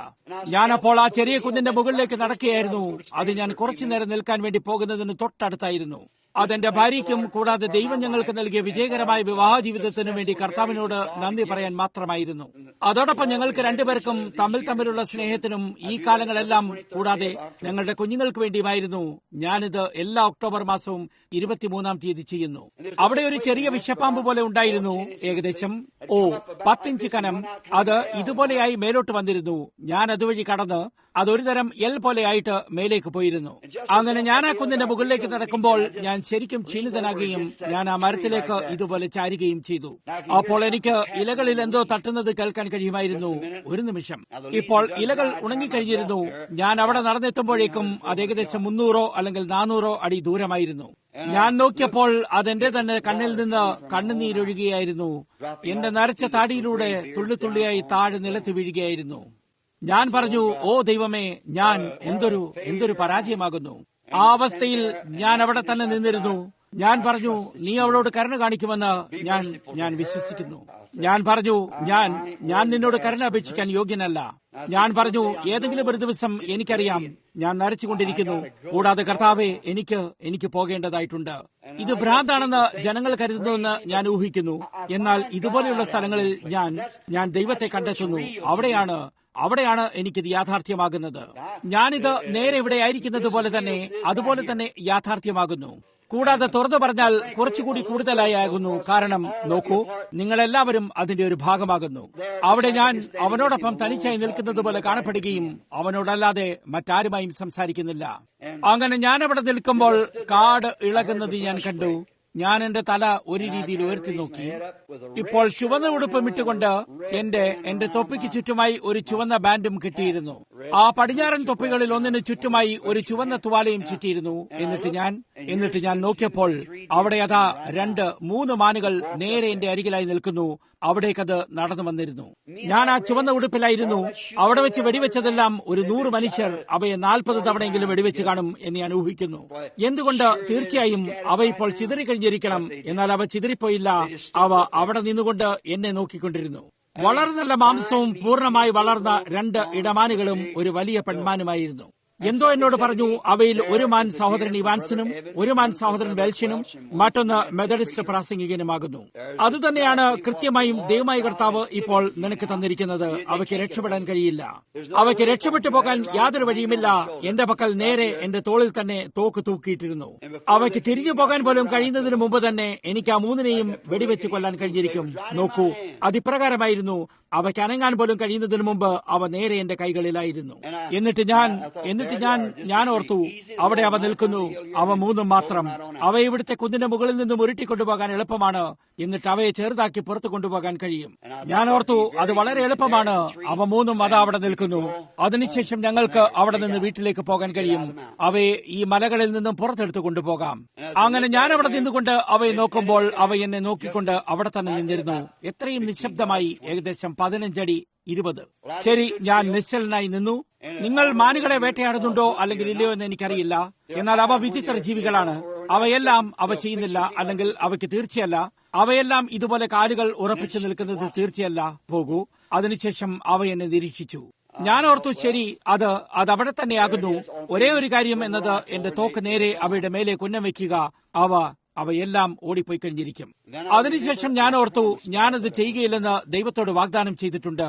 ഞാനപ്പോൾ ആ ചെറിയ കുന്നിന്റെ മുകളിലേക്ക് നടക്കുകയായിരുന്നു. അത് ഞാൻ കുറച്ചുനേരം നിൽക്കാൻ വേണ്ടി പോകുന്നതിന് തൊട്ടടുത്തായിരുന്നു. അതെന്റെ ഭാര്യയ്ക്കും കൂടാതെ ദൈവം ഞങ്ങൾക്ക് നൽകിയ വിജയകരമായ വിവാഹ ജീവിതത്തിനു വേണ്ടി കർത്താവിനോട് നന്ദി പറയാൻ മാത്രമായിരുന്നു. അതോടൊപ്പം ഞങ്ങൾക്ക് രണ്ടുപേർക്കും തമ്മിലുള്ള സ്നേഹത്തിനും ഈ കാലങ്ങളെല്ലാം കൂടാതെ ഞങ്ങളുടെ കുഞ്ഞുങ്ങൾക്ക് വേണ്ടിയുമായിരുന്നു ഞാനിത് എല്ലാ ഒക്ടോബർ മാസവും 23-ാം തീയതി ചെയ്യുന്നു. അവിടെ ഒരു ചെറിയ വിഷപ്പാമ്പ് പോലെ ഉണ്ടായിരുന്നു, ഏകദേശം 10 ഇഞ്ച് കനം. അത് ഇതുപോലെയായി മേലോട്ട് വന്നിരുന്നു. ഞാൻ അതുവഴി കടന്ന് അതൊരു തരം എൽ പോലെയായിട്ട് മേലേക്ക് പോയിരുന്നു. അങ്ങനെ ഞാൻ ആ കുന്നിന്റെ മുകളിലേക്ക് നടക്കുമ്പോൾ ഞാൻ ശരിക്കും ക്ഷീണിതനാകുകയും ഞാൻ ആ മരത്തിലേക്ക് ഇതുപോലെ ചാരുകയും ചെയ്തു. അപ്പോൾ എനിക്ക് ഇലകളിൽ എന്തോ തട്ടുന്നത് കേൾക്കാൻ കഴിയുമായിരുന്നു. ഒരു നിമിഷം. ഇപ്പോൾ ഇലകൾ ഉണങ്ങിക്കഴിഞ്ഞിരുന്നു. ഞാൻ അവിടെ നടന്നെത്തുമ്പോഴേക്കും അത് ഏകദേശം 300 അല്ലെങ്കിൽ 400 അടി ദൂരമായിരുന്നു. ഞാൻ നോക്കിയപ്പോൾ അതെന്റെ തന്നെ കണ്ണിൽ നിന്ന് കണ്ണുനീരൊഴുകുകയായിരുന്നു. എന്റെ നരച്ച താടിയിലൂടെ തുള്ളിത്തുള്ളിയായി താഴെ നിലത്ത് വീഴുകയായിരുന്നു. ഞാൻ പറഞ്ഞു, ഓ ദൈവമേ, ഞാൻ എന്തൊരു പരാജയമാകുന്നു. ആ അവസ്ഥയിൽ ഞാൻ അവിടെ തന്നെ നിന്നിരുന്നു. ഞാൻ പറഞ്ഞു, നീ അവളോട് കരുണ കാണിക്കുമെന്ന് ഞാൻ വിശ്വസിക്കുന്നു. ഞാൻ പറഞ്ഞു, ഞാൻ നിന്നോട് കരുണ അപേക്ഷിക്കാൻ യോഗ്യനല്ല. ഞാൻ പറഞ്ഞു, ഏതെങ്കിലും ഒരു ദിവസം എനിക്കറിയാം ഞാൻ നരച്ചുകൊണ്ടിരിക്കുന്നു. കൂടാതെ കർത്താവെ, എനിക്ക് പോകേണ്ടതായിട്ടുണ്ട്. ഇത് ഭ്രാന്താണെന്ന് ജനങ്ങൾ കരുതുന്നുവെന്ന് ഞാൻ ഊഹിക്കുന്നു. എന്നാൽ ഇതുപോലെയുള്ള സ്ഥലങ്ങളിൽ ഞാൻ ദൈവത്തെ കണ്ടെത്തുന്നു. അവിടെയാണ് എനിക്കിത് യാഥാർത്ഥ്യമാകുന്നത്. ഞാനിത് നേരെ ഇവിടെ ആയിരിക്കുന്നത് പോലെ തന്നെ അതുപോലെ തന്നെ യാഥാർത്ഥ്യമാകുന്നു. കൂടാതെ തുറന്നു പറഞ്ഞാൽ കുറച്ചുകൂടി കൂടുതലായാകുന്നു. കാരണം നോക്കൂ, നിങ്ങളെല്ലാവരും അതിന്റെ ഒരു ഭാഗമാകുന്നു. അവിടെ ഞാൻ അവനോടൊപ്പം തനിച്ചായി നിൽക്കുന്നത് പോലെ കാണപ്പെടുകയും അവനോടല്ലാതെ മറ്റാരുമായും സംസാരിക്കുന്നില്ല. അങ്ങനെ ഞാൻ അവിടെ നിൽക്കുമ്പോൾ കാട് ഇളകുന്നത് ഞാൻ കണ്ടു. ഞാൻ എന്റെ തല ഒരു രീതിയിൽ ഉയർത്തി നോക്കി. ഇപ്പോൾ ചുവന്ന ഉടുപ്പും ഇട്ടുകൊണ്ട് എന്റെ തൊപ്പിക്ക് ചുറ്റുമായി ഒരു ചുവന്ന ബാൻഡും കിട്ടിയിരുന്നു. ആ പടിഞ്ഞാറൻ തൊപ്പികളിൽ ഒന്നിന് ചുറ്റുമായി ഒരു ചുവന്ന തുവാലയും ചുറ്റിയിരുന്നു. എന്നിട്ട് ഞാൻ നോക്കിയപ്പോൾ അവിടെ അതാ 2-3 മാനുകൾ നേരെ എന്റെ അരികിലായി നിൽക്കുന്നു. അവിടേക്കത് നടന്നു വന്നിരുന്നു. ഞാൻ ആ ചുവന്ന ഉടുപ്പിലായിരുന്നു. അവിടെ വെച്ച് വെടിവെച്ചതെല്ലാം ഒരു 100 മനുഷ്യർ അവയെ 40 തവണയെങ്കിലും വെടിവെച്ച് കാണും എന്ന് ഞാൻ ഊഹിക്കുന്നു. എന്തുകൊണ്ട്? തീർച്ചയായും അവ ഇപ്പോൾ ചിതറിക്കഴിഞ്ഞിരിക്കണം. എന്നാൽ അവ ചിതറിപ്പോയില്ല. അവ അവിടെ നിന്നുകൊണ്ട് എന്നെ നോക്കിക്കൊണ്ടിരുന്നു. വളരെ നല്ല മാംസവും പൂർണ്ണമായി വളർന്ന 2 ഇടമാനുകളും ഒരു വലിയ പെൺമാനുമായിരുന്നു. എന്തോ എന്നോട് പറഞ്ഞു. അവയിൽ ഒരു മാൻ സഹോദരൻ ഇവാൻസിനും ഒരു മാൻ സഹോദരൻ വെൽഷിനും മറ്റൊന്ന് മെത്തഡിസ്റ്റ് പ്രാസംഗികനുമാകുന്നു. അതുതന്നെയാണ് കൃത്യമായും ദൈവമായ കർത്താവ് ഇപ്പോൾ നിനക്ക് തന്നിരിക്കുന്നത്. അവയ്ക്ക് രക്ഷപ്പെടാൻ കഴിയില്ല. അവയ്ക്ക് രക്ഷപ്പെട്ടു പോകാൻ യാതൊരു വഴിയുമില്ല. എന്റെ പക്കൽ നേരെ എന്റെ തോളിൽ തന്നെ തോക്ക് തൂക്കിയിട്ടിരുന്നു. അവയ്ക്ക് തിരിഞ്ഞു പോകാൻ പോലും കഴിയുന്നതിന് മുമ്പ് തന്നെ എനിക്ക് ആ 3നെയും വെടിവെച്ച് കൊല്ലാൻ കഴിഞ്ഞിരിക്കും. നോക്കൂ, അതിപ്രകാരമായിരുന്നു. അവയ്ക്ക് അനങ്ങാൻ പോലും കഴിയുന്നതിന് മുമ്പ് അവ നേരെ എന്റെ കൈകളിലായിരുന്നു. എന്നിട്ട് ഞാൻ ഓർത്തു, അവിടെ അവ നിൽക്കുന്നു. അവ 3 മാത്രം. അവ ഇവിടുത്തെ കുന്നിന്റെ മുകളിൽ നിന്നും ഉരുട്ടിക്കൊണ്ടുപോകാൻ എളുപ്പമാണ്. എന്നിട്ട് അവയെ ചെറുതാക്കി പുറത്തു കൊണ്ടുപോകാൻ കഴിയും. ഞാൻ ഓർത്തു, അത് വളരെ എളുപ്പമാണ്. അവ 3 അതാ അവിടെ നിൽക്കുന്നു. അതിനുശേഷം ഞങ്ങൾക്ക് അവിടെ നിന്ന് വീട്ടിലേക്ക് പോകാൻ കഴിയും. അവയെ ഈ മലകളിൽ നിന്നും പുറത്തെടുത്ത് കൊണ്ടുപോകാം. അങ്ങനെ ഞാൻ അവിടെ നിന്നുകൊണ്ട് അവയെ നോക്കുമ്പോൾ അവ എന്നെ നോക്കിക്കൊണ്ട് അവിടെ തന്നെ നിന്നിരുന്നു. എത്രയും നിശബ്ദമായി, ഏകദേശം 15 അടി 20. ശരി, ഞാൻ നിശ്ചലനായി നിന്നു. നിങ്ങൾ മാനുകളെ വേട്ടയാടുന്നുണ്ടോ അല്ലെങ്കിൽ ഇല്ലയോ എന്ന് എനിക്കറിയില്ല. എന്നാൽ അവ വിചിത്ര ജീവികളാണ്. അവയെല്ലാം അവ ചെയ്യുന്നില്ല, അല്ലെങ്കിൽ അവയ്ക്ക് തീർച്ചയല്ല. അവയെല്ലാം ഇതുപോലെ കാലുകൾ ഉറപ്പിച്ചു നിൽക്കുന്നത് തീർച്ചയല്ല. പോകൂ. അതിനുശേഷം അവ എന്നെ നിരീക്ഷിച്ചു. ഞാൻ ഓർത്തു, ശരി, അത് അവിടെ തന്നെയാകുന്നു. ഒരേ ഒരു കാര്യം എന്നത് എന്റെ തോക്ക് നേരെ അവയുടെ മേലെ കുന്നം വയ്ക്കുക. അവയെല്ലാം ഓടിപ്പോയി കഴിഞ്ഞിരിക്കും. അതിനുശേഷം ഞാൻ ഓർത്തു, ഞാനത് ചെയ്യുകയില്ലെന്ന് ദൈവത്തോട് വാഗ്ദാനം ചെയ്തിട്ടുണ്ട്.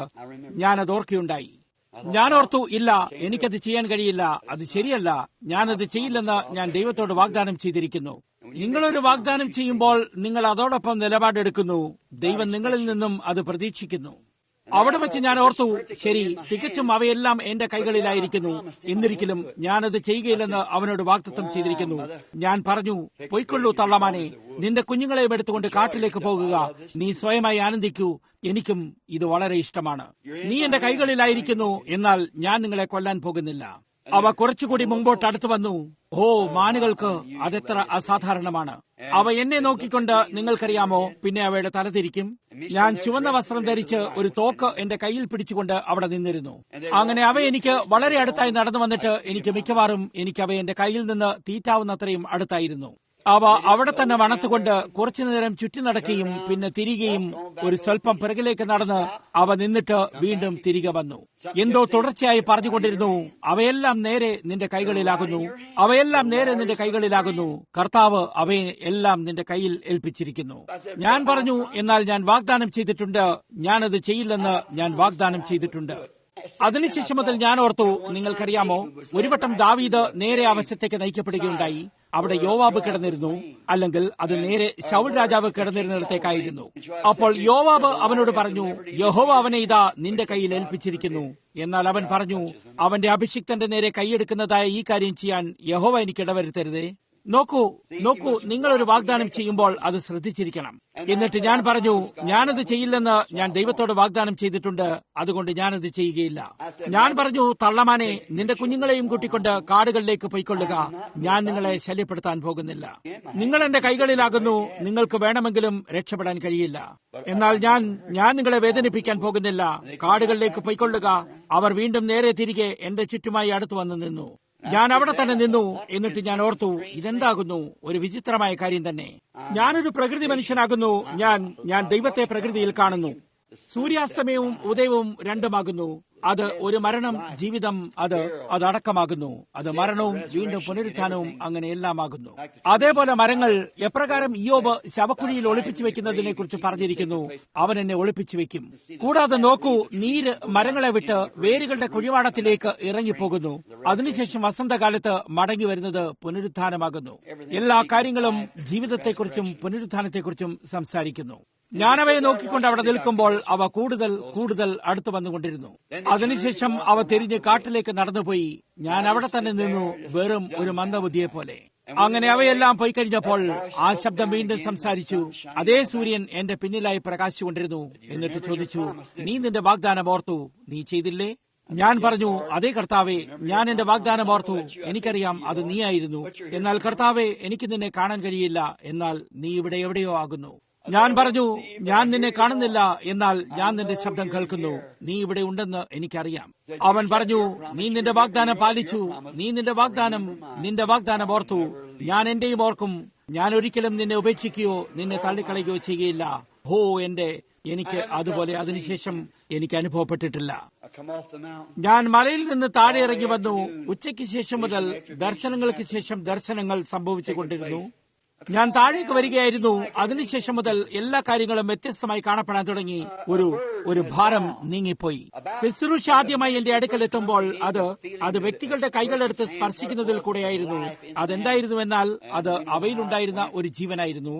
ഞാനത് ഓർക്കുകയുണ്ടായി. ഞാൻ ഓർത്തു, ഇല്ല, എനിക്കത് ചെയ്യാൻ കഴിയില്ല. അത് ശരിയല്ല. ഞാനത് ചെയ്യില്ലെന്ന് ഞാൻ ദൈവത്തോട് വാഗ്ദാനം ചെയ്തിരിക്കുന്നു. നിങ്ങളൊരു വാഗ്ദാനം ചെയ്യുമ്പോൾ നിങ്ങൾ അതോടൊപ്പം നിലപാടെടുക്കുന്നു. ദൈവം നിങ്ങളിൽ നിന്നും അത് പ്രതീക്ഷിക്കുന്നു. അവിടെ വെച്ച് ഞാൻ ഓർത്തു, ശരി, തികച്ചും അവയെല്ലാം എന്റെ കൈകളിലായിരിക്കുന്നു. എന്നിരിക്കലും ഞാനത് ചെയ്യുകയില്ലെന്ന് അവനോട് വാഗ്ദത്തം ചെയ്തിരിക്കുന്നു. ഞാൻ പറഞ്ഞു, പൊയ്ക്കൊള്ളൂ തള്ളമാനെ, നിന്റെ കുഞ്ഞുങ്ങളെയും എടുത്തുകൊണ്ട് കാട്ടിലേക്ക് പോകുക. നീ സ്വയമായി ആനന്ദിക്കൂ. എനിക്കും ഇത് വളരെ ഇഷ്ടമാണ്. നീ എന്റെ കൈകളിലായിരിക്കുന്നു. എന്നാൽ ഞാൻ നിങ്ങളെ കൊല്ലാൻ പോകുന്നില്ല. അവ കുറച്ചുകൂടി മുമ്പോട്ട് അടുത്തു വന്നു. ഓ, മാനുകൾക്ക് അതെത്ര അസാധാരണമാണ്. അവ എന്നെ നോക്കിക്കൊണ്ട്, നിങ്ങൾക്കറിയാമോ, പിന്നെ അവയുടെ തല തിരിക്കും. ഞാൻ ചുവന്ന വസ്ത്രം ധരിച്ച് ഒരു തോക്ക് എന്റെ കയ്യിൽ പിടിച്ചുകൊണ്ട് അവിടെ നിന്നിരുന്നു. അങ്ങനെ അവ എനിക്ക് വളരെ അടുത്തായി നടന്നു വന്നിട്ട് എനിക്ക് മിക്കവാറും അവ എന്റെ കയ്യിൽ നിന്ന് തീറ്റാവുന്നത്രയും അടുത്തായിരുന്നു. അവ അവിടെ തന്നെ വണത്തുകൊണ്ട് കുറച്ചുനേരം ചുറ്റി നടക്കുകയും പിന്നെ തിരികെയും ഒരു സ്വല്പം പിറകിലേക്ക് നടന്ന് അവ നിന്നിട്ട് വീണ്ടും തിരികെ വന്നു. എന്തോ തുടർച്ചയായി പറഞ്ഞുകൊണ്ടിരുന്നു, അവയെല്ലാം നേരെ നിന്റെ കൈകളിലാകുന്നു, അവയെല്ലാം നേരെ നിന്റെ കൈകളിലാകുന്നു, കർത്താവ് അവയെ എല്ലാം നിന്റെ കയ്യിൽ ഏൽപ്പിച്ചിരിക്കുന്നു. ഞാൻ പറഞ്ഞു, എന്നാൽ ഞാൻ വാഗ്ദാനം ചെയ്തിട്ടുണ്ട്, ഞാനത് ചെയ്യില്ലെന്ന് ഞാൻ വാഗ്ദാനം ചെയ്തിട്ടുണ്ട്. അതിനുശേഷം മുതൽ ഞാൻ ഓർത്തു, നിങ്ങൾക്കറിയാമോ, ഒരു വട്ടം ദാവീദ് നേരെ ആ വശത്തേക്ക് നയിക്കപ്പെടുകയുണ്ടായി. അവിടെ യോവാബ് കിടന്നിരുന്നു, അല്ലെങ്കിൽ അത് നേരെ ശൗൽ രാജാവ് കിടന്നിരുന്നിടത്തേക്കായിരുന്നു. അപ്പോൾ യോവാബ് അവനോട് പറഞ്ഞു, യഹോവ അവനെ ഇതാ നിന്റെ കയ്യിൽ ഏൽപ്പിച്ചിരിക്കുന്നു. എന്നാൽ അവൻ പറഞ്ഞു, അവന്റെ അഭിഷിക്തന്റെ നേരെ കൈയെടുക്കുന്നതായ ഈ കാര്യം ചെയ്യാൻ യഹോവ എനിക്ക് ഇടവരുത്തരുതേ. നോക്കൂ, നിങ്ങളൊരു വാഗ്ദാനം ചെയ്യുമ്പോൾ അത് ശ്രദ്ധിച്ചിരിക്കണം. എന്നിട്ട് ഞാൻ പറഞ്ഞു, ഞാനത് ചെയ്യില്ലെന്ന് ഞാൻ ദൈവത്തോട് വാഗ്ദാനം ചെയ്തിട്ടുണ്ട്, അതുകൊണ്ട് ഞാനത് ചെയ്യുകയില്ല. ഞാൻ പറഞ്ഞു, തള്ളമാനെ, നിന്റെ കുഞ്ഞുങ്ങളെയും കൂട്ടിക്കൊണ്ട് കാടുകളിലേക്ക് പൊയ്ക്കൊള്ളുക, ഞാൻ നിങ്ങളെ ശല്യപ്പെടുത്താൻ പോകുന്നില്ല. നിങ്ങൾ എന്റെ കൈകളിലാകുന്നു, നിങ്ങൾക്ക് വേണമെങ്കിലും രക്ഷപ്പെടാൻ കഴിയില്ല. എന്നാൽ ഞാൻ നിങ്ങളെ വേദനിപ്പിക്കാൻ പോകുന്നില്ല. കാടുകളിലേക്ക് പൊയ്ക്കൊള്ളുക. അവർ വീണ്ടും നേരെ തിരികെ എന്റെ ചുറ്റുമായി അടുത്തു വന്ന് നിന്നു. ഞാൻ അവിടെ തന്നെ നിന്നു. എന്നിട്ട് ഞാൻ ഓർത്തു, ഇതെന്താകുന്നു, ഒരു വിചിത്രമായ കാര്യം തന്നെ. ഞാനൊരു പ്രകൃതി മനുഷ്യനാകുന്നു. ഞാൻ ദൈവത്തെ പ്രകൃതിയിൽ കാണുന്നു. സൂര്യാസ്തമയവും ഉദയവും രണ്ടുമാകുന്നു. അത് ഒരു മരണം, ജീവിതം, അത് അടക്കമാകുന്നു. അത് മരണവും വീണ്ടും പുനരുത്ഥാനവും അങ്ങനെ എല്ലാമാകുന്നു. അതേപോലെ മരങ്ങൾ എപ്രകാരം ഇയ്യോബ് ശവക്കുഴിയിൽ ഒളിപ്പിച്ചു വെക്കുന്നതിനെ കുറിച്ച് പറഞ്ഞിരിക്കുന്നു, അവൻ എന്നെ ഒളിപ്പിച്ചു വെക്കും. കൂടാതെ നോക്കൂ, നീര് മരങ്ങളെ വിട്ട് വേരുകളുടെ കുഴിവാടത്തിലേക്ക് ഇറങ്ങിപ്പോകുന്നു. അതിനുശേഷം വസന്തകാലത്ത് മടങ്ങി വരുന്നത് പുനരുത്ഥാനമാകുന്നു. എല്ലാ കാര്യങ്ങളും ജീവിതത്തെക്കുറിച്ചും പുനരുത്ഥാനത്തെക്കുറിച്ചും സംസാരിക്കുന്നു. ഞാനവയെ നോക്കിക്കൊണ്ട് അവിടെ നിൽക്കുമ്പോൾ അവ കൂടുതൽ അടുത്തു വന്നുകൊണ്ടിരുന്നു. അതിനുശേഷം അവ തിരിഞ്ഞ് കാട്ടിലേക്ക് നടന്നുപോയി. ഞാൻ അവിടെ തന്നെ നിന്നു, വെറും ഒരു മന്ദബുദ്ധിയെ പോലെ. അങ്ങനെ അവയെല്ലാം പോയി കഴിഞ്ഞപ്പോൾ ആ ശബ്ദം വീണ്ടും സംസാരിച്ചു. അതേ സൂര്യൻ എന്റെ പിന്നിലായി പ്രകാശിച്ചുകൊണ്ടിരുന്നു. എന്നിട്ട് ചോദിച്ചു, നീ നിന്റെ വാഗ്ദാനം ഓർത്തു, നീ ചെയ്തില്ലേ? ഞാൻ പറഞ്ഞു, അതേ കർത്താവേ, ഞാൻ എന്റെ വാഗ്ദാനം ഓർത്തു. എനിക്കറിയാം അത് നീയായിരുന്നു. എന്നാൽ കർത്താവേ, എനിക്ക് നിന്നെ കാണാൻ കഴിയില്ല. എന്നാൽ നീ ഇവിടെ എവിടെയോ ആകുന്നു. ഞാൻ പറഞ്ഞു, ഞാൻ നിന്നെ കാണുന്നില്ല, എന്നാൽ ഞാൻ നിന്റെ ശബ്ദം കേൾക്കുന്നു. നീ ഇവിടെ ഉണ്ടെന്ന് എനിക്കറിയാം. അവൻ പറഞ്ഞു, നീ നിന്റെ വാഗ്ദാനം പാലിച്ചു. നീ നിന്റെ വാഗ്ദാനം ഓർത്തു. ഞാൻ എന്റെയും ഓർക്കും. ഞാൻ ഒരിക്കലും നിന്നെ ഉപേക്ഷിക്കുകയോ നിന്നെ തള്ളിക്കളയുകയോ ചെയ്യുകയില്ല. എനിക്ക് അതുപോലെ അതിനുശേഷം എനിക്ക് അനുഭവപ്പെട്ടിട്ടില്ല. ഞാൻ മലയിൽ നിന്ന് താഴെ ഇറങ്ങി വന്നു. ഉച്ചയ്ക്ക് ശേഷം മുതൽ ദർശനങ്ങൾക്ക് ശേഷം ദർശനങ്ങൾ സംഭവിച്ചുകൊണ്ടിരുന്നു. ഞാൻ താഴേക്ക് വരികയായിരുന്നു. അതിനുശേഷം മുതൽ എല്ലാ കാര്യങ്ങളും വ്യത്യസ്തമായി കാണപ്പെടാൻ തുടങ്ങി. ഒരു ഭാരം നീങ്ങിപ്പോയി. ശുശ്രൂഷ ആദ്യമായി എന്റെ അടുക്കൽ എത്തുമ്പോൾ അത് വ്യക്തികളുടെ കൈകളെടുത്ത് സ്പർശിക്കുന്നതിൽ കൂടെയായിരുന്നു. അതെന്തായിരുന്നു എന്നാൽ അത് അവയിലുണ്ടായിരുന്ന ഒരു ജീവനായിരുന്നു.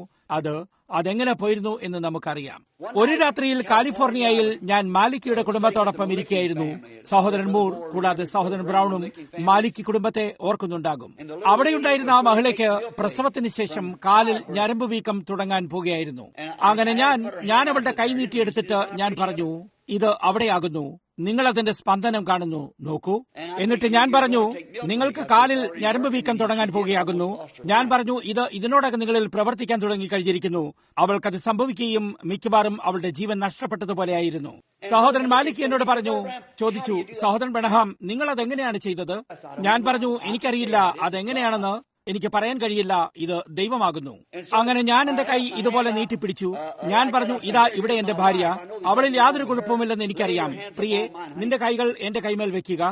അതെങ്ങനെ പോയിരുന്നു എന്ന് നമുക്കറിയാം. ഒരു രാത്രിയിൽ കാലിഫോർണിയയിൽ ഞാൻ മാലിക്കിയുടെ കുടുംബത്തോടൊപ്പം ഇരിക്കുകയായിരുന്നു. സഹോദരൻ മൂർ കൂടാതെ സഹോദരൻ ബ്രൌണും മാലിക്കി കുടുംബത്തെ ഓർക്കുന്നുണ്ടാകും. അവിടെയുണ്ടായിരുന്ന ആ മഹിളയ്ക്ക് പ്രസവത്തിന് ശേഷം കാലിൽ ഞരമ്പ് വീക്കം തുടങ്ങാൻ പോകുകയായിരുന്നു. അങ്ങനെ ഞാൻ അവളുടെ കൈ നീട്ടിയെടുത്തിട്ട് ഞാൻ പറഞ്ഞു, ഇത് അവിടെയാകുന്നു, നിങ്ങൾ അതിന്റെ സ്പന്ദനം കാണുന്നു, നോക്കൂ. എന്നിട്ട് ഞാൻ പറഞ്ഞു, നിങ്ങൾക്ക് കാലിൽ ഞരമ്പ് വീക്കം തുടങ്ങാൻ പോകുകയാകുന്നു. ഞാൻ പറഞ്ഞു, ഇതിനോടകം നിങ്ങളിൽ പ്രവർത്തിക്കാൻ തുടങ്ങി കഴിഞ്ഞിരിക്കുന്നു. അവൾക്കത് സംഭവിക്കുകയും മിക്കവാറും അവളുടെ ജീവൻ നഷ്ടപ്പെട്ടതുപോലെയായിരുന്നു. സഹോദരൻ മാലിക് എന്നോട് ചോദിച്ചു, സഹോദരൻ ബ്രഹ്നാം, നിങ്ങൾ അതെങ്ങനെയാണ് ചെയ്തത്? ഞാൻ പറഞ്ഞു, എനിക്കറിയില്ല, അതെങ്ങനെയാണെന്ന് എനിക്ക് പറയാൻ കഴിയില്ല, ഇത് ദൈവമാകുന്നു. അങ്ങനെ ഞാൻ എന്റെ കൈ ഇതുപോലെ നീട്ടിപ്പിടിച്ചു. ഞാൻ പറഞ്ഞു, ഇതാ ഇവിടെ എന്റെ ഭാര്യ, അവളിൽ യാതൊരു കുഴപ്പവുമില്ലെന്ന് എനിക്കറിയാം. പ്രിയെ, നിന്റെ കൈകൾ എന്റെ കൈമേൽ വെക്കുക.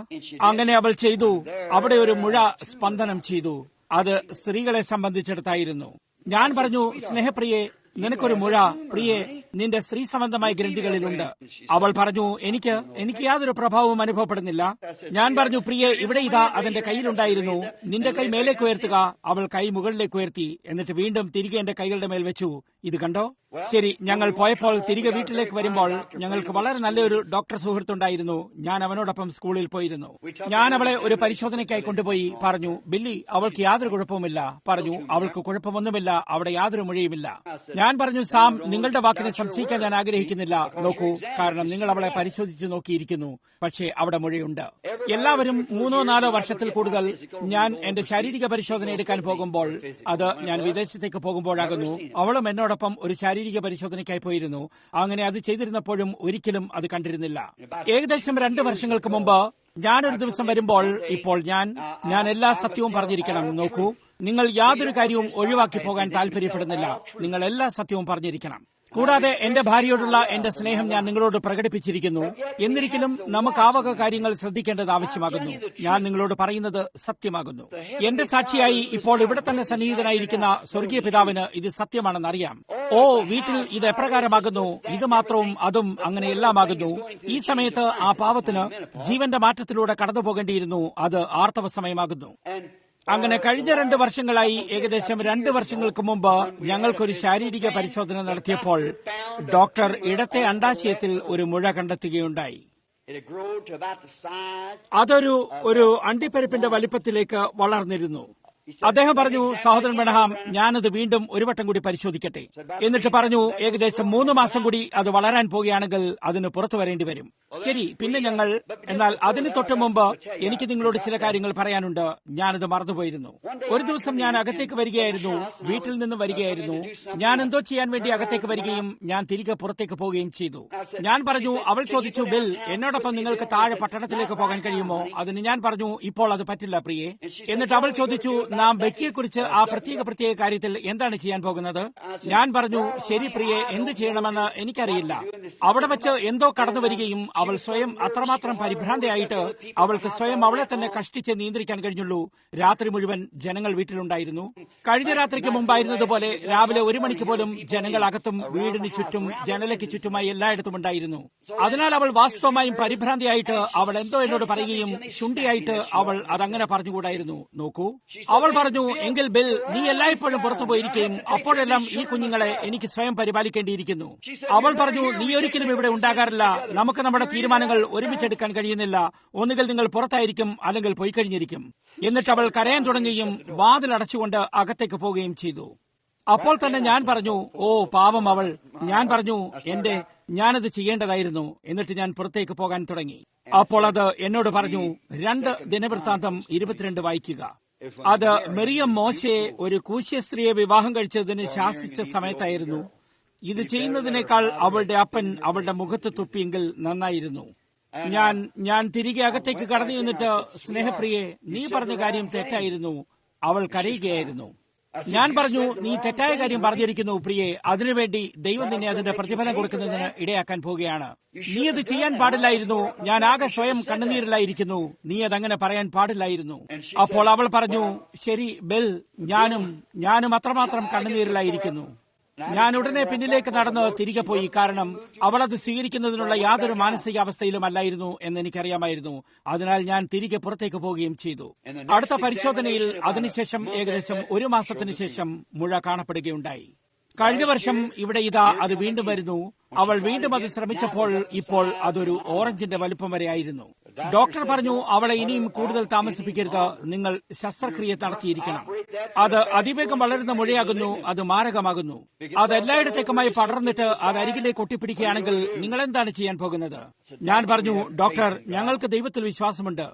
അങ്ങനെ അവൾ ചെയ്തു. അവിടെ ഒരു മുഴ സ്പന്ദനം ചെയ്തു. അത് സ്ത്രീകളെ സംബന്ധിച്ചിടത്തായിരുന്നു. ഞാൻ പറഞ്ഞു, സ്നേഹപ്രിയെ, നിനക്കൊരു മുഴ, പ്രിയെ, നിന്റെ സ്ത്രീ സംബന്ധമായ ഗ്രന്ഥികളിലുണ്ട്. അവൾ പറഞ്ഞു, എനിക്ക് യാതൊരു പ്രഭാവവും അനുഭവപ്പെടുന്നില്ല. ഞാൻ പറഞ്ഞു, പ്രിയെ, ഇവിടെ ഇതാ അതിന്റെ കയ്യിലുണ്ടായിരുന്നു. നിന്റെ കൈ മേലേക്ക് ഉയർത്തുക. അവൾ കൈ മുകളിലേക്ക് ഉയർത്തി. എന്നിട്ട് വീണ്ടും തിരികെ എന്റെ കൈകളുടെ മേൽ വെച്ചു. ഇത് കണ്ടോ? ശരി. ഞങ്ങൾ പോയപ്പോൾ തിരികെ വീട്ടിലേക്ക് വരുമ്പോൾ ഞങ്ങൾക്ക് വളരെ നല്ലൊരു ഡോക്ടർ സുഹൃത്തുണ്ടായിരുന്നു. ഞാൻ അവനോടൊപ്പം സ്കൂളിൽ പോയിരുന്നു. ഞാൻ അവളെ ഒരു പരിശോധനയ്ക്കായി കൊണ്ടുപോയി. പറഞ്ഞു, ബില്ലി, അവൾക്ക് യാതൊരു കുഴപ്പവുമില്ല. പറഞ്ഞു, അവൾക്ക് കുഴപ്പമൊന്നുമില്ല, അവിടെ യാതൊരു മുഴയുമില്ല. ഞാൻ പറഞ്ഞു, സാം, നിങ്ങളുടെ വാക്കിനെ സംശയിക്കാൻ ഞാൻ ആഗ്രഹിക്കുന്നില്ല. നോക്കൂ, കാരണം നിങ്ങൾ അവളെ പരിശോധിച്ചു നോക്കിയിരിക്കുന്നു. പക്ഷേ അവിടെ മുഴയുണ്ട്. എല്ലാവരും 3-4 വർഷത്തിൽ കൂടുതൽ ഞാൻ എന്റെ ശാരീരിക പരിശോധന എടുക്കാൻ പോകുമ്പോൾ, അത് ഞാൻ വിദേശത്തേക്ക് പോകുമ്പോഴാകുന്നു, അവളും എന്നോടൊപ്പം ഒരു ശാരീരിക പരിശോധനയ്ക്കായി പോയിരുന്നു. അങ്ങനെ അത് ചെയ്തിരുന്നപ്പോഴും ഒരിക്കലും അത് കണ്ടിരുന്നില്ല. ഏകദേശം 2 വർഷങ്ങൾക്ക് മുമ്പ് ഞാനൊരു ദിവസം വരുമ്പോൾ, ഇപ്പോൾ ഞാൻ എല്ലാ സത്യവും പറഞ്ഞിരിക്കണം. നോക്കൂ, നിങ്ങൾ യാതൊരു കാര്യവും ഒഴിവാക്കി പോകാൻ താല്പര്യപ്പെടുന്നില്ല. നിങ്ങൾ എല്ലാ സത്യവും പറഞ്ഞിരിക്കണം. കൂടാതെ എന്റെ ഭാര്യയോടുള്ള എന്റെ സ്നേഹം ഞാൻ നിങ്ങളോട് പ്രകടിപ്പിച്ചിരിക്കുന്നു. എന്നിരിക്കലും നമുക്ക് ആ വക കാര്യങ്ങൾ ശ്രദ്ധിക്കേണ്ടത് ആവശ്യമാകുന്നു. ഞാൻ നിങ്ങളോട് പറയുന്നത് സത്യമാകുന്നു. എന്റെ സാക്ഷിയായി ഇപ്പോൾ ഇവിടെ തന്നെ സന്നിഹിതനായിരിക്കുന്ന സ്വർഗീയ പിതാവിന് ഇത് സത്യമാണെന്നറിയാം. ഓ, വീട്ടിൽ ഇത് എപ്രകാരമാകുന്നു, ഇത് മാത്രവും അതും അങ്ങനെ എല്ലാമാകുന്നു. ഈ സമയത്ത് ആ പാവത്തിന് ജീവന്റെ മാറ്റത്തിലൂടെ കടന്നു പോകേണ്ടിയിരുന്നു. അത് ആർത്തവ സമയമാകുന്നു. അങ്ങനെ കഴിഞ്ഞ 2 വർഷങ്ങളായി, ഏകദേശം 2 വർഷങ്ങൾക്ക് മുമ്പ് ഞങ്ങൾക്കൊരു ശാരീരിക പരിശോധന നടത്തിയപ്പോൾ ഡോക്ടർ ഇടത്തെ അണ്ഡാശയത്തിൽ ഒരു മുഴ കണ്ടെത്തുകയുണ്ടായി. അതൊരു അണ്ടിപ്പരിപ്പിന്റെ വലിപ്പത്തിലേക്ക് വളർന്നിരുന്നു. അദ്ദേഹം പറഞ്ഞു, സഹോദരൻ ബ്രനഹാം, ഞാനത് വീണ്ടും ഒരു വട്ടം കൂടി പരിശോധിക്കട്ടെ. എന്നിട്ട് പറഞ്ഞു, ഏകദേശം 3 മാസം കൂടി അത് വളരാൻ പോകുകയാണെങ്കിൽ അതിന് പുറത്തു വരേണ്ടി വരും. ശരി, പിന്നെ എന്നാൽ അതിന് തൊട്ട് മുമ്പ് എനിക്ക് നിങ്ങളോട് ചില കാര്യങ്ങൾ പറയാനുണ്ട്. ഞാനത് മറന്നുപോയിരുന്നു. ഒരു ദിവസം ഞാൻ അകത്തേക്ക് വരികയായിരുന്നു, വീട്ടിൽ നിന്നും വരികയായിരുന്നു. ഞാൻ എന്തോ ചെയ്യാൻ വേണ്ടി അകത്തേക്ക് വരികയും ഞാൻ തിരികെ പുറത്തേക്ക് പോവുകയും ചെയ്തു. ഞാൻ പറഞ്ഞു, അവൾ ചോദിച്ചു, ബിൽ, എന്നോടൊപ്പം നിങ്ങൾക്ക് താഴെ പട്ടണത്തിലേക്ക് പോകാൻ കഴിയുമോ? അതിന് ഞാൻ പറഞ്ഞു, ഇപ്പോൾ അത് പറ്റില്ല പ്രിയേ. എന്നിട്ട് അവൾ ചോദിച്ചു, നാം ബെക്കിയെക്കുറിച്ച് ആ പ്രത്യേക കാര്യത്തിൽ എന്താണ് ചെയ്യാൻ പോകുന്നത്? ഞാൻ പറഞ്ഞു, ശരി പ്രിയെ, എന്ത് ചെയ്യണമെന്ന് എനിക്കറിയില്ല. അവിടെ വെച്ച് എന്തോ കടന്നു വരികയും അവൾ സ്വയം അത്രമാത്രം പരിഭ്രാന്തയായിട്ട് അവൾക്ക് സ്വയം അവളെ തന്നെ കഷ്ടിച്ച് നിയന്ത്രിക്കാൻ കഴിഞ്ഞുള്ളൂ. രാത്രി മുഴുവൻ ജനങ്ങൾ വീട്ടിലുണ്ടായിരുന്നു. കഴിഞ്ഞ രാത്രിക്ക് മുമ്പായിരുന്നതുപോലെ രാവിലെ 1 മണിക്ക് പോലും ജനങ്ങൾ അകത്തും വീടിന് ചുറ്റും ജനലയ്ക്ക് ചുറ്റുമായി എല്ലായിടത്തും ഉണ്ടായിരുന്നു. അതിനാൽ അവൾ വാസ്തവമായും പരിഭ്രാന്തിയായിട്ട് അവൾ എന്തോ എന്നോട് പറയുകയും ശുണ്ടിയായിട്ട് അവൾ അതങ്ങനെ പറഞ്ഞുകൂടായിരുന്നു. നോക്കൂ, അവൾ പറഞ്ഞു, എങ്കിൽ ബിൽ, നീ എല്ലായ്പ്പോഴും പുറത്തു പോയിരിക്കുകയും അപ്പോഴെല്ലാം ഈ കുഞ്ഞുങ്ങളെ എനിക്ക് സ്വയം പരിപാലിക്കേണ്ടിയിരിക്കുന്നു. അവൾ പറഞ്ഞു, നീ ഒരിക്കലും ഇവിടെ ഉണ്ടാകാറില്ല. നമുക്ക് നമ്മുടെ തീരുമാനങ്ങൾ ഒരുമിച്ചെടുക്കാൻ കഴിയുന്നില്ല. ഒന്നുകിൽ നിങ്ങൾ പുറത്തായിരിക്കും, അല്ലെങ്കിൽ പോയി കഴിഞ്ഞിരിക്കും. എന്നിട്ട് അവൾ കരയാൻ തുടങ്ങുകയും വാതിലടച്ചുകൊണ്ട് അകത്തേക്ക് പോവുകയും ചെയ്തു. അപ്പോൾ തന്നെ ഞാൻ പറഞ്ഞു, ഓ പാവം അവൾ. ഞാൻ പറഞ്ഞു, ഞാനത് ചെയ്യേണ്ടതായിരുന്നു. എന്നിട്ട് ഞാൻ പുറത്തേക്ക് പോകാൻ തുടങ്ങി. അപ്പോൾ അത് എന്നോട് പറഞ്ഞു, 2 ദിനവൃത്താന്തം 22 വായിക്കുക. അത് മറിയം മോശയെ ഒരു കൂശ്യ സ്ത്രീയെ വിവാഹം കഴിച്ചതിന് ശാസിച്ച സമയത്തായിരുന്നു. ഇത് ചെയ്യുന്നതിനേക്കാൾ അവളുടെ അപ്പൻ അവളുടെ മുഖത്ത് തുപ്പിയെങ്കിൽ നന്നായിരുന്നു. ഞാൻ തിരികെ അകത്തേക്ക് കടന്നു ചെന്നിട്ട്, സ്നേഹപ്രിയെ, നീ പറഞ്ഞ കാര്യം തെറ്റായിരുന്നു. അവൾ കരയുകയായിരുന്നു. ഞാൻ പറഞ്ഞു, നീ തെറ്റായ കാര്യം പറഞ്ഞിരിക്കുന്നു പ്രിയെ. അതിനുവേണ്ടി ദൈവം നിന്നെ അതിന്റെ പ്രതിഫലം കൊടുക്കുന്നതിന് ഇടയാക്കാൻ പോവുകയാണ്. നീ അത് ചെയ്യാൻ പാടില്ലായിരുന്നു. ഞാൻ ആകെ സ്വയം കണ്ണുനീരിലായിരിക്കുന്നു. നീ അതങ്ങനെ പറയാൻ പാടില്ലായിരുന്നു. അപ്പോൾ അവൾ പറഞ്ഞു, ശരി ബെൽ, ഞാനും അത്രമാത്രം കണ്ണുനീരിലായിരിക്കുന്നു. ഞാൻ ഉടനെ പിന്നിലേക്ക് നടന്ന് തിരികെ പോയി. കാരണം അവൾ അത് സ്വീകരിക്കുന്നതിനുള്ള യാതൊരു മാനസികാവസ്ഥയിലും അല്ലായിരുന്നു എന്ന് എനിക്കറിയാമായിരുന്നു. അതിനാൽ ഞാൻ തിരികെ പുറത്തേക്ക് പോവുകയും ചെയ്തു. അടുത്ത പരിശോധനയിൽ അതിനുശേഷം ഏകദേശം 1 മാസത്തിന് ശേഷം മുഴ കാണപ്പെടുകയുണ്ടായി. കഴിഞ്ഞ വർഷം ഇവിടെ അത് വീണ്ടും വരുന്നു. അവൾ വീണ്ടും അത് ശ്രമിച്ചപ്പോൾ ഇപ്പോൾ അതൊരു ഓറഞ്ചിന്റെ വലുപ്പം വരെ ആയിരുന്നു. ഡോക്ടർ പറഞ്ഞു, അവളെ ഇനിയും കൂടുതൽ താമസിപ്പിക്കരുത്. നിങ്ങൾ ശസ്ത്രക്രിയ നടത്തിയിരിക്കണം. അത് അതിവേഗം വളരുന്ന മുഴയാകുന്നു. അത് മാരകമാകുന്നു. അത് എല്ലായിടത്തേക്കുമായി പടർന്നിട്ട് അത് അരികിലേക്ക് ഒട്ടിപ്പിടിക്കുകയാണെങ്കിൽ നിങ്ങൾ എന്താണ് ചെയ്യാൻ പോകുന്നത്? ഞാൻ പറഞ്ഞു, ഡോക്ടർ, ഞങ്ങൾക്ക് ദൈവത്തിൽ വിശ്വാസമുണ്ട്.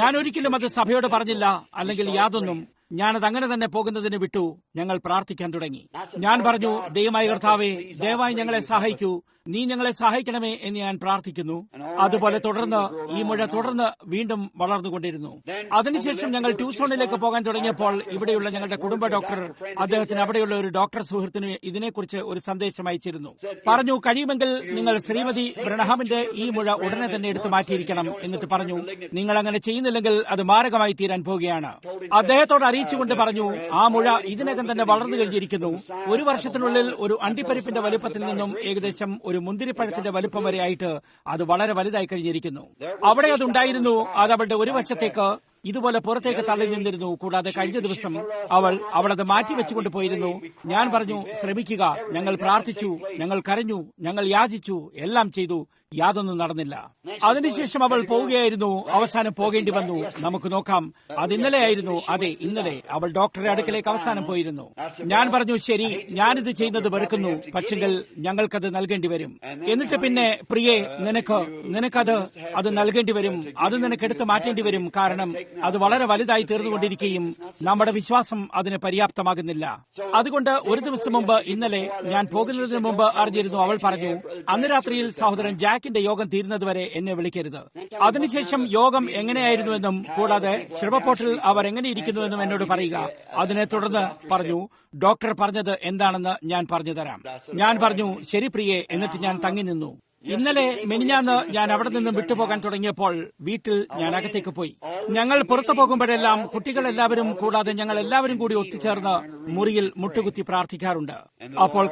ഞാൻ ഒരിക്കലും അത് സഭയോട് പറഞ്ഞില്ല, അല്ലെങ്കിൽ യാതൊന്നും. ഞാനത് അങ്ങനെ തന്നെ പോകുന്നതിന് വിട്ടു. ഞങ്ങൾ പ്രാർത്ഥിക്കാൻ തുടങ്ങി. ഞാൻ പറഞ്ഞു, ദൈവമായ കർത്താവേ, ദയവായി ഞങ്ങളെ സഹായിക്കൂ. നീ ഞങ്ങളെ സഹായിക്കണമേ എന്ന് ഞാൻ പ്രാർത്ഥിക്കുന്നു. അതുപോലെ തുടർന്ന് ഈ മുഴ വീണ്ടും വളർന്നുകൊണ്ടിരുന്നു. അതിനുശേഷം ഞങ്ങൾ ട്യൂസോണിലേക്ക് പോകാൻ തുടങ്ങിയപ്പോൾ ഇവിടെയുള്ള ഞങ്ങളുടെ കുടുംബ ഡോക്ടർ അദ്ദേഹത്തിന് അവിടെയുള്ള ഒരു ഡോക്ടർ സുഹൃത്തിന് ഇതിനെക്കുറിച്ച് ഒരു സന്ദേശം അയച്ചിരുന്നു. പറഞ്ഞു, കഴിയുമെങ്കിൽ നിങ്ങൾ ശ്രീമതി ബ്രനഹാമിന്റെ ഈ മുഴ ഉടനെ തന്നെ എടുത്തു മാറ്റിയിരിക്കണം. എന്നിട്ട് പറഞ്ഞു, നിങ്ങൾ അങ്ങനെ ചെയ്യുന്നില്ലെങ്കിൽ അത് മാരകമായി തീരാൻ പോവുകയാണ്. അദ്ദേഹത്തോട് അറിയിച്ചുകൊണ്ട് പറഞ്ഞു, ആ മുഴ ഇതിനകം തന്നെ വളർന്നു കഴിഞ്ഞിരിക്കുന്നു. 1 വർഷത്തിനുള്ളിൽ ഒരു അണ്ടിപ്പരിപ്പിന്റെ വലുപ്പത്തിൽ നിന്നും ഏകദേശം ഒരു മുന്തിരിപ്പഴത്തിന്റെ വലുപ്പം വരെയായിട്ട് അത് വളരെ വലുതായി കഴിഞ്ഞിരിക്കുന്നു. അവിടെ അതുണ്ടായിരുന്നു. അത് അവളുടെ ഒരു വശത്തേക്ക് ഇതുപോലെ പുറത്തേക്ക് തള്ളി നിന്നിരുന്നു. കൂടാതെ കഴിഞ്ഞ ദിവസം അവൾ അത് മാറ്റിവെച്ചുകൊണ്ട് പോയിരുന്നു. ഞാൻ പറഞ്ഞു, ശ്രമിക്കുക. ഞങ്ങൾ പ്രാർത്ഥിച്ചു, ഞങ്ങൾ കരഞ്ഞു, ഞങ്ങൾ യാചിച്ചു, എല്ലാം ചെയ്തു. യാതൊന്നും നടന്നില്ല. അതിനുശേഷം അവൾ പോവുകയായിരുന്നു. അവസാനം പോകേണ്ടി വന്നു. നമുക്ക് നോക്കാം. അത് ഇന്നലെയായിരുന്നു. അതെ, ഇന്നലെ അവൾ ഡോക്ടറുടെ അടുക്കലേക്ക് അവസാനം പോയിരുന്നു. ഞാൻ പറഞ്ഞു, ശരി, ഞാനിത് ചെയ്യുന്നത് വെറുക്കുന്നു. പക്ഷെങ്കിൽ ഞങ്ങൾക്കത് നൽകേണ്ടി വരും. എന്നിട്ട് പിന്നെ, പ്രിയെ, നിനക്കത് അത് നൽകേണ്ടി വരും, അത് നിനക്കെടുത്ത് മാറ്റേണ്ടി വരും. കാരണം അത് വളരെ വലുതായി തീർന്നുകൊണ്ടിരിക്കുകയും നമ്മുടെ വിശ്വാസം അതിന് പര്യാപ്തമാകുന്നില്ല. അതുകൊണ്ട് ഒരു ദിവസം മുമ്പ്, ഇന്നലെ ഞാൻ പോകുന്നതിന് മുമ്പ് അറിഞ്ഞിരുന്നു. അവൾ പറഞ്ഞു, അന്ന് രാത്രിയിൽ സഹോദരൻ ജാക്കിന്റെ യോഗം തീരുന്നതുവരെ എന്നെ വിളിക്കരുത്. അതിനുശേഷം യോഗം എങ്ങനെയായിരുന്നുവെന്നും കൂടാതെ ശ്രീവപ്പോട്ടിൽ അവർ എങ്ങനെയിരിക്കുന്നുവെന്നും എന്നോട് പറയുക. അതിനെ തുടർന്ന് പറഞ്ഞു, ഡോക്ടർ പറഞ്ഞത് എന്താണെന്ന് ഞാൻ പറഞ്ഞു തരാം. ഞാൻ പറഞ്ഞു, ശരി പ്രിയേ. എന്നിട്ട് ഞാൻ തങ്ങി നിന്നു. ഇന്നലെ മിനിഞ്ഞാന്ന് ഞാൻ അവിടെ നിന്നും വിട്ടുപോകാൻ തുടങ്ങിയപ്പോൾ വീട്ടിൽ ഞാൻ അകത്തേക്ക് പോയി. ഞങ്ങൾ പുറത്തു പോകുമ്പോഴെല്ലാം കുട്ടികളെല്ലാവരും കൂടാതെ ഞങ്ങൾ എല്ലാവരും കൂടി ഒത്തുചേർന്ന് മുറിയിൽ മുട്ടുകുത്തി പ്രാർത്ഥിക്കാറുണ്ട്. അപ്പോൾ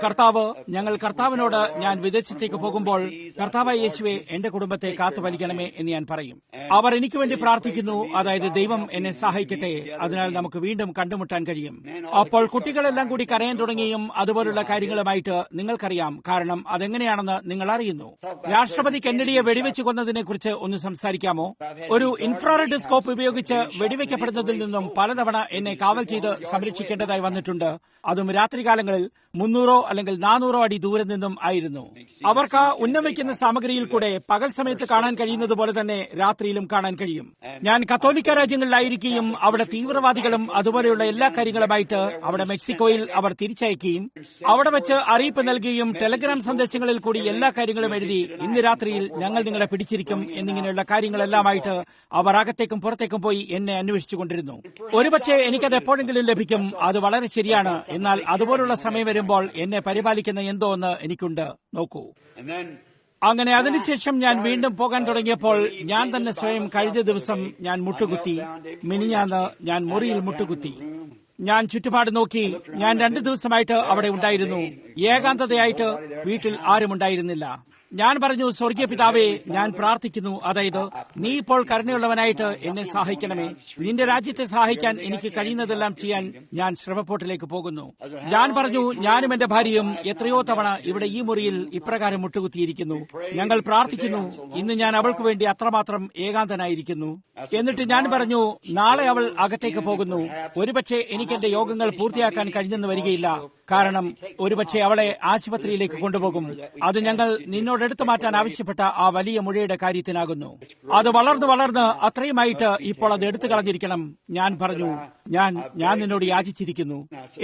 ഞങ്ങൾ കർത്താവിനോട് ഞാൻ വിദേശത്തേക്ക് പോകുമ്പോൾ, കർത്താവായ യേശുവേ, എന്റെ കുടുംബത്തെ കാത്തുപരിക്കണമേ എന്ന് ഞാൻ പറയും. അവർ എനിക്ക് വേണ്ടി പ്രാർത്ഥിക്കുന്നു. അതായത് ദൈവം എന്നെ സഹായിക്കട്ടെ, അതിനാൽ നമുക്ക് വീണ്ടും കണ്ടുമുട്ടാൻ കഴിയും. അപ്പോൾ കുട്ടികളെല്ലാം കൂടി കരയാൻ തുടങ്ങിയും അതുപോലുള്ള കാര്യങ്ങളുമായിട്ട് നിങ്ങൾക്കറിയാം. കാരണം അതെങ്ങനെയാണെന്ന് നിങ്ങൾ അറിയുന്നു. രാഷ്ട്രപതി കെന്നഡിയെ വെടിവെച്ച് കൊന്നതിനെ കുറിച്ച് ഒന്ന് സംസാരിക്കാമോ? ഒരു ഇൻഫ്രാറെഡ് സ്കോപ്പ് ഉപയോഗിച്ച് വെടിവെക്കപ്പെടുന്നതിൽ നിന്നും പലതവണ എന്നെ കാവൽ ചെയ്ത് സംരക്ഷിക്കേണ്ടതായി വന്നിട്ടുണ്ട്. അതും രാത്രികാലങ്ങളിൽ 300 അല്ലെങ്കിൽ 400 അടി ദൂരെ നിന്നും ആയിരുന്നു. അവർക്ക് ഉന്നമിക്കുന്ന സാമഗ്രിയിൽ കൂടെ പകൽ സമയത്ത് കാണാൻ കഴിയുന്നത് പോലെ തന്നെ രാത്രിയിലും കാണാൻ കഴിയും. ഞാൻ കത്തോലിക്ക രാജ്യങ്ങളിലായിരിക്കുകയും അവിടെ തീവ്രവാദികളും അതുപോലെയുള്ള എല്ലാ കാര്യങ്ങളുമായിട്ട് അവിടെ മെക്സിക്കോയിൽ അവർ തിരിച്ചയക്കുകയും അവിടെ വെച്ച് അറിയിപ്പ് നൽകുകയും ടെലഗ്രാം സന്ദേശങ്ങളിൽ കൂടി എല്ലാ കാര്യങ്ങളും എഴുതി, ഇന്ന് രാത്രിയിൽ ഞങ്ങൾ നിങ്ങളെ പിടിച്ചിരിക്കും എന്നിങ്ങനെയുള്ള കാര്യങ്ങളെല്ലാമായിട്ട് അവർ അകത്തേക്കും പുറത്തേക്കും പോയി എന്നെ അന്വേഷിച്ചുകൊണ്ടിരുന്നു. ഒരുപക്ഷെ എനിക്കത് എപ്പോഴെങ്കിലും ലഭിക്കും. അത് വളരെ ശരിയാണ്. എന്നാൽ അതുപോലുള്ള സമയം വരുമ്പോൾ എന്നെ പരിപാലിക്കുന്ന എന്തോ ഒന്ന് എനിക്കുണ്ട്. നോക്കൂ. അങ്ങനെ അതിനുശേഷം ഞാൻ വീണ്ടും പോകാൻ തുടങ്ങിയപ്പോൾ ഞാൻ തന്നെ സ്വയം കഴിഞ്ഞ ദിവസം ഞാൻ മുട്ടുകുത്തി. മിനിഞ്ഞാന്ന് ഞാൻ മുറിയിൽ മുട്ടുകുത്തി. ഞാൻ ചുറ്റുപാട് നോക്കി. ഞാൻ 2 ദിവസമായിട്ട് അവിടെ ഉണ്ടായിരുന്നു. ഏകാന്തതയായിട്ട് വീട്ടിൽ ആരും ഉണ്ടായിരുന്നില്ല. ഞാൻ പറഞ്ഞു, സ്വർഗീയ പിതാവേ, ഞാൻ പ്രാർത്ഥിക്കുന്നു. അതായത് നീ ഇപ്പോൾ കരുണയുള്ളവനായിട്ട് എന്നെ സഹായിക്കണമേ. നിന്റെ രാജ്യത്തെ സഹായിക്കാൻ എനിക്ക് കഴിയുന്നതെല്ലാം ചെയ്യാൻ ഞാൻ ശ്രീവപ്പോട്ടിലേക്ക് പോകുന്നു. ഞാൻ പറഞ്ഞു, ഞാനും എന്റെ ഭാര്യയും എത്രയോ തവണ ഇവിടെ ഈ മുറിയിൽ ഇപ്രകാരം മുട്ടുകുത്തിയിരിക്കുന്നു. ഞങ്ങൾ പ്രാർത്ഥിക്കുന്നു. ഇന്ന് ഞാൻ അവൾക്ക് വേണ്ടി അത്രമാത്രം ഏകാന്തനായിരിക്കുന്നു. എന്നിട്ട് ഞാൻ പറഞ്ഞു, നാളെ അവൾ അകത്തേക്ക് പോകുന്നു. ഒരുപക്ഷെ എനിക്ക് എന്റെ യോഗങ്ങൾ പൂർത്തിയാക്കാൻ കഴിഞ്ഞെന്ന് വരികയില്ല. കാരണം ഒരുപക്ഷെ അവളെ ആശുപത്രിയിലേക്ക് കൊണ്ടുപോകും. അത് ഞങ്ങൾ നിന്നോട് എടുത്തു മാറ്റാൻ ആവശ്യപ്പെട്ട ആ വലിയ മുഴയുടെ കാര്യത്തിനാകുന്നു. അത് വളർന്ന് അത്രയുമായിട്ട് ഇപ്പോൾ അത് എടുത്തു കളഞ്ഞിരിക്കണം. ഞാൻ പറഞ്ഞു, ഞാൻ നിന്നോട് യാചിച്ചിരിക്കുന്നു.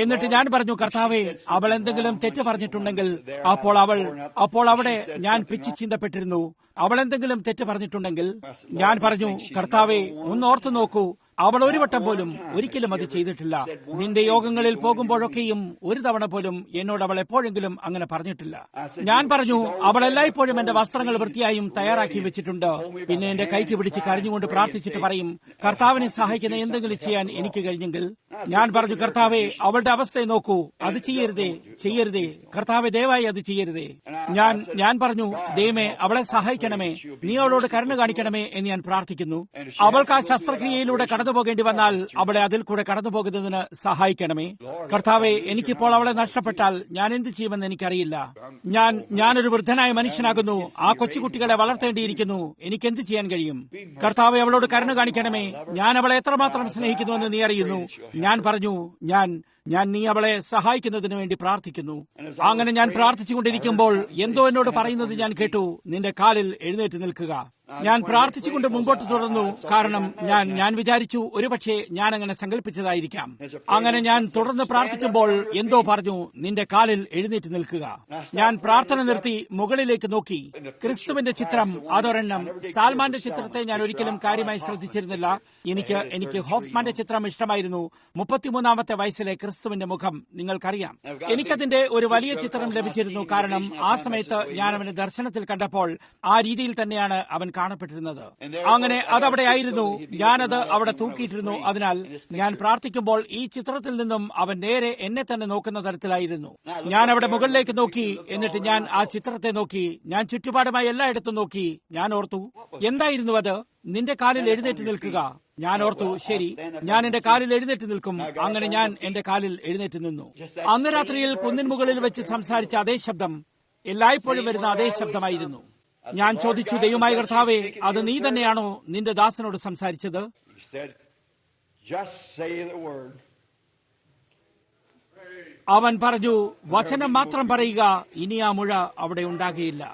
എന്നിട്ട് ഞാൻ പറഞ്ഞു, കർത്താവേ, അവൾ എന്തെങ്കിലും തെറ്റ് പറഞ്ഞിട്ടുണ്ടെങ്കിൽ അപ്പോൾ അവിടെ ഞാൻ പിച്ചി ചിന്തപ്പെട്ടിരുന്നു. അവൾ എന്തെങ്കിലും തെറ്റ് പറഞ്ഞിട്ടുണ്ടെങ്കിൽ ഞാൻ പറഞ്ഞു, കർത്താവേ, ഒന്ന് ഓർത്തു നോക്കൂ, അവൾ ഒരു വട്ടം പോലും ഒരിക്കലും അത് ചെയ്തിട്ടില്ല. നിന്റെ യോഗങ്ങളിൽ പോകുമ്പോഴൊക്കെയും ഒരു തവണ പോലും എന്നോട് അവൾ എപ്പോഴെങ്കിലും അങ്ങനെ പറഞ്ഞിട്ടില്ല. ഞാൻ പറഞ്ഞു, അവൾ എല്ലായ്പ്പോഴും എന്റെ വസ്ത്രങ്ങൾ വൃത്തിയായും തയ്യാറാക്കി വെച്ചിട്ടുണ്ട്. പിന്നെ എന്റെ കൈക്ക് പിടിച്ച് കരഞ്ഞുകൊണ്ട് പ്രാർത്ഥിച്ചിട്ട് പറയും, കർത്താവിനെ സഹായിക്കുന്ന എന്തെങ്കിലും ചെയ്യാൻ എനിക്ക് കഴിഞ്ഞെങ്കിൽ. ഞാൻ പറഞ്ഞു, കർത്താവെ, അവളുടെ അവസ്ഥയെ നോക്കൂ, അത് ചെയ്യരുതേ കർത്താവെ, ദയവായി അത് ചെയ്യരുതേ. ഞാൻ പറഞ്ഞു, ദൈവമേ, അവളെ സഹായിക്കണമേ, നീ അവളോട് കരുണ കാണിക്കണമേ എന്ന് ഞാൻ പ്രാർത്ഥിക്കുന്നു. അവൾക്ക് ആ ശസ്ത്രക്രിയയിലൂടെ കടന്നുപോകേണ്ടി വന്നാൽ അവളെ അതിൽ കൂടെ കടന്നുപോകുന്നതിന് സഹായിക്കണമേ. കർത്താവെ, എനിക്കിപ്പോൾ അവളെ നഷ്ടപ്പെട്ടാൽ ഞാൻ എന്ത് ചെയ്യുമെന്ന് എനിക്കറിയില്ല. ഞാനൊരു വൃദ്ധനായ മനുഷ്യനാകുന്നു. ആ കൊച്ചുകുട്ടികളെ വളർത്തേണ്ടിയിരിക്കുന്നു. എനിക്കെന്ത് ചെയ്യാൻ കഴിയും? കർത്താവെ, അവളോട് കരുണ കാണിക്കണമേ. ഞാൻ അവളെ എത്രമാത്രം സ്നേഹിക്കുന്നുവെന്ന് നീ അറിയുന്നു. ഞാൻ പറഞ്ഞു, നീ അവളെ സഹായിക്കുന്നതിന് വേണ്ടി പ്രാർത്ഥിക്കുന്നു. അങ്ങനെ ഞാൻ പ്രാർത്ഥിച്ചുകൊണ്ടിരിക്കുമ്പോൾ എന്തോ എന്നോട് പറയുന്നത് ഞാൻ കേട്ടു, നിന്റെ കാലിൽ എഴുന്നേറ്റ് നിൽക്കുക. ഞാൻ പ്രാർത്ഥിച്ചുകൊണ്ട് മുമ്പോട്ട് തുടർന്നു. കാരണം ഞാൻ വിചാരിച്ചു, ഒരുപക്ഷെ ഞാൻ അങ്ങനെ സങ്കല്പിച്ചതായിരിക്കാം. അങ്ങനെ ഞാൻ തുടർന്ന് പ്രാർത്ഥിക്കുമ്പോൾ എന്തോ പറഞ്ഞു, നിന്റെ കാലിൽ എഴുന്നേറ്റ് നിൽക്കുക. ഞാൻ പ്രാർത്ഥന നിർത്തി മുകളിലേക്ക് നോക്കി. ക്രിസ്തുവിന്റെ ചിത്രം അതൊരെണ്ണം. സാൽമാന്റെ ചിത്രത്തെ ഞാൻ ഒരിക്കലും കാര്യമായി ശ്രദ്ധിച്ചിരുന്നില്ല. എനിക്ക് ഹോഫ്മാന്റെ ചിത്രം ഇഷ്ടമായിരുന്നു. 33-ാമത്തെ വയസ്സിലെ ക്രിസ്തുവിന്റെ മുഖം നിങ്ങൾക്കറിയാം. എനിക്കതിന്റെ ഒരു വലിയ ചിത്രം ലഭിച്ചിരുന്നു. കാരണം ആ സമയത്ത് ഞാൻ അവന്റെ ദർശനത്തിൽ കണ്ടപ്പോൾ ആ രീതിയിൽ തന്നെയാണ് അവൻ കാണപ്പെട്ടിരുന്നത്. അങ്ങനെ അതവിടെ ആയിരുന്നു. ഞാനത് അവിടെ തൂക്കിയിട്ടിരുന്നു. അതിനാൽ ഞാൻ പ്രാർത്ഥിക്കുമ്പോൾ ഈ ചിത്രത്തിൽ നിന്നും അവൻ നേരെ എന്നെ തന്നെ നോക്കുന്ന തരത്തിലായിരുന്നു. ഞാൻ അവിടെ മുകളിലേക്ക് നോക്കി. എന്നിട്ട് ഞാൻ ആ ചിത്രത്തെ നോക്കി. ഞാൻ ചുറ്റുപാടുമായി എല്ലായിടത്തും നോക്കി. ഞാൻ ഓർത്തു, എന്തായിരുന്നു അത്? നിന്റെ കാലിൽ എഴുന്നേറ്റ് നിൽക്കുക. ഞാൻ ഓർത്തു, ശരി, ഞാൻ എന്റെ കാലിൽ എഴുന്നേറ്റ് നിൽക്കും. അങ്ങനെ ഞാൻ എന്റെ കാലിൽ എഴുന്നേറ്റ് നിന്നു. അന്ന് രാത്രിയിൽ കുന്നിൻ മുകളിൽ വെച്ച് സംസാരിച്ച അതേ ശബ്ദം, എല്ലായ്പ്പോഴും വരുന്ന അതേ ശബ്ദമായിരുന്നു. ഞാൻ ചോദിച്ചു, ദൈവമായ കർത്താവേ, അത് നീ തന്നെയാണോ നിന്റെ ദാസനോട് സംസാരിച്ചത്? അവൻ പറഞ്ഞു, വചനം മാത്രം പറയുക, ഇനി ആ മുഴ അവിടെ ഉണ്ടാകുകയില്ല.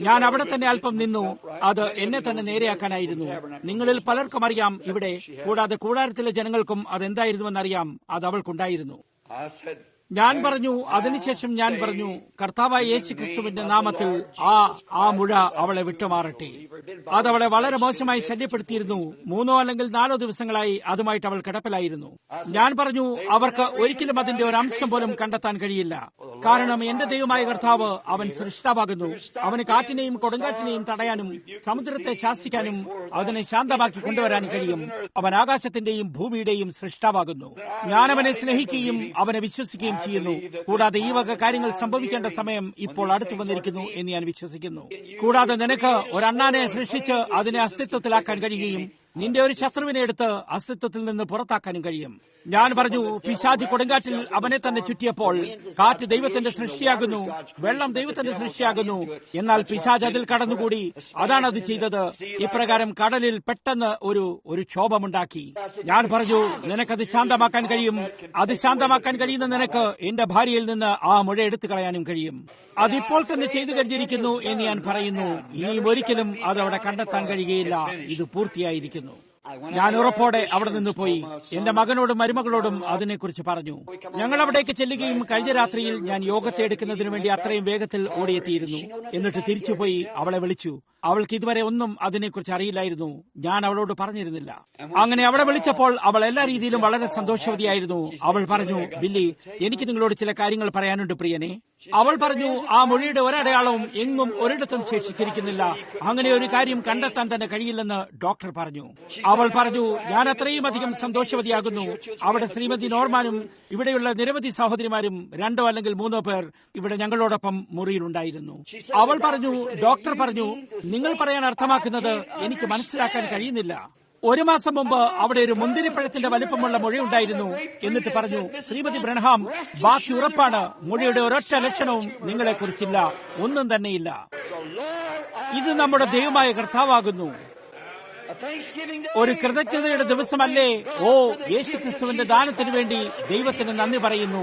ഞാൻ അവിടെ തന്നെ അല്പം നിന്നു. അത് എന്നെ തന്നെ നേരെയാക്കാനായിരുന്നു. നിങ്ങളിൽ പലർക്കും അറിയാം ഇവിടെ, കൂടാതെ കൂടാരത്തിലെ ജനങ്ങൾക്കും അതെന്തായിരുന്നുവെന്നറിയാം. അത് അവൾക്കുണ്ടായിരുന്നു. ഞാൻ പറഞ്ഞു, അതിനുശേഷം ഞാൻ പറഞ്ഞു, കർത്താവായ യേശു ക്രിസ്തുവിന്റെ നാമത്തിൽ ആ മുഴ അവളെ വിട്ടുമാറട്ടെ. അതവളെ വളരെ മോശമായി ശല്യപ്പെടുത്തിയിരുന്നു. 3 അല്ലെങ്കിൽ 4 ദിവസങ്ങളായി അതുമായിട്ട് അവൾ കിടപ്പിലായിരുന്നു. ഞാൻ പറഞ്ഞു, അവർക്ക് ഒരിക്കലും അതിന്റെ ഒരു അംശം പോലും കണ്ടെത്താൻ കഴിയില്ല. കാരണം എന്റെ ദൈവമായ കർത്താവ് അവൻ സൃഷ്ടാവാകുന്നു. അവന് കാറ്റിനെയും കൊടുങ്കാറ്റിനെയും തടയാനും സമുദ്രത്തെ ശാസിക്കാനും അതിനെ ശാന്തമാക്കി കൊണ്ടുവരാനും കഴിയും. അവൻ ആകാശത്തിന്റെയും ഭൂമിയുടെയും സൃഷ്ടാവാകുന്നു. ഞാൻ അവനെ സ്നേഹിക്കുകയും അവനെ വിശ്വസിക്കുകയും ചെയ്യുന്നു. കൂടാതെ ഈ വക കാര്യങ്ങൾ സംഭവിക്കേണ്ട സമയം ഇപ്പോൾ അടുത്തു വന്നിരിക്കുന്നു എന്ന് ഞാൻ വിശ്വസിക്കുന്നു. കൂടാതെ നിനക്ക് ഒരു അണ്ണാനെ സൃഷ്ടിച്ച് അതിനെ അസ്തിത്വത്തിലാക്കാൻ കഴിയുകയും നിന്റെ ഒരു ശത്രുവിനെ എടുത്ത് അസ്തിത്വത്തിൽ നിന്ന് പുറത്താക്കാനും കഴിയും. ഞാൻ പറഞ്ഞു, പിശാച് കൊടുങ്കാറ്റിൽ അവനെ തന്നെ ചുറ്റിയപ്പോൾ കാറ്റ് ദൈവത്തിന്റെ സൃഷ്ടിയാകുന്നു, വെള്ളം ദൈവത്തിന്റെ സൃഷ്ടിയാകുന്നു. എന്നാൽ പിശാച് അതിൽ കടന്നുകൂടി. അതാണ് അത് ചെയ്തത്. ഇപ്രകാരം കടലിൽ പെട്ടെന്ന് ഒരു ക്ഷോഭമുണ്ടാക്കി. ഞാൻ പറഞ്ഞു, നിനക്കത് ശാന്തമാക്കാൻ കഴിയും. അത് ശാന്തമാക്കാൻ കഴിയുന്ന നിനക്ക് എന്റെ ഭാര്യയിൽ നിന്ന് ആ മുഴ എടുത്തു കളയാനും കഴിയും. അതിപ്പോൾ തന്നെ ചെയ്തു കഴിഞ്ഞിരിക്കുന്നു എന്ന് ഞാൻ പറയുന്നു. ഇനിയും ഒരിക്കലും അതവിടെ കണ്ടെത്താൻ കഴിയുകയില്ല. ഇത് പൂർത്തിയായിരിക്കുന്നു. ഞാൻ ഉറപ്പോടെ അവിടെ നിന്ന് പോയി എന്റെ മകനോടും മരുമകളോടും അതിനെക്കുറിച്ച് പറഞ്ഞു. ഞങ്ങൾ അവിടേക്ക് ചെല്ലുകയും കഴിഞ്ഞ രാത്രിയിൽ ഞാൻ യോഗത്തെ എടുക്കുന്നതിനു വേണ്ടി അത്രയും വേഗത്തിൽ ഓടിയെത്തിയിരുന്നു. എന്നിട്ട് തിരിച്ചുപോയി അവളെ വിളിച്ചു. അവൾക്ക് ഇതുവരെ ഒന്നും അതിനെക്കുറിച്ച് അറിയില്ലായിരുന്നു. ഞാൻ അവളോട് പറഞ്ഞിരുന്നില്ല. അങ്ങനെ അവളെ വിളിച്ചപ്പോൾ അവൾ എല്ലാ രീതിയിലും വളരെ സന്തോഷവതിയായിരുന്നു. അവൾ പറഞ്ഞു, ബില്ലി, എനിക്ക് നിങ്ങളോട് ചില കാര്യങ്ങൾ പറയാനുണ്ട് പ്രിയനെ. അവൾ പറഞ്ഞു, ആ മൊഴിയുടെ ഒരടയാളവും എങ്ങും ഒരിടത്തും ശേഷിച്ചിരിക്കുന്നില്ല. അങ്ങനെ ഒരു കാര്യം കണ്ടെത്താൻ തന്നെ കഴിയില്ലെന്ന് ഡോക്ടർ പറഞ്ഞു. അവൾ പറഞ്ഞു, ഞാൻ അത്രയും അധികം സന്തോഷവതിയാകുന്നു. അവിടെ ശ്രീമതി നോർമാനും ഇവിടെയുള്ള നിരവധി സഹോദരിമാരും 2 അല്ലെങ്കിൽ 3 പേർ ഇവിടെ ഞങ്ങളോടൊപ്പം മുറിയിലുണ്ടായിരുന്നു. അവൾ പറഞ്ഞു, ഡോക്ടർ പറഞ്ഞു, നിങ്ങൾ പറയാൻ അർത്ഥമാക്കുന്നത് എനിക്ക് മനസ്സിലാക്കാൻ കഴിയുന്നില്ല. 1 മാസം മുമ്പ് അവിടെ ഒരു മുന്തിരിപ്പഴത്തിന്റെ വലിപ്പമുള്ള മുഴയുണ്ടായിരുന്നു. എന്നിട്ട് പറഞ്ഞു, ശ്രീമതി ബ്രൻഹാം, ബാക്കി ഉറപ്പാണ്. മുഴയുടെ ഒരൊറ്റ ലക്ഷണവും നിങ്ങളെക്കുറിച്ചില്ല, ഒന്നും തന്നെയില്ല. ഇത് നമ്മുടെ ദൈവമായ കർത്താവാകുന്നു. ഒരു കൃതജ്ഞതയുടെ ദിവസമല്ലേ? ഓ, യേശുക്രിസ്തുവിന്റെ ദാനത്തിനു വേണ്ടി ദൈവത്തിന് നന്ദി പറയുന്നു.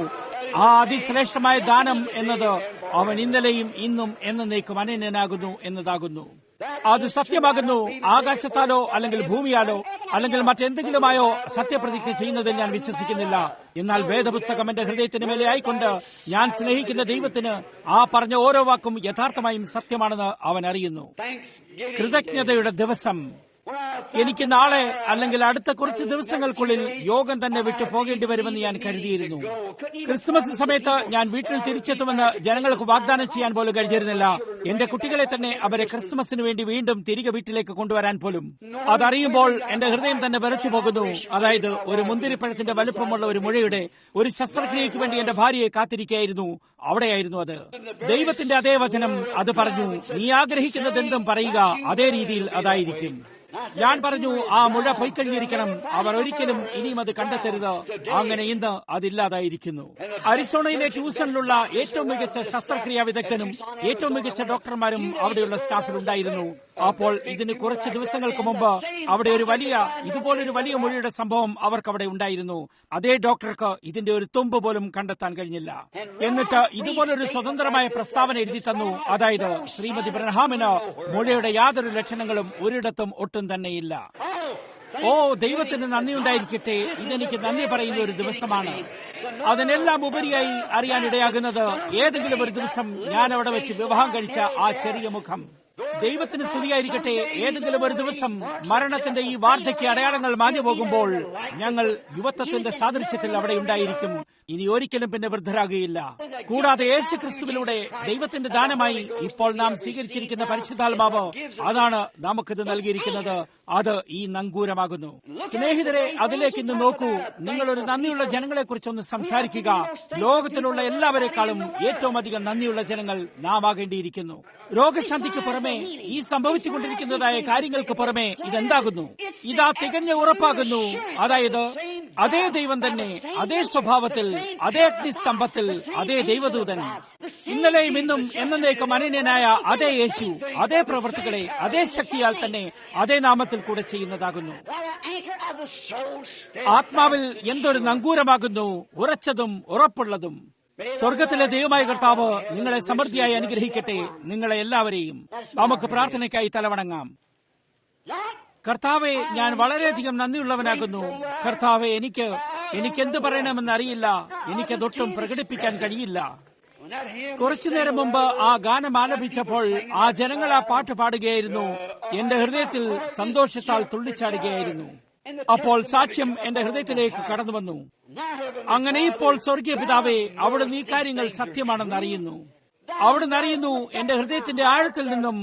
ആ അതിശ്രേഷ്ഠമായ ദാനം എന്നത് അവൻ ഇന്നലെയും ഇന്നും എന്നേക്കും അനന്യനാകുന്നു എന്നതാകുന്നു. അത് സത്യമാകുന്നു. ആകാശത്താലോ അല്ലെങ്കിൽ ഭൂമിയാലോ അല്ലെങ്കിൽ മറ്റെന്തെങ്കിലുമായോ സത്യപ്രതിജ്ഞ ചെയ്യുന്നതിൽ ഞാൻ വിശ്വസിക്കുന്നില്ല. എന്നാൽ വേദപുസ്തകം എന്റെ ഹൃദയത്തിന് മേലെ ആയിക്കൊണ്ട് ഞാൻ സ്നേഹിക്കുന്ന ദൈവത്തിന് ആ പറഞ്ഞ ഓരോ വാക്കും യഥാർത്ഥമായും സത്യമാണെന്ന് അവൻ അറിയുന്നു. കൃതജ്ഞതയുടെ ദിവസം. എനിക്ക് നാളെ അല്ലെങ്കിൽ അടുത്ത കുറച്ച് ദിവസങ്ങൾക്കുള്ളിൽ യോഗം തന്നെ വിട്ടു പോകേണ്ടി വരുമെന്ന് ഞാൻ കരുതിയിരുന്നു. ക്രിസ്മസ് സമയത്ത് ഞാൻ വീട്ടിൽ തിരിച്ചെത്തുമെന്ന് ജനങ്ങൾക്ക് വാഗ്ദാനം ചെയ്യാൻ പോലും കഴിഞ്ഞിരുന്നില്ല. എന്റെ കുട്ടികളെ തന്നെ അവരെ ക്രിസ്മസിന് വേണ്ടി വീണ്ടും തിരികെ വീട്ടിലേക്ക് കൊണ്ടുവരാൻ പോലും. അതറിയുമ്പോൾ എന്റെ ഹൃദയം തന്നെ വിറച്ചു പോകുന്നു. അതായത് ഒരു മുന്തിരിപ്പഴത്തിന്റെ വലുപ്പമുള്ള ഒരു മുഴയുടെ ഒരു ശസ്ത്രക്രിയയ്ക്ക് വേണ്ടി എന്റെ ഭാര്യയെ കാത്തിരിക്കുകയായിരുന്നു. അവിടെയായിരുന്നു അത്. ദൈവത്തിന്റെ അതേ വചനം അത് പറഞ്ഞു, നീ ആഗ്രഹിക്കുന്നതെന്തും പറയുക, അതേ രീതിയിൽ അതായിരിക്കും. ഞാൻ പറഞ്ഞു, ആ മുഴ പൊയ്ക്കഴിഞ്ഞിരിക്കണം. അവർ ഒരിക്കലും ഇനിയും അത് കണ്ടെത്തരുത്. അങ്ങനെ ഇന്ന് അതില്ലാതായിരിക്കുന്നു. അരിസോണയിലെ ട്യൂസണിലുള്ള ഏറ്റവും മികച്ച ശസ്ത്രക്രിയാ വിദഗ്ധനും ഏറ്റവും മികച്ച ഡോക്ടർമാരും അവിടെയുള്ള സ്റ്റാഫിൽ ഉണ്ടായിരുന്നു. അപ്പോൾ ഇതിന് കുറച്ച് ദിവസങ്ങൾക്ക് മുമ്പ് അവിടെ ഇതുപോലൊരു വലിയ മുഴയുടെ സംഭവം അവർക്ക് അവിടെ ഉണ്ടായിരുന്നു. അതേ ഡോക്ടർക്ക് ഇതിന്റെ ഒരു തുമ്പ് പോലും കണ്ടെത്താൻ കഴിഞ്ഞില്ല. എന്നിട്ട് ഇതുപോലൊരു സ്വതന്ത്രമായ പ്രസ്താവന എഴുതി തന്നു. അതായത് ശ്രീമതി ബ്രൻഹാമിന് മുഴയുടെ യാതൊരു ലക്ഷണങ്ങളും ഒരിടത്തും ഒട്ടും തന്നെയില്ല. ഓ, ദൈവത്തിന് നന്ദിയുണ്ടായിരിക്കട്ടെ. ഇതെനിക്ക് നന്ദി പറയുന്ന ഒരു ദിവസമാണ്. അതിനെല്ലാം ഉപരിയായി അറിയാനിടയാകുന്നത് ഏതെങ്കിലും ഒരു ദിവസം ഞാൻ അവിടെ വെച്ച് വിവാഹം കഴിച്ച ആ ചെറിയ മുഖം. ദൈവത്തിന് സ്തുതിയായിരിക്കട്ടെ. ഏതെങ്കിലും ഒരു ദിവസം മരണത്തിന്റെ ഈ വാർദ്ധക്യ അടയാളങ്ങൾ മാഞ്ഞു പോകുമ്പോൾ ഞങ്ങൾ യുവത്വത്തിന്റെ സാദൃശ്യത്തിൽ അവിടെ ഉണ്ടായിരിക്കും. ഇനി ഒരിക്കലും പിന്നെ വൃദ്ധരാകുകയില്ല. കൂടാതെ യേശു ക്രിസ്തുവിലൂടെ ദൈവത്തിന്റെ ദാനമായി ഇപ്പോൾ നാം സ്വീകരിച്ചിരിക്കുന്ന പരിശുദ്ധാത്മാവ്, അതാണ് നമുക്കിത് നൽകിയിരിക്കുന്നത്. അത് ഈ നങ്കൂരമാകുന്നു. സ്നേഹിതരെ, അതിലേക്ക് ഇന്ന് നോക്കൂ. നിങ്ങളൊരു നന്ദിയുള്ള ജനങ്ങളെ കുറിച്ചൊന്ന് സംസാരിക്കുക. ലോകത്തിലുള്ള എല്ലാവരെക്കാളും ഏറ്റവും അധികം നന്ദിയുള്ള ജനങ്ങൾ നാം ആകേണ്ടിയിരിക്കുന്നു. രോഗശാന്തിക്ക് പുറമെ ഈ സംഭവിച്ചുകൊണ്ടിരിക്കുന്നതായ കാര്യങ്ങൾക്ക് പുറമെ ഇതെന്താകുന്നു? ഇതാ തികഞ്ഞ ഉറപ്പാകുന്നു. അതായത് അതേ ദൈവം തന്നെ, അതേ സ്വഭാവത്തിൽ, അതേ അഗ്നിസ്തംഭത്തിൽ, അതേ ദൈവദൂതൻ, ഇന്നലെയും ഇന്നും എന്നേക്കും അനന്യനായ അതേ യേശു, അതേ പ്രവൃത്തികളെ അതേ ശക്തിയാൽ തന്നെ അതേ നാമത്തിൽ കൂടെ ചെയ്യുന്നതാകുന്നു. ആത്മാവിൽ എന്തൊരു നങ്കൂരമാകുന്നു, ഉറച്ചതും ഉറപ്പുള്ളതും. സ്വർഗത്തിലെ ദൈവമായ കർത്താവ് നിങ്ങളെ സമൃദ്ധിയായി അനുഗ്രഹിക്കട്ടെ, നിങ്ങളെ എല്ലാവരെയും. നമുക്ക് പ്രാർത്ഥനയ്ക്കായി തലവണങ്ങാം. കർത്താവെ, ഞാൻ വളരെയധികം നന്ദിയുള്ളവനാകുന്നു. കർത്താവെ, എനിക്കെന്ത് പറയണമെന്ന് അറിയില്ല. എനിക്കതൊട്ടും പ്രകടിപ്പിക്കാൻ കഴിയില്ല. കുറച്ചു നേരം മുമ്പ് ആ ഗാനം ആലപിച്ചപ്പോൾ ആ ജനങ്ങൾ ആ പാട്ട് പാടുകയായിരുന്നു. എന്റെ ഹൃദയത്തിൽ സന്തോഷത്താൽ തുള്ളിച്ചാടുകയായിരുന്നു. അപ്പോൾ സാക്ഷ്യം എന്റെ ഹൃദയത്തിലേക്ക് കടന്നു വന്നു. അങ്ങനെ ഇപ്പോൾ സ്വർഗീയ പിതാവേ, അവിടുന്ന് ഈ കാര്യങ്ങൾ സത്യമാണെന്ന് അറിയുന്നു. അവിടുന്ന് അറിയുന്നു, എന്റെ ഹൃദയത്തിന്റെ ആഴത്തിൽ നിന്നും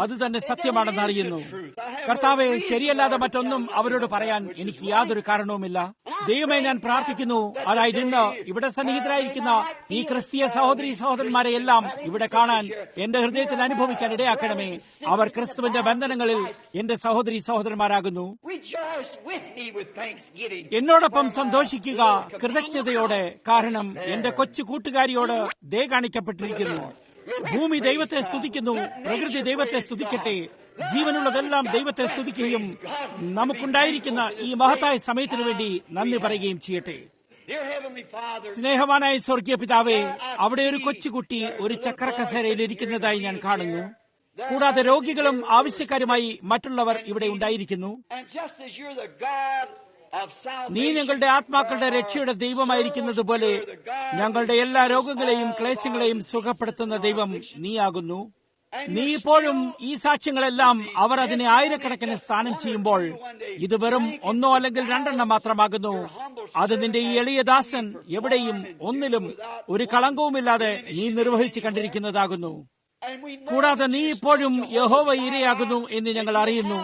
അത് തന്നെ സത്യമാണെന്ന് അറിയുന്നു. കർത്താവെ, ശരിയല്ലാതെ മറ്റൊന്നും അവരോട് പറയാൻ എനിക്ക് യാതൊരു കാരണവുമില്ല. ദൈവമേ, ഞാൻ പ്രാർത്ഥിക്കുന്നു, അതായത് ഇന്ന് ഇവിടെ സന്നിഹിതരായിരിക്കുന്ന ഈ ക്രിസ്തീയ സഹോദരീ സഹോദരന്മാരെ എല്ലാം ഇവിടെ കാണാൻ എന്റെ ഹൃദയത്തിൽ അനുഭവിക്കാൻ ഇടയാക്കണമേ. അവർ ക്രിസ്തുവിന്റെ ബന്ധനങ്ങളിൽ എന്റെ സഹോദരീ സഹോദരന്മാരാകുന്നു. എന്നോടൊപ്പം സന്തോഷിക്കുക കൃതജ്ഞതയോടെ, കാരണം എന്റെ കൊച്ചു കൂട്ടുകാരിയോട് ദയ കാണിക്കപ്പെട്ടിരിക്കുന്നു. ഭൂമി ദൈവത്തെ സ്തുതിക്കുന്നു, പ്രകൃതി ദൈവത്തെ സ്തുതിക്കട്ടെ, ജീവനുള്ളതെല്ലാം ദൈവത്തെ സ്തുതിക്കുകയും നമുക്കുണ്ടായിരിക്കുന്ന ഈ മഹത്തായ സമയത്തിനു വേണ്ടി നന്ദി പറയുകയും ചെയ്യട്ടെ. സ്നേഹവാനായ സ്വർഗീയ പിതാവേ, അവിടെ ഒരു കൊച്ചുകുട്ടി ഒരു ചക്രക്കസേരയിൽ ഇരിക്കുന്നതായി ഞാൻ കാണുന്നു. കൂടാതെ രോഗികളും ആവശ്യക്കാരുമായി മറ്റുള്ളവർ ഇവിടെ ഉണ്ടായിരിക്കുന്നു. നീ ഞങ്ങളുടെ ആത്മാക്കളുടെ രക്ഷയുടെ ദൈവമായിരിക്കുന്നത് പോലെ ഞങ്ങളുടെ എല്ലാ രോഗങ്ങളെയും ക്ലേശങ്ങളെയും സുഖപ്പെടുത്തുന്ന ദൈവം നീയാകുന്നു. നീ ഇപ്പോഴും ഈ സാക്ഷ്യങ്ങളെല്ലാം അവർ അതിനെ ആയിരക്കണക്കിന് സ്ഥാനം ചെയ്യുമ്പോൾ ഇത് വെറും ഒന്നോ അല്ലെങ്കിൽ രണ്ടെണ്ണം മാത്രമാകുന്നു. അത് നിന്റെ ഈ എളിയ ദാസൻ എവിടെയും ഒന്നിലും ഒരു കളങ്കവുമില്ലാതെ നീ നിർവഹിച്ചു കണ്ടിരിക്കുന്നതാകുന്നു. കൂടാതെ നീ ഇപ്പോഴും യഹോവ ഇരയാകുന്നു എന്ന് ഞങ്ങൾ അറിയുന്നു.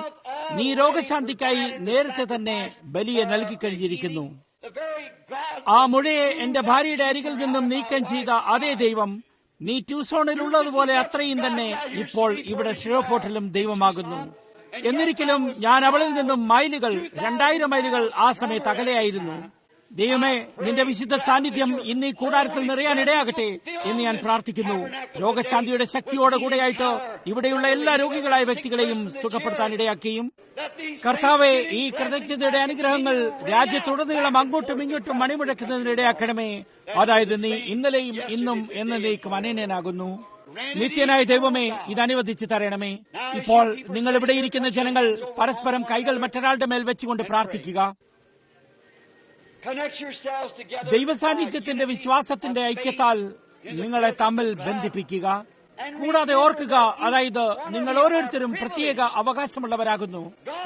നീ രോഗശാന്തിക്കായി നേരത്തെ തന്നെ ബലിയെ നൽകിക്കഴിഞ്ഞിരിക്കുന്നു. ആ മുഴയെ എന്റെ ഭാര്യയുടെ അരികിൽ നിന്നും നീക്കം ചെയ്ത അതേ ദൈവം നീ ട്യൂസോണിലുള്ളതുപോലെ അത്രയും തന്നെ ഇപ്പോൾ ഇവിടെ ഷിരോപോർട്ടിലും ദൈവമാകുന്നു. എന്നിരിക്കലും ഞാൻ അവളിൽ നിന്നും 2000 മൈലുകൾ ആ സമയത്ത് അകലെയായിരുന്നു. ദൈവമേ, നിന്റെ വിശുദ്ധ സാന്നിധ്യം ഇന്ന് ഈ കൂടാരത്തിൽ നിറയാനിടയാകട്ടെ എന്ന് ഞാൻ പ്രാർത്ഥിക്കുന്നു. രോഗശാന്തിയുടെ ശക്തിയോടെ കൂടെയായിട്ട് ഇവിടെയുള്ള എല്ലാ രോഗികളായ വ്യക്തികളെയും സുഖപ്പെടുത്താനിടയാക്കുകയും കർത്താവെ, ഈ കൃതജ്ഞതയുടെ അനുഗ്രഹങ്ങൾ രാജ്യത്തുടനീളം അങ്ങോട്ടും ഇങ്ങോട്ടും മണിമുഴക്കുന്നതിനിടയാക്കണമേ. അതായത് നീ ഇന്നലെയും ഇന്നും എന്നേക്കും അനന്യനാകുന്നു. നിത്യനായ ദൈവമേ, ഇത് അനുവദിച്ചു തരണമേ. ഇപ്പോൾ നിങ്ങൾ ഇവിടെ ഇരിക്കുന്ന ജനങ്ങൾ പരസ്പരം കൈകൾ മറ്റൊരാളുടെ മേൽ വെച്ചുകൊണ്ട് പ്രാർത്ഥിക്കുക. ദൈവസാന്നിധ്യത്തിന്റെ വിശ്വാസത്തിന്റെ ഐക്യത്താൽ നിങ്ങളെ തമ്മിൽ ബന്ധിപ്പിക്കുക. കൂടാതെ ഓർക്കുക, അതായത് നിങ്ങൾ ഓരോരുത്തരും പ്രത്യേക അവകാശമുള്ളവരാകുന്നു.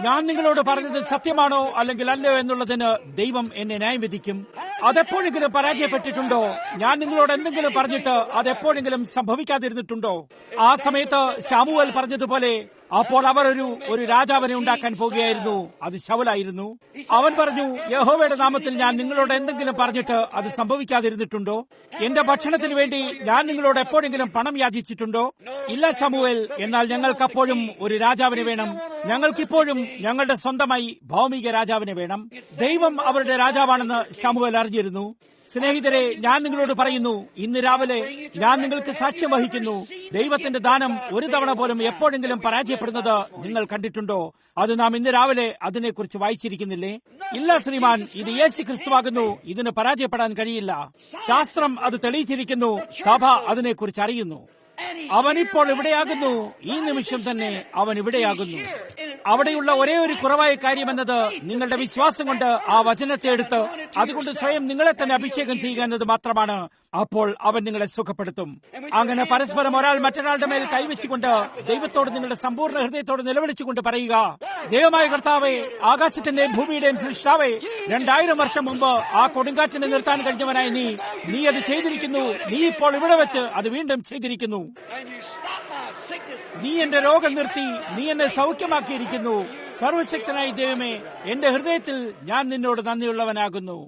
ഞാൻ നിങ്ങളോട് പറഞ്ഞത് സത്യമാണോ അല്ലെങ്കിൽ അല്ലയോ എന്നുള്ളതിന് ദൈവം എന്നെ ന്യായം വിധിക്കും. അതെപ്പോഴെങ്കിലും പരാജയപ്പെട്ടിട്ടുണ്ടോ? ഞാൻ നിങ്ങളോട് എന്തെങ്കിലും പറഞ്ഞിട്ട് അതെപ്പോഴെങ്കിലും സംഭവിക്കാതിരുന്നിട്ടുണ്ടോ? ആ സമയത്ത് ശമൂവേൽ പറഞ്ഞതുപോലെ അപ്പോൾ അവർ ഒരു രാജാവിനെ ഉണ്ടാക്കാൻ പോകുകയായിരുന്നു. അത് ശൗലായിരുന്നു. അവൻ പറഞ്ഞു, യഹോവയുടെ നാമത്തിൽ ഞാൻ നിങ്ങളോട് എന്തെങ്കിലും പറഞ്ഞിട്ട് അത് സംഭവിക്കാതിരുന്നിട്ടുണ്ടോ? എന്റെ ഭക്ഷണത്തിന് വേണ്ടി ഞാൻ നിങ്ങളോട് എപ്പോഴെങ്കിലും പണം യാചിച്ചിട്ടുണ്ടോ? ഇല്ല ശമൂവേൽ. എന്നാൽ ഞങ്ങൾക്കപ്പോഴും ഒരു രാജാവിനെ വേണം. ഞങ്ങൾക്കിപ്പോഴും ഞങ്ങളുടെ സ്വന്തമായി ഭൗമിക രാജാവിനെ വേണം. ദൈവം അവരുടെ രാജാവാണെന്ന് ശമൂവേൽ അറിഞ്ഞിരുന്നു. സ്നേഹിതരെ, ഞാൻ നിങ്ങളോട് പറയുന്നു, ഇന്ന് രാവിലെ ഞാൻ നിങ്ങൾക്ക് സാക്ഷ്യം വഹിക്കുന്നു. ദൈവത്തിന്റെ ദാനം ഒരു തവണ പോലും എപ്പോഴെങ്കിലും പരാജയപ്പെടുന്നത് നിങ്ങൾ കണ്ടിട്ടുണ്ടോ? അത് നാം ഇന്ന് രാവിലെ അതിനെക്കുറിച്ച് വായിച്ചിരിക്കുന്നില്ലേ? ഇല്ല ശ്രീമാൻ, ഇത് യേശു ക്രിസ്തുവാകുന്നു. ഇതിന് പരാജയപ്പെടാൻ കഴിയില്ല. ശാസ്ത്രം അത് തെളിയിച്ചിരിക്കുന്നു. സഭ അതിനെക്കുറിച്ച് അറിയുന്നു. അവനിപ്പോൾ ഇവിടെയാകുന്നു. ഈ നിമിഷം തന്നെ അവൻ ഇവിടെയാകുന്നു. അവിടെയുള്ള ഒരേ ഒരു കുറവായ കാര്യമെന്നത് നിങ്ങളുടെ വിശ്വാസം കൊണ്ട് ആ വചനത്തെ എടുത്ത് അതുകൊണ്ട് സ്വയം നിങ്ങളെ തന്നെ അഭിഷേകം ചെയ്യുക എന്നത് മാത്രമാണ്. അപ്പോൾ അവൻ നിങ്ങളെ സുഖപ്പെടുത്തും. അങ്ങനെ പരസ്പരം ഒരാൾ മറ്റൊരാളുടെ മേൽ കൈവച്ചുകൊണ്ട് ദൈവത്തോട് നിങ്ങളുടെ സമ്പൂർണ്ണ ഹൃദയത്തോട് നിലവിളിച്ചുകൊണ്ട് പറയുക, ദൈവമായ കർത്താവേ, ആകാശത്തിന്റെയും ഭൂമിയുടെയും സൃഷ്ടാവേ, 2000 വർഷം മുമ്പ് ആ കൊടുങ്കാറ്റിനെ നിർത്താൻ കഴിഞ്ഞവനായി നീ അത് ചെയ്തിരിക്കുന്നു. നീ ഇപ്പോൾ ഇവിടെ വെച്ച് അത് വീണ്ടും ചെയ്തിരിക്കുന്നു. നീ എന്റെ രോഗം നിർത്തി. നീ എന്നെ സൗഖ്യമാക്കിയിരിക്കുന്നു. സർവശക്തനായ ദൈവമേ, എന്റെ ഹൃദയത്തിൽ ഞാൻ നിന്നോട് നന്ദിയുള്ളവനാകുന്നു.